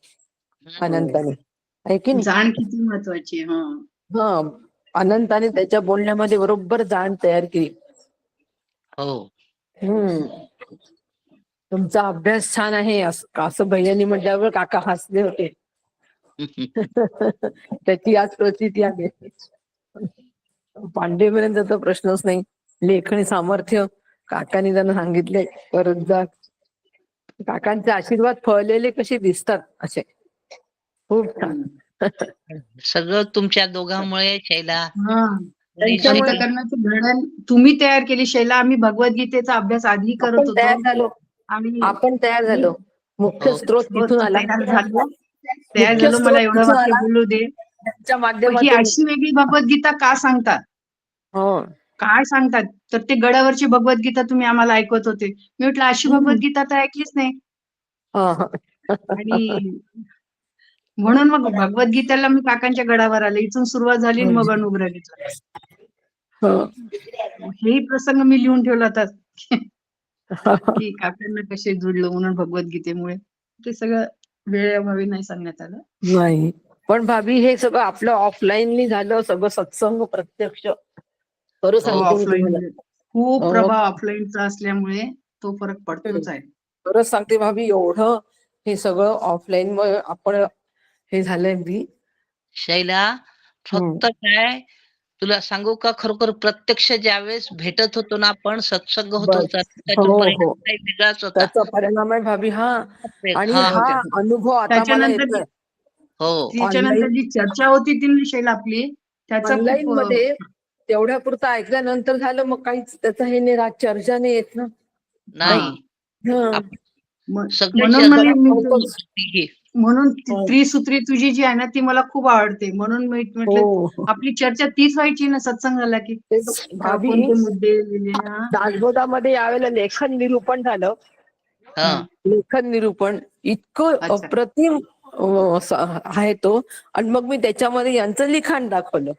अनंताने, आहे की नाही. जाण किती महत्वाची आहे. हा, अनंताने त्याच्या बोलण्यामध्ये बरोबर जाण तयार केली. हो. तुमचा अभ्यास छान आहे असं भैयानी म्हटल्यावर काका हसले होते. त्याची आज प्रचिती आहे. पांडेपर्यंत तर प्रश्नच नाही. लेखणी सामर्थ्य काकांनी त्यांना सांगितले परत जा. काकांचे आशीर्वाद फळलेले कसे दिसतात असे, खूप छान. सगळं तुमच्या दोघांमुळे शैला. त्यांच्यामुळे अंतःकरणाचं घडण तुम्ही तयार केली शैला. आम्ही भगवद्गीतेचा अभ्यास आधी करत आपण तयार होतो. झालो. आपण तयार झालो. मुख्य स्त्रोत तिथून आला. तयार झालो. मुख्य मला स्त्रोत एवढं तिथून वाक्य आला. बोलू दे. त्यांच्या ही माध्यमातून अशी वेगळी भगवद्गीता का सांगतात, काय सांगतात, तर ते गडावरची भगवद्गीता तुम्ही आम्हाला ऐकवत होते. मी म्हटलं अशी भगवद्गीता तर ऐकलीच नाही. आणि म्हणून मग भगवद्गीतेला मी काकांच्या गडावर आले. इथून सुरुवात झाली मग अनुग्रहीचं. हेही प्रसंग मी लिहून ठेवला होता की काकांना कसे जुडलो म्हणून भगवद्गीतेमुळे. ते सगळं वेळेअभावी नाही सांगण्यात आलं. नाही, पण भाभी हे सगळं आपलं ऑफलाईनली झालं सगळं सत्संग प्रत्यक्ष. खरं सांगते मी तुम्हाला, खूप प्रभाव ऑफलाईनचा असल्यामुळे तो फरक पडतोच आहे. खरंच सांगते भाभी, एवढं हे सगळं ऑफलाईन मुळे आपण हे झालंय मी. शैला फक्त काय तुला सांगू का, खरोखर प्रत्यक्ष ज्यावेळेस भेटत होतो ना आपण, सत्संग होत होता, त्याचा परिणाम काही वेगळाच होता. त्याचा परिणाम आहे भाभी. आणि हा. हा अनुभव आता मला येतोय. त्याच्यानंतर जी चर्चा होती ती शैला आपली, त्याचा ऑनलाईन खूप मध्ये तेवढ्या पुरता ऐकल्यानंतर झालं, मग काहीच त्याचा हे नाही, चर्चा नाही येत ना. नाही. म्हणून त्रिसूत्री तुझी जी आहे ना ती मला खूप आवडते. म्हणून मी म्हटलं आपली चर्चा तीच व्हायची ना सत्संग झाला की. कोणते मुद्दे लिहिले. दासबोधामध्ये यावेळेला लेखन निरूपण झालं. लेखन निरूपण इतकं अप्रतिम आहे तो. आणि मग मी त्याच्यामध्ये यांचं लिखाण दाखवलं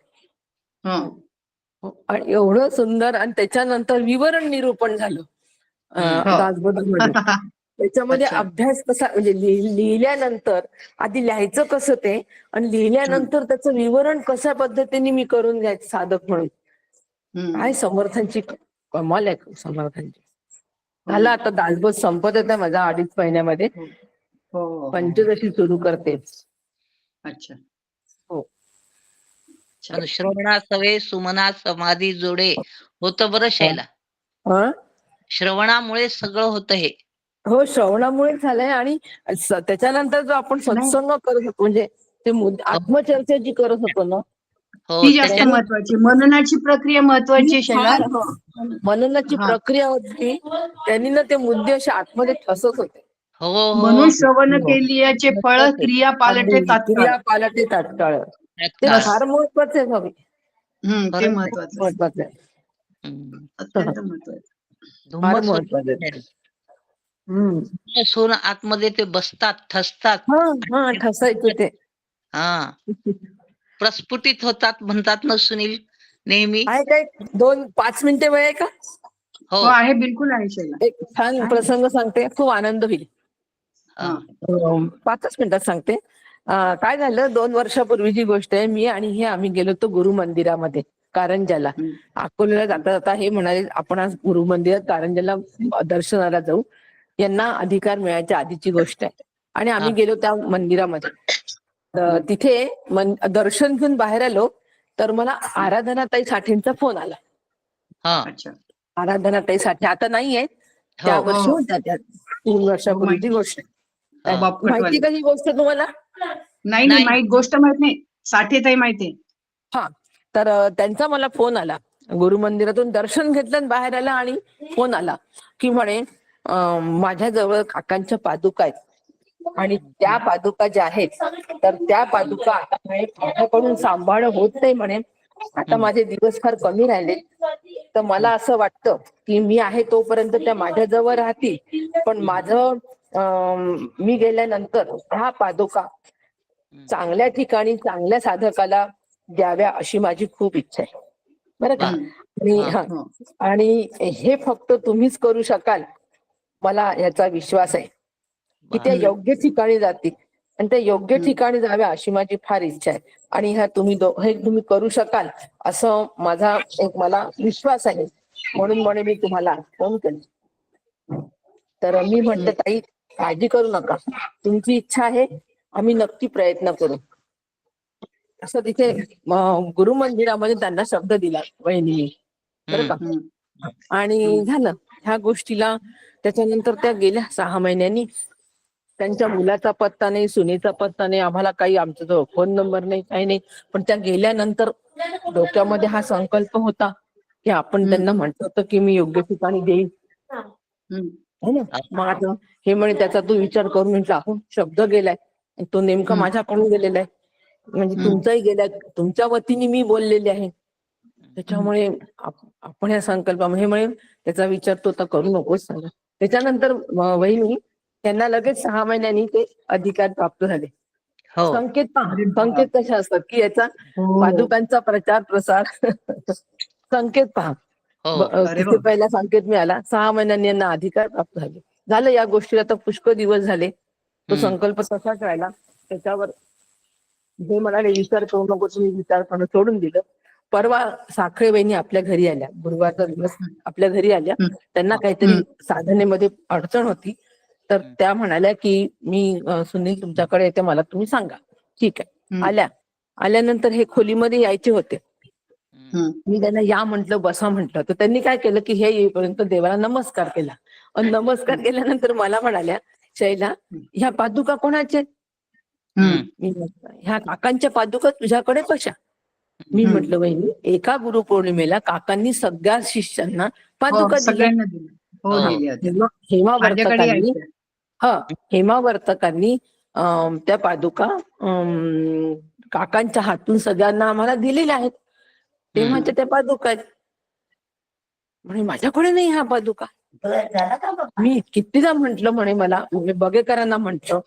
आणि एवढं सुंदर. आणि त्याच्यानंतर विवरण निरूपण झालं दासबोधामध्ये. त्याच्यामध्ये अभ्यास कसा, म्हणजे लिहिल्यानंतर आधी लिहायचं कसं ते, आणि लिहिल्यानंतर त्याचं विवरण कशा पद्धतीने मी करून घ्यायचं साधक म्हणून. काय समर्थांची कमाल आहे समर्थांची. झालं आता दासबोध संपत येतं माझा 2.5 महिन्यामध्ये. पंचदशी सुरू करते. अच्छा. श्रवणा सवे सुमना समाधी जोडे होतं बरं शैला. श्रवणामुळे सगळं होतं हे. हो, श्रवणामुळे झालंय. आणि त्याच्यानंतर जो आपण सत्संग करत होतो, म्हणजे ते आत्मचर्चा जी करत होतो ना, ती जास्त महत्वाची. मननाची प्रक्रिया महत्वाची शैला. मननाची प्रक्रिया होती, त्यांनी ना ते मुद्दे असे आतमध्ये ठसत होते. म्हणून श्रवण केल्याचे फळ क्रिया पालटे तात्काळ. ते फार महत्वाचं आहे भावी. ते महत्वाचं आहे, अत्यंत महत्वाचं, फार महत्वाचं आहे. सोन आतमध्ये ते बसतात, ठसतात. ठसायचं ते. प्रस्फुटित होतात म्हणतात ना सुनील नेहमी. आहे काय 2-5 मिनिटे वेळ आहे का? हो आहे, बिलकुल आहे शैला. एक छान प्रसंग सांगते, खूप आनंद होईल. 5 मिनिटात सांगते. काय झालं, 2 वर्षापूर्वीची गोष्ट आहे. मी आणि हे आम्ही गेलो होतो गुरु मंदिरामध्ये कारंजाला. अकोल्याला जाता जाता हे म्हणाले आपण आज गुरु मंदिरात कारंजाला दर्शनाला जाऊ. यांना अधिकार मिळायच्या आधीची गोष्ट आहे. आणि आम्ही गेलो त्या मंदिरामध्ये. तिथे दर्शन घेऊन बाहेर आलो तर मला आराधनाताई साठेंचा फोन आला. आराधनाताई साठे आता नाहीये, त्या वर्षी होत्या, त्या 3 वर्षापूर्वीची गोष्ट. माहिती का ही गोष्ट तुम्हाला? नाही, गोष्ट माहित नाही. साठेताई माहिती. तर त्यांचा मला फोन आला, गुरु मंदिरातून दर्शन घेतलं आणि बाहेर आला आणि फोन आला की म्हणे माझ्याजवळ काकांच्या पादुका आहेत आणि त्या पादुका ज्या आहेत तर त्या पादुका आता म्हणे माझ्याकडून सांभाळ होत नाही म्हणे, आता माझे दिवस फार कमी राहिले, तर मला असं वाटतं की मी आहे तोपर्यंत त्या माझ्याजवळ राहतील, पण माझं मी गेल्यानंतर ह्या पादुका चांगल्या ठिकाणी चांगल्या साधकाला द्याव्या अशी माझी खूप इच्छा आहे, बरं का. आणि हे फक्त तुम्हीच करू शकाल, मला याचा विश्वास आहे की त्या योग्य ठिकाणी जातील आणि त्या योग्य ठिकाणी जाव्या अशी माझी फार इच्छा आहे. आणि ह्या तुम्ही हे तुम्ही करू शकाल असं माझा एक मला विश्वास आहे, म्हणून म्हणे मी तुम्हाला फोन केला. तर मी म्हणते ताई काळजी करू नका, तुमची इच्छा आहे, आम्ही नक्की प्रयत्न करू, असं तिथे गुरु मंदिरामध्ये त्यांना शब्द दिला वहिनी, बरं का. आणि झालं ह्या गोष्टीला. त्याच्यानंतर त्या गेल्या 6 महिन्यांनी, त्यांच्या मुलाचा पत्ता नाही, सुनेचा पत्ता नाही, आम्हाला काही आमचा जो फोन नंबर नाही, काही नाही. पण त्या गेल्यानंतर डोक्यामध्ये हा संकल्प होता की आपण त्यांना म्हणतो होतं की मी योग्य ठिकाणी देईन, हो ना. मग आता हे म्हणे त्याचा तू विचार करून, म्हटलं अहो शब्द गेलाय, तो नेमका माझ्याकडून गेलेला आहे, म्हणजे तुमचाही गेलाय, तुमच्या वतीने मी बोललेले आहे, त्याच्यामुळे आपण या संकल्पामध्ये म्हणे त्याचा विचार तो आता करू नकोस. त्याच्यानंतर वहिनी त्यांना लगेच 6 महिन्यांनी ते अधिकार प्राप्त झाले. संकेत पहा, संकेत कशा असतात की याचा पादुकांचा प्रचार प्रसार संकेत पहा. तिथे पहिला संकेत मिळाला, 6 महिन्यांनी यांना अधिकार प्राप्त झाले. झालं या गोष्टीला तर पुष्कळ दिवस झाले, तो संकल्प तसाच राहिला. त्याच्यावर हे म्हणाले विचार करू नको, तुम्ही विचार करणं सोडून दिलं. परवा साखळे बहिणी आपल्या घरी आल्या, गुरुवारचा दिवस आपल्या घरी आल्या, त्यांना काहीतरी साधनेमध्ये अडचण होती, तर त्या म्हणाल्या की मी सुनील तुमच्याकडे येते, मला तुम्ही सांगा. ठीक आहे. आल्यानंतर हे खोलीमध्ये यायचे होते, मी त्यांना या म्हंटल, बसा म्हंटल, तर त्यांनी काय केलं की हे येईपर्यंत देवाला नमस्कार केला. आणि नमस्कार केल्यानंतर मला म्हणाल्या, शैला ह्या पादुका कोणाच्या? ह्या काकांच्या पादुका तुझ्याकडे कशा? मी म्हटलं वहिनी, एका गुरुपौर्णिमेला काकांनी सगळ्या शिष्यांना पादुका दिल्या. हेमावर्तकांनी त्या पादुका काकांच्या हातून सगळ्यांना आम्हाला दिलेल्या आहेत, तेव्हाच्या त्या पादुका आहेत. म्हणे माझ्याकडे नाही ह्या पादुका. मी कितीदा म्हंटल म्हणे, मला बगेकरांना म्हंटल,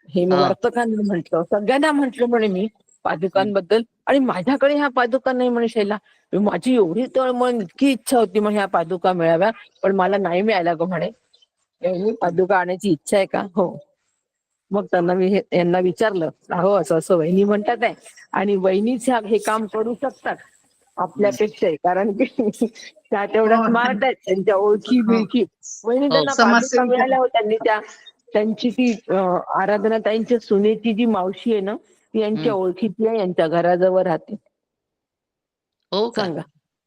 हेमवर्तकांना म्हंटल, सगळ्यांना म्हंटल म्हणे मी पादुकांबद्दल, आणि माझ्याकडे ह्या पादुका नाही म्हणे शैला. माझी एवढी तळमळ, इतकी इच्छा होती म्हणे ह्या पादुका मिळाव्या, पण मला नाही मिळाल्या ग म्हणे. पादुका आणायची इच्छा आहे का? हो. मग त्यांना मी यांना विचारलं, हो असं असं वहिनी म्हणतात आहे, आणि वहिनीच हे काम करू शकतात आपल्यापेक्षा, कारण की त्या तेवढ्या स्मार्ट आहेत, त्यांच्या ओळखी बिळखी. वहिनी त्यांना पादुका मिळाल्या होत्या, त्यांची ती आराधना ताईंच्या सुनेची जी मावशी आहे ना, ती यांच्या ओळखीची आहे, यांच्या घराजवळ राहते. सांगा.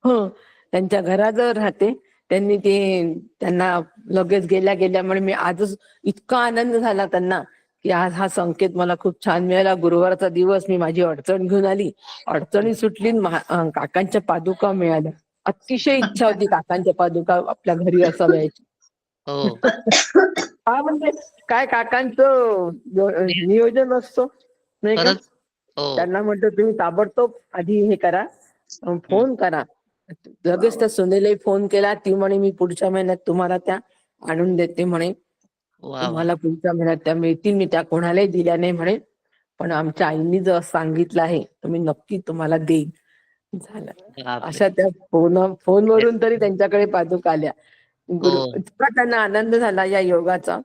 हो, त्यांच्या घराजवळ राहते. त्यांनी त्यांना लगेच गेल्यामुळे मी आजच इतका आनंद झाला त्यांना की आज हा संकेत मला खूप छान मिळाला. गुरुवारचा दिवस मी माझी अडचण घेऊन आली, अडचणी सुटली, काकांच्या पादुका मिळाल्या. अतिशय इच्छा होती काकांच्या पादुका आपल्या घरी असाव्याची. हा म्हणजे काय काकांचं नियोजन असतो नाही का. त्यांना म्हटलं तुम्ही ताबडतोब आधी हे करा, फोन करा. लगेच त्या सुनेलाही फोन केला, ती म्हणे मी पुढच्या महिन्यात तुम्हाला त्या आणून देते म्हणे, तुम्हाला पुढच्या महिन्यात त्या मिळतील. मी त्या कोणालाही दिल्या नाही म्हणे, पण आमच्या आईंनी जर सांगितलं आहे तर मी नक्की तुम्हाला देईन. झालं अशा त्या फोनवरून तरी त्यांच्याकडे पादुका आल्या. इतका त्यांना आनंद झाला या योगाचा,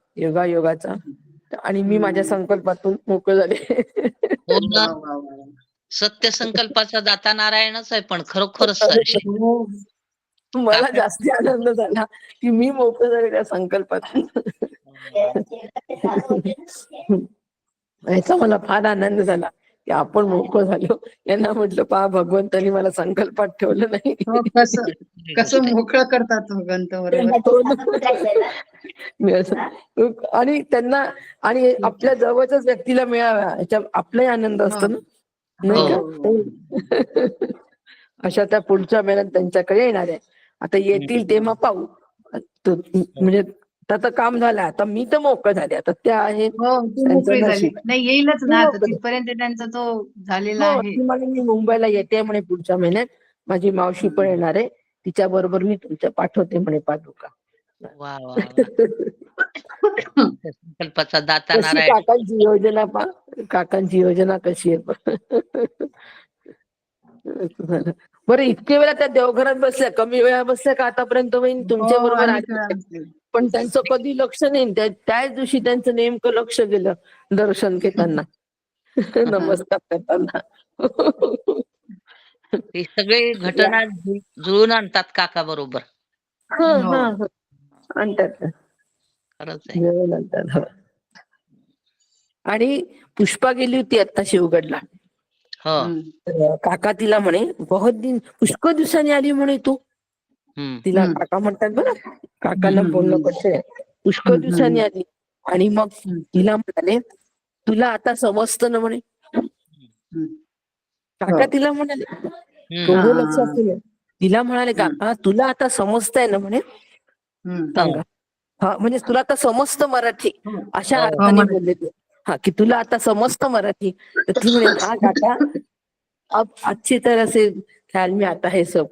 आणि मी माझ्या संकल्पातून मोकळे झाले. सत्य संकल्पाचा दाता नारायणच आहे, पण खरोखरच मला जास्त आनंद झाला की मी मोकळं झाले त्या संकल्पातून. याचा मला फार आनंद झाला की आपण मोकळं झालो. यांना म्हटलं पहा, भगवंतानी मला संकल्पात ठेवलं नाही. कसं मोकळं करतात भगवंत, आणि त्यांना आणि आपल्या जवळच्याच व्यक्तीला मिळावा याच्या आपलाही आनंद असतो ना, नाही का. अशा त्या पुढच्या महिन्यात त्यांच्याकडे येणार आहे. आता येतील तेव्हा पाहू. म्हणजे त्याचं काम झालं, आता मी तर मोकळं झाले, आता त्या आहेत हो, तू त्यांचं मोकळी झाली. नशीब. नाही, येईलच ना हो, आता, तिथपर्यंत त्यांचा तो झालेला हो, आहे. ती म्हणे मी मुंबईला येते म्हणे पुढच्या महिन्यात, माझी मावशी पण येणार आहे, तिच्या बरोबर मी तुमच्या पाठवते म्हणे पादुका. वा वा वा. संकल्पाचा दाता कशी नारायण. काकांची योजना काकांची योजना कशी आहे. बरं, इतके वेळा त्या देवघरात बसल्या, कमी वेळा बसल्या का आतापर्यंत वहिनी तुमच्या हो, बरोबर अनेक वेळा आले, बसले. पण त्यांचं कधी लक्ष नाही. त्याच दिवशी त्यांचं नेमकं लक्ष गेलं दर्शन घेताना, नमस्कार करताना. हे सगळे घटना जुळून आणतात काका बरोबर. हा हो. हा हा. आणतात खरंच आहे. जेवण आणतात. हो. आणि पुष्पा गेली होती आता शिवगडला. हो. तर काका तिला म्हणे, बहुत दिन, पुष्कळ दिवसांनी आली म्हणे तू. तिला काका म्हणतात बरं, काकांना बोलणं कसं आहे, पुष्कळ दिवसांनी आली. आणि मग तिला म्हणाले, तुला आता समजतं ना म्हणे. काका तिला म्हणाले, थोडं लक्षात ठेव. तिला म्हणाले, काका तुला आता समजतंय ना म्हणे. सांगा. हा, म्हणजे तुला आता समजतं मराठी, अशा अर्थाने बोलले ते. हा, की तुला आता समजतं मराठी. तर ती म्हणे, हा काका, अब अच्छी तरह से ख्याल में आता है सब.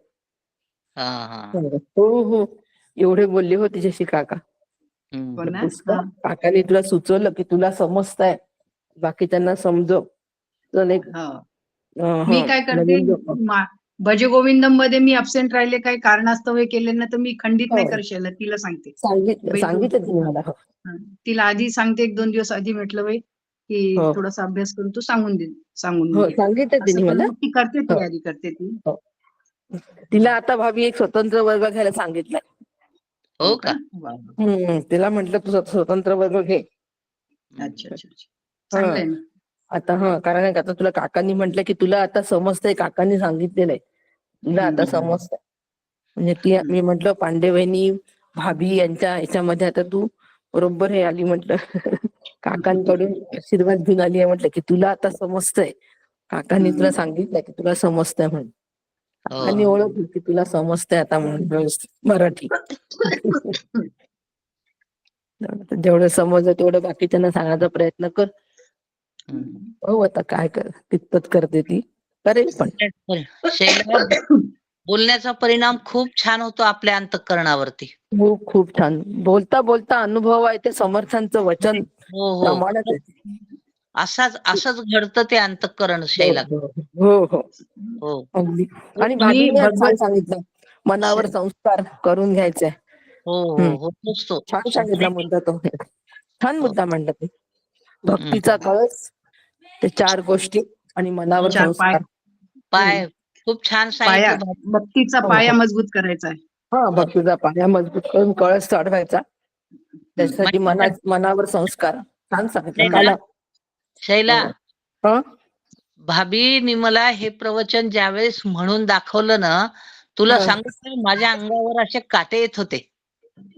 हा हा. हो हो, एवढे बोलले हो तिच्याशी काका. हो ना? पुष्पा, काकाने तुला सुचवलं की तुला समजताय, बाकीच्यांना समजव. तर एक हो. मी काय करते, भजगोविंदम मध्ये मी अब्सेंट राहिले, काही कारणास्तव हे केले ना, तर मी खंडित नाही करशील, तिला सांगते. सांगितलं तिने मला. तिला आधी सांगते, 1-2 दिवस आधी म्हटलं बाई की थोडासा अभ्यास करून तू सांगून घे. सांगितलं तिने असं मला. करून ती करते, तयारी करते ती. तिला आता भाभी एक स्वतंत्र वर्ग घ्यायला सांगितलंय. हो का? तिला म्हटलं तू स्वतंत्र वर्ग घे. अच्छा अच्छा, चांगलंय ना. आता कारण आता तुला काकांनी म्हटलं की तुला आता समजतंय, काकांनी सांगितलेलं आहे तुला आता समजतंय. म्हणजे ती, मी म्हटलं पांडे वहिनी, भाभी यांच्या ह्याच्यामध्ये आता तू बरोबर हे आली म्हटलं. काकांकडून आशीर्वाद घेऊन आली आहे म्हटलं की तुला आता समजतंय, काकांनी तुला सांगितलंय की तुला समजतंय म्हणून. काकांनी ओळखलं की तुला समजतंय आता म्हणून मराठी. जेवढं समजलं तेवढं बाकीच्यांना सांगायचा प्रयत्न कर. हो, आता काय कितपत करते ती, करेल पण. शैला, बोलण्याचा परिणाम खूप छान होतो आपल्या अंतःकरणावरती. खूप खूप छान. बोलता बोलता अनुभव आहे ते समर्थांचं वचन प्रमाणात आहे. असंच घडतं ते अंतःकरण शैला. हो हो हो. अगदी. आणि भाभीने छान सांगितलं, मनावर संस्कार करून घ्यायचे. हो हो, होतोच तो. छान सांगितला मुद्दा तो. छान मुद्दा मांडला ते. भक्तीचा कळस, ते 4 गोष्टी आणि मनावर संस्कार. पाय खूप छान सांगितलं. भक्तीचा पाया मजबूत करायचा आहे. हा, भक्तीचा पाया मजबूत करून कळस चढवायचा, त्याच्यासाठी मनावर संस्कार. छान सांगितलं शैला. भाभीनी मला हे प्रवचन ज्यावेळेस म्हणून दाखवलं ना, तुला सांगतो माझ्या अंगावर असे काटे येत होते.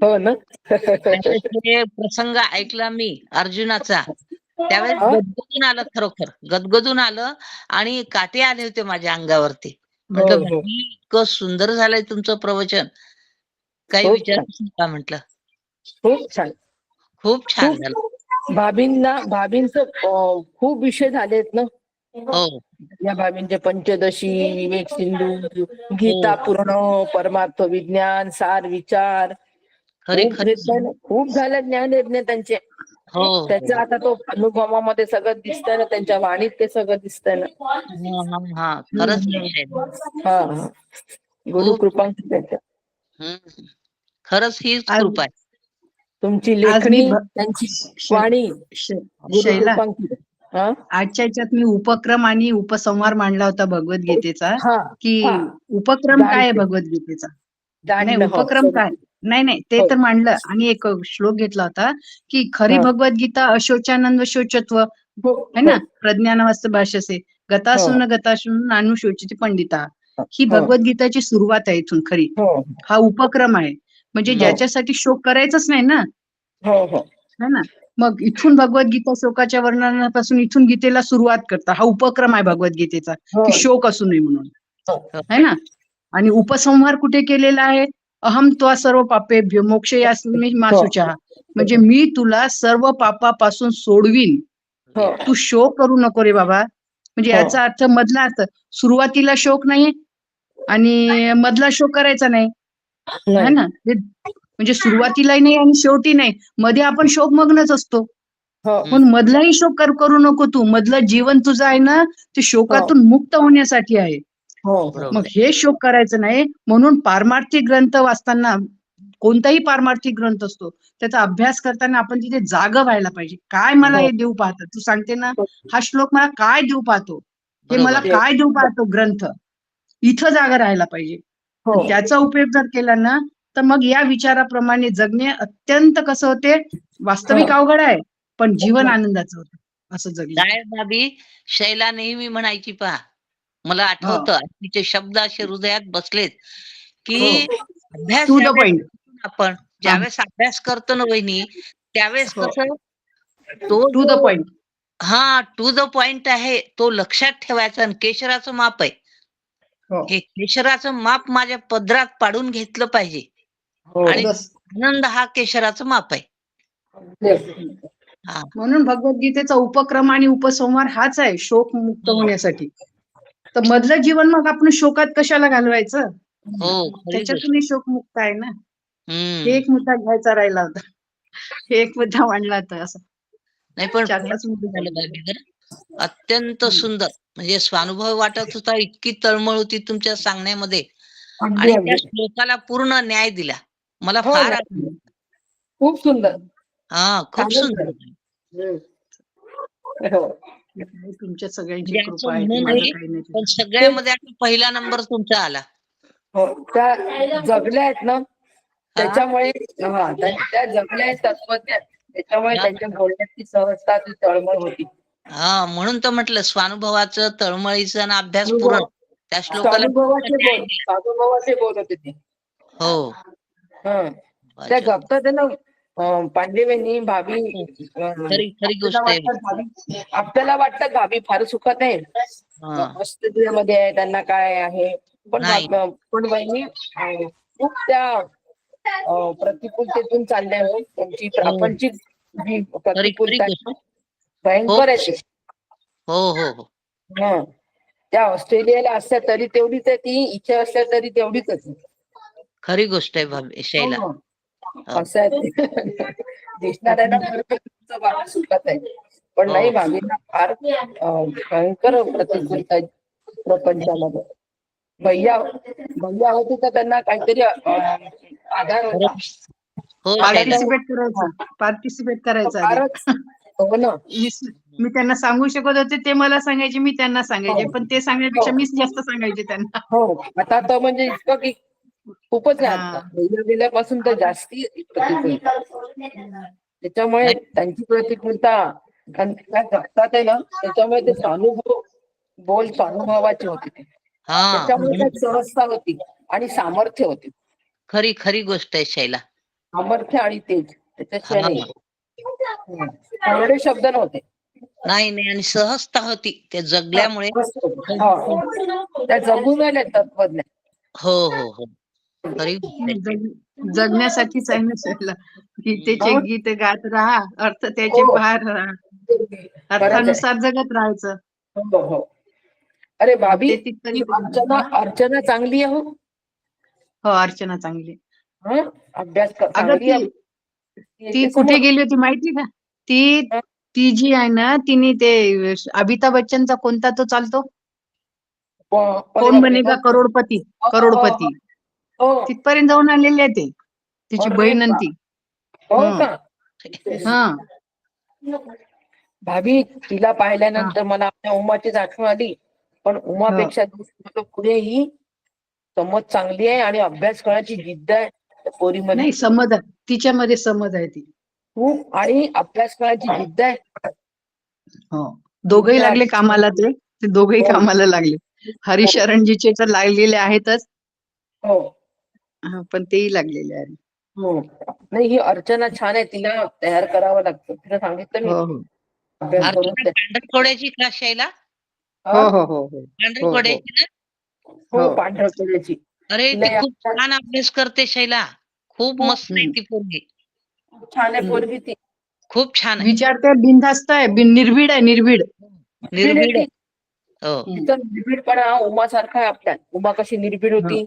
हो ना. हे प्रसंग ऐकला मी अर्जुनाचा, त्यावेळेस गदगदून आलं, खरोखर गदगदून आलं आणि काटे आले होते माझ्या अंगावरती. म्हटलं इतकं सुंदर झालंय तुमचं प्रवचन, काही विचारूच नका म्हटलं. खूप छान, खूप छान झालं. भाभींचं खूप विषय झालेत ना. हो. या भाभींचे पंचदशी, विवेक सिंधू, गीता पूर्ण, परमार्थ विज्ञान, सार विचार, खूप झालं ज्ञान यज्ञ त्यांचे. त्याचं आता तो अनुभवामध्ये सगळं दिसतंय ना, त्यांच्या वाणीत ते सगळं दिसतंय ना. खरंच. हा, गुरु कृपा त्यांच्या. खरंच हीच कृपा आहे. तुमची लेखणी, त्यांची वाणी, गुरु कृपा. आजच्या याच्यात मी उपक्रम आणि उपसंहार मांडला होता भगवद्गीतेचा, की उपक्रम काय आहे भगवद्गीतेचा. नाही, उपक्रम काय नाही ते तर मांडलं. आणि एक श्लोक घेतला होता की खरी भगवद्गीता अशोचानंद शोचत्व है ना, प्रज्ञानवस्त भाषसे गतासून गतासून नानुशोचित पंडिता. ही भगवद्गीताची सुरुवात आहे इथून खरी. हा उपक्रम आहे, म्हणजे ज्याच्यासाठी शोक करायचाच नाही ना, है ना. मग इथून भगवद्गीता शोकाच्या वर्णनापासून इथून गीतेला सुरुवात करता. हा उपक्रम आहे भगवद्गीतेचा, की शोक असू नये म्हणून. है ना. आणि उपसंहार कुठे केलेला आहे? अहम त्वा सर्व पापेभ्यो मोक्षयास्मी मा शुचः. म्हणजे मी तुला सर्व पापापासून सोडवीन, तू शोक करू नको रे बाबा. म्हणजे याचा अर्थ मधला अर्थ, सुरुवातीला शोक नाही आणि मधला शोक करायचा नाही, है ना. म्हणजे सुरुवातीलाही नाही आणि शेवटी नाही, मध्ये आपण शोकमग्नच असतो. पण मधलाही शोक करू नको तू. मधलं जीवन तुझं आहे ना, ते शोकातून मुक्त होण्यासाठी आहे. मग हे शोक करायचं नाही. म्हणून पारमार्थिक ग्रंथ वाचताना, कोणताही पारमार्थिक ग्रंथ असतो, त्याचा अभ्यास करताना आपण तिथे जागं व्हायला पाहिजे. काय मला हे देव पाहतं, तू सांगते ना हा श्लोक मला काय देव पाहतो, हे मला काय देव पाहतो ग्रंथ, इथं जागा राहायला पाहिजे. त्याचा उपयोग जर केला ना, तर मग या विचाराप्रमाणे जगणे अत्यंत कसं होते, वास्तविक अवघड आहे पण जीवन आनंदाचं होतं असं जगणे. काय भाभी शैला नेहमी म्हणायची, पहा मला आठवतं, तिचे शब्द असे हृदयात बसलेत की अभ्यास टू द पॉइंट. आपण ज्यावेळेस अभ्यास करतो ना वहिनी, त्यावेळेस कसं to the point. To the point आहे तो लक्षात ठेवायचा. आणि केशराचं माप आहे, हे केशराचं माप माझ्या पदरात पाडून घेतलं पाहिजे. आणि आनंद हा केशराचं माप आहे. म्हणून भगवद्गीतेचा उपक्रम आणि उपसंहार हाच आहे, शोक मुक्त होण्यासाठी. तर मधलं जीवन मग आपण शोकात कशाला घालवायचं? त्याच्यातूनही शोक मुक्त आहे ना. हे एक मुद्दा घ्यायचा राहिला होता, हे एक मुद्दा मांडला होता असं. नाही पण 4-5 मुद्दे झाले. अत्यंत सुंदर, म्हणजे स्वानुभव वाटत होता, इतकी तळमळ होती तुमच्या सांगण्यामध्ये. आणि त्या श्लोकाला पूर्ण न्याय दिला. मला फार आवडलं. खूप सुंदर. खूप सुंदर. तुमच्या सगळ्यांची कृपा आहे. पण सगळ्यामध्ये पहिला नंबर तुमचा आला. त्या जगल्या आहेत ना, त्याच्यामुळे त्या जगल्या आहेत तत्वज्ञान, त्याच्यामुळे त्यांच्या बोलण्याची सहजता, ती तळमळ होती. म्हणून तर म्हटलं स्वानुभवाचं, तळमळीचं आणि अभ्यास पूर्ण त्या श्लोकाला. स्वानुभवाचे बोल होते ते. त्या जगतात ना पांडेवानी भाभी. खरी गोष्ट आहे. आपल्याला वाटतं भाभी फार सुखात आहे, ऑस्ट्रेलियामध्ये आहे, त्यांना काय आहे, पण वहिनी खूप त्या प्रतिकूलतेतून चालल्या. त्यांची प्रापंचिक जी प्रतिकूलता भयंकर आहे. त्या ऑस्ट्रेलियाला असल्या तरी तेवढीच आहे ती, इथे असल्या तरी तेवढीच आहे. खरी गोष्ट आहे भाभी शैला. असं आहे दिसणाऱ्यांना बाबा सुखात आहे, पण नाही भाभींना फार भयंकर प्रतिकूलता प्रपंचामध्ये. भैया होते तर त्यांना काहीतरी आधार होता. पार्टिसिपेट करायचं. हो ना. मी त्यांना सांगू शकत होते, ते मला सांगायचे, मी त्यांना सांगायचे, पण ते सांगण्यापेक्षा मीच जास्त सांगायचे त्यांना. आता तर म्हणजे इतकं की खूपच आहे, गेल्यापासून तर जास्ती प्रतिकूलता. त्याच्यामुळे त्यांची प्रतिकूलता जगतात आहे ना, त्याच्यामुळे ते स्वानुभवाचे होते ते. त्याच्यामुळे सहजता होती आणि सामर्थ्य होते. खरी गोष्ट आहे शैला. सामर्थ्य आणि तेज त्याच्याशिवाय एवढे शब्द नव्हते. नाही आणि सहजता होती त्या जगल्यामुळे. त्या जगून आल्या तत्वज्ञान. हो जगण्यासाठीच आहे ना शैला. गीतेचे गीत गात राहा, अर्थ त्याचे पार राहा, अर्थानुसार जगत राहायचं. हो. अरे भाभी अर्चना चांगली आहे. हो अर्चना चांगली. अभ्यास ती कुठे गेली होती माहिती का? ती जी आहे ना, तिने ते अमिताभ बच्चनचा कोणता तो चालतो, कोण बनेगा करोडपती, तिथपर्यंत जाऊन आलेले आहे ते, तिची बहीण आणि ती. भाभी तिला पाहिल्यानंतर मला आपल्या उमाचीच आठवण आली. पण उमापेक्षा पुढेही समज चांगली आहे आणि अभ्यास करण्याची जिद्द आहे पोरीमध्ये. नाही समज आहे तिच्यामध्ये, समज आहे ती खूप, आणि अभ्यास करण्याची जिद्द आहे. दोघही लागले कामाला, ते दोघही कामाला लागले. हरिशरणजीचे तर लागलेले आहेतच, पण तेही लागलेले आहेत. नाही ही अर्चना छान आहे, तिला तयार करावं लागतं. तिला सांगितलं मी पांढरकोड्याची का शैला? हो पांढरकोड्याची ना. हो पांढऱ्या कोल्याची. अरे तिला ती खूप छान अभ्यास करते शैला. खूप मस्त आहे ती पोरगी. छान आहे पोरगी ती. खूप छान आहे. विचारते बिनधास्त आहे निर्भीड आहे निर्भीड. निर्भीड आहे. हो. तिचा निर्भीडपणा उमासारखा आहे आपल्यात. उमा कशी निर्भीड होती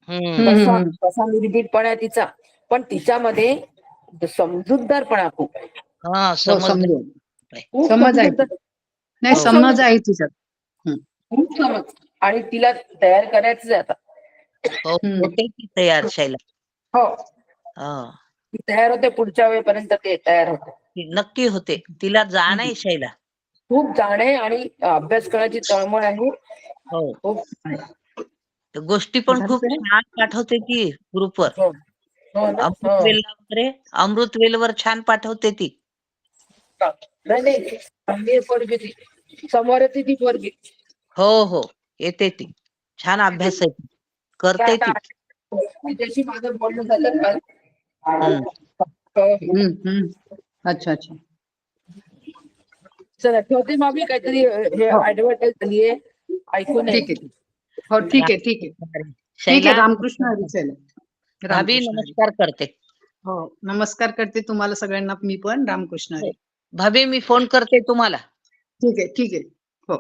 हम्म. तसा निर्भीडपणा आहे तिचा. पण तिच्यामध्ये समजूतदारपणा खूप आहे. हा समज. खूप समज आहे. समजूतदार. नाही समज आहे तिच्यात. खूप समज. आणि तिला तयार करायचं आहे आता. हो होते ती तयार शैला. हो हा. ती तयार होते पुढच्या वेळेपर्यंत ते तयार होते. ती नक्की होते. तिला जाण आहे शैला. खूप जाणे आणि अभ्यास करण्याची तळमळ आहे. हो. खूप गोष्टी पण खूप छान पाठवते ती ग्रुपवर. हो. हो ना? अमृतवेलला वगैरे अमृतवेलवर छान पाठवते ती. नाही चांगली आहे पोरगी ती. समोर येते ती पोरगी. हो हो येते ती. छान अभ्यास आहे ती. करते ती. तिच्याशी माझं बोलणं झालं काल. अच्छा अच्छा. चला ठेवते मामी. काहीतरी हे ऍडव्हर्टाईज झाली आहे ऐकून ठीक आहे. हो ठीक आहे ठीक आहे. ठीक आहे. रामकृष्ण हरी. चला भाभी नमस्कार करते. हो नमस्कार करते तुम्हाला सगळ्यांना मी पण. रामकृष्ण हरी. भाभी मी फोन करते तुम्हाला. ठीक आहे ठीक आहे. हो.